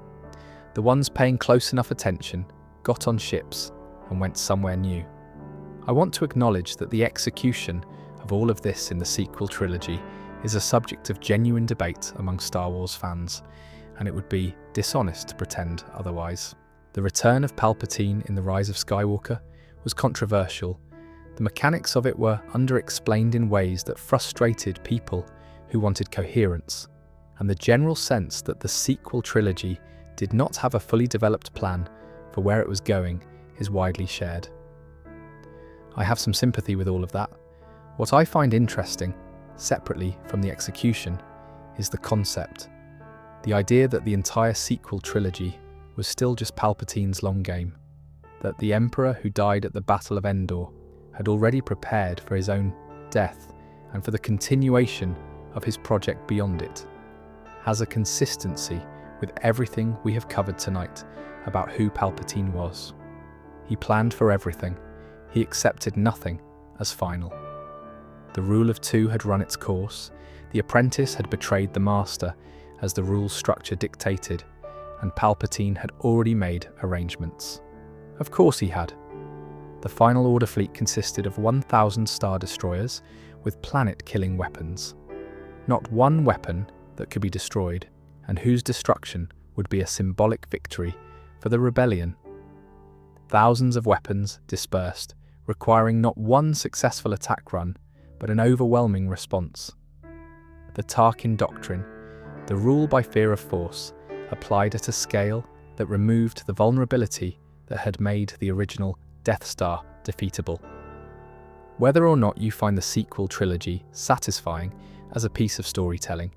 The ones paying close enough attention got on ships and went somewhere new. I want to acknowledge that the execution of all of this in the sequel trilogy is a subject of genuine debate among Star Wars fans, and it would be dishonest to pretend otherwise. The return of Palpatine in The Rise of Skywalker was controversial. The mechanics of it were underexplained in ways that frustrated people who wanted coherence, and the general sense that the sequel trilogy did not have a fully developed plan for where it was going is widely shared. I have some sympathy with all of that. What I find interesting, separately from the execution, is the concept. The idea that the entire sequel trilogy was still just Palpatine's long game, that the Emperor who died at the Battle of Endor had already prepared for his own death and for the continuation of his project beyond it, has a consistency with everything we have covered tonight about who Palpatine was. He planned for everything. He accepted nothing as final. The rule of two had run its course. The apprentice had betrayed the master as the rule structure dictated, and Palpatine had already made arrangements. Of course he had. The Final Order fleet consisted of 1,000 Star Destroyers with planet-killing weapons. Not one weapon that could be destroyed, and whose destruction would be a symbolic victory for the rebellion. Thousands of weapons dispersed, requiring not one successful attack run, but an overwhelming response. The Tarkin Doctrine, the rule by fear of force, applied at a scale that removed the vulnerability that had made the original Death Star defeatable. Whether or not you find the sequel trilogy satisfying as a piece of storytelling,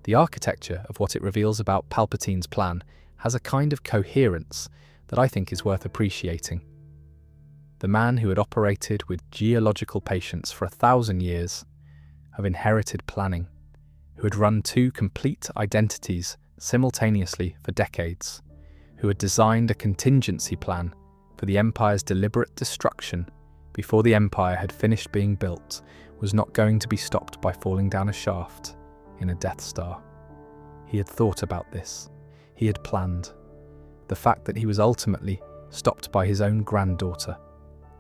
the architecture of what it reveals about Palpatine's plan has a kind of coherence that I think is worth appreciating. The man who had operated with geological patience for 1,000 years, of inherited planning, who had run two complete identities simultaneously for decades, who had designed a contingency plan for the Empire's deliberate destruction before the Empire had finished being built, was not going to be stopped by falling down a shaft in a Death Star. He had thought about this. He had planned. The fact that he was ultimately stopped by his own granddaughter,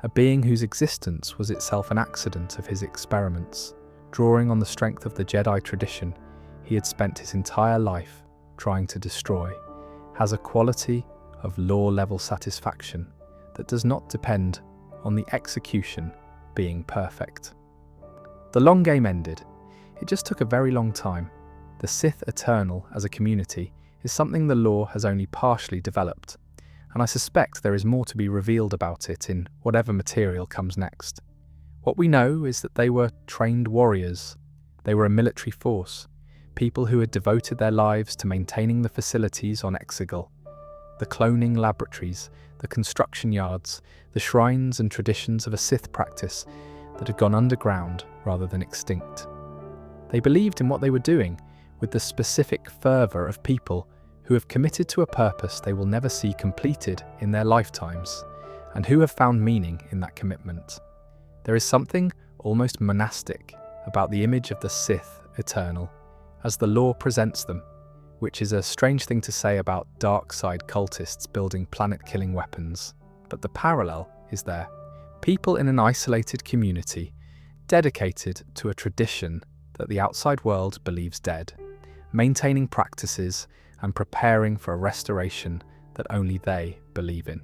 a being whose existence was itself an accident of his experiments, drawing on the strength of the Jedi tradition he had spent his entire life trying to destroy, has a quality of lore-level satisfaction that does not depend on the execution being perfect. The long game ended. It just took a very long time. The Sith Eternal as a community is something the lore has only partially developed, and I suspect there is more to be revealed about it in whatever material comes next. What we know is that they were trained warriors. They were a military force, people who had devoted their lives to maintaining the facilities on Exegol, the cloning laboratories, the construction yards, the shrines and traditions of a Sith practice that had gone underground rather than extinct. They believed in what they were doing with the specific fervour of people who have committed to a purpose they will never see completed in their lifetimes, and who have found meaning in that commitment. There is something almost monastic about the image of the Sith Eternal, as the lore presents them, which is a strange thing to say about dark side cultists building planet-killing weapons. But the parallel is there. People in an isolated community, dedicated to a tradition that the outside world believes dead, maintaining practices and preparing for a restoration that only they believe in.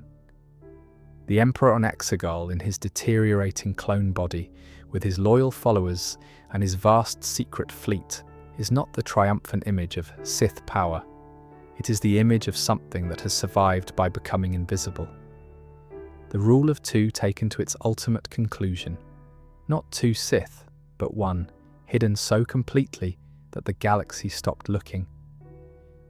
The Emperor on Exegol in his deteriorating clone body, with his loyal followers and his vast secret fleet, is not the triumphant image of Sith power. It is the image of something that has survived by becoming invisible. The rule of two taken to its ultimate conclusion. Not two Sith, but one, hidden so completely that the galaxy stopped looking.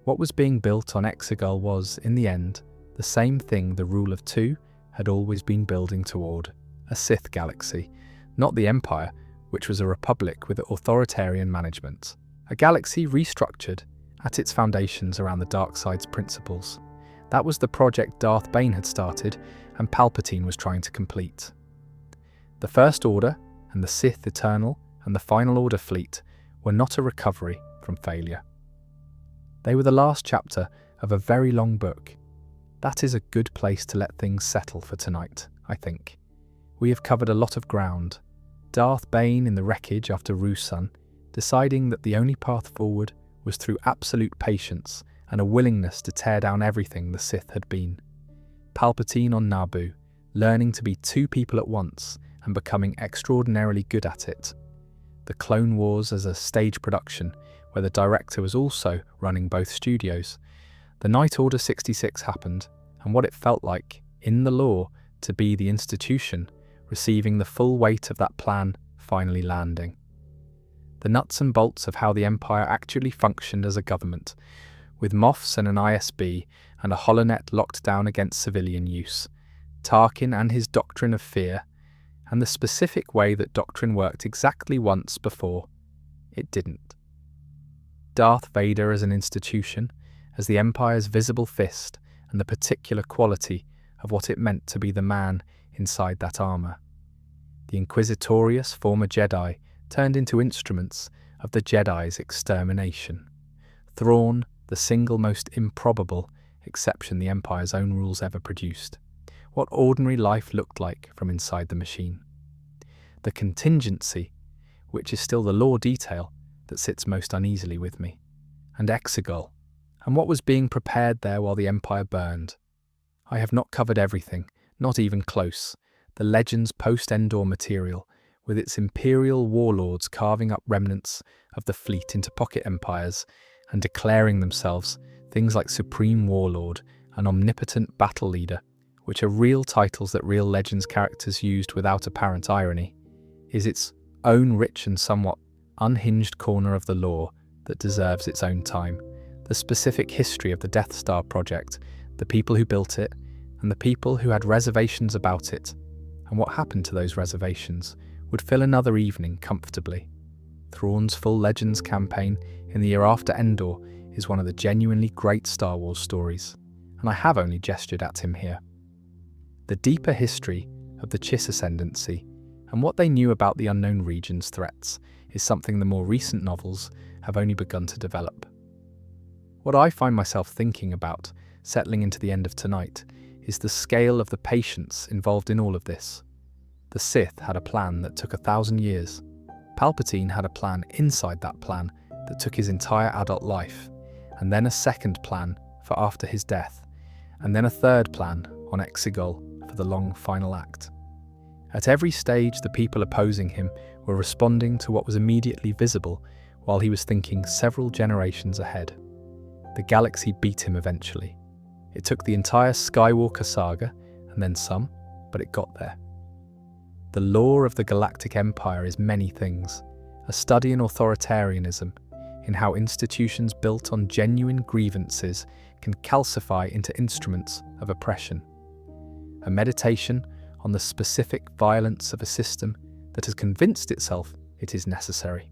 What was being built on Exegol was, in the end, the same thing the rule of two had always been building toward, a Sith galaxy, not the Empire, which was a republic with authoritarian management. A galaxy restructured at its foundations around the dark side's principles. That was the project Darth Bane had started and Palpatine was trying to complete. The First Order and the Sith Eternal and the Final Order fleet were not a recovery from failure. They were the last chapter of a very long book. That is a good place to let things settle for tonight, I think. We have covered a lot of ground. Darth Bane in the wreckage after Ruusan, deciding that the only path forward was through absolute patience and a willingness to tear down everything the Sith had been. Palpatine on Naboo, learning to be two people at once and becoming extraordinarily good at it. The Clone Wars as a stage production, where the director was also running both studios. The Night Order 66 happened, and what it felt like, in the lore, to be the institution, receiving the full weight of that plan finally landing. The nuts and bolts of how the Empire actually functioned as a government, with Moffs and an ISB and a holonet locked down against civilian use, Tarkin and his doctrine of fear, and the specific way that doctrine worked exactly once before it didn't. Darth Vader as an institution, as the Empire's visible fist, and the particular quality of what it meant to be the man inside that armour. The inquisitorious former Jedi turned into instruments of the Jedi's extermination. Thrawn, the single most improbable exception the Empire's own rules ever produced. What ordinary life looked like from inside the machine. The contingency, which is still the lore detail that sits most uneasily with me. And Exegol, and what was being prepared there while the Empire burned. I have not covered everything, not even close. The Legends post-Endor material, with its imperial warlords carving up remnants of the fleet into pocket empires and declaring themselves things like Supreme Warlord and Omnipotent Battle Leader, which are real titles that real Legends characters used without apparent irony, is its own rich and somewhat unhinged corner of the lore that deserves its own time. The specific history of the Death Star project, the people who built it, and the people who had reservations about it, and what happened to those reservations, would fill another evening comfortably. Thrawn's full Legends campaign in the year after Endor is one of the genuinely great Star Wars stories, and I have only gestured at him here. The deeper history of the Chiss ascendancy and what they knew about the unknown region's threats is something the more recent novels have only begun to develop. What I find myself thinking about, settling into the end of tonight, is the scale of the patience involved in all of this. The Sith had a plan that took 1,000 years. Palpatine had a plan inside that plan that took his entire adult life, and then a second plan for after his death, and then a third plan on Exegol for the long final act. At every stage, the people opposing him were responding to what was immediately visible while he was thinking several generations ahead. The galaxy beat him eventually. It took the entire Skywalker saga, and then some, but it got there. The lore of the Galactic Empire is many things, a study in authoritarianism, in how institutions built on genuine grievances can calcify into instruments of oppression. A meditation on the specific violence of a system that has convinced itself it is necessary.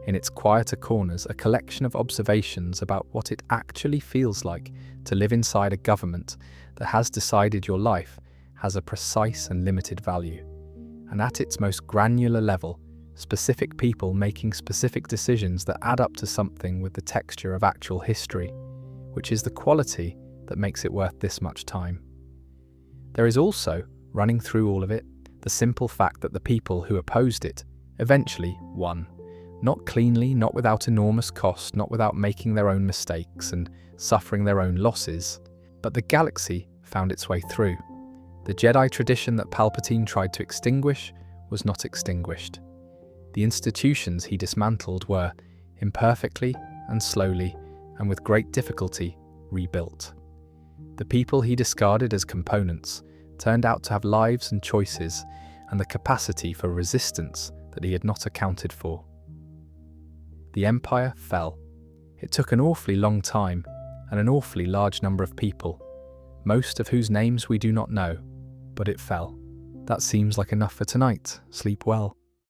In its quieter corners, a collection of observations about what it actually feels like to live inside a government that has decided your life has a precise and limited value. And at its most granular level, specific people making specific decisions that add up to something with the texture of actual history, which is the quality that makes it worth this much time. There is also, running through all of it, the simple fact that the people who opposed it eventually won. Not cleanly, not without enormous cost, not without making their own mistakes and suffering their own losses, but the galaxy found its way through. The Jedi tradition that Palpatine tried to extinguish was not extinguished. The institutions he dismantled were, imperfectly and slowly and with great difficulty, rebuilt. The people he discarded as components turned out to have lives and choices and the capacity for resistance that he had not accounted for. The Empire fell. It took an awfully long time and an awfully large number of people, most of whose names we do not know, but it fell. That seems like enough for tonight. Sleep well.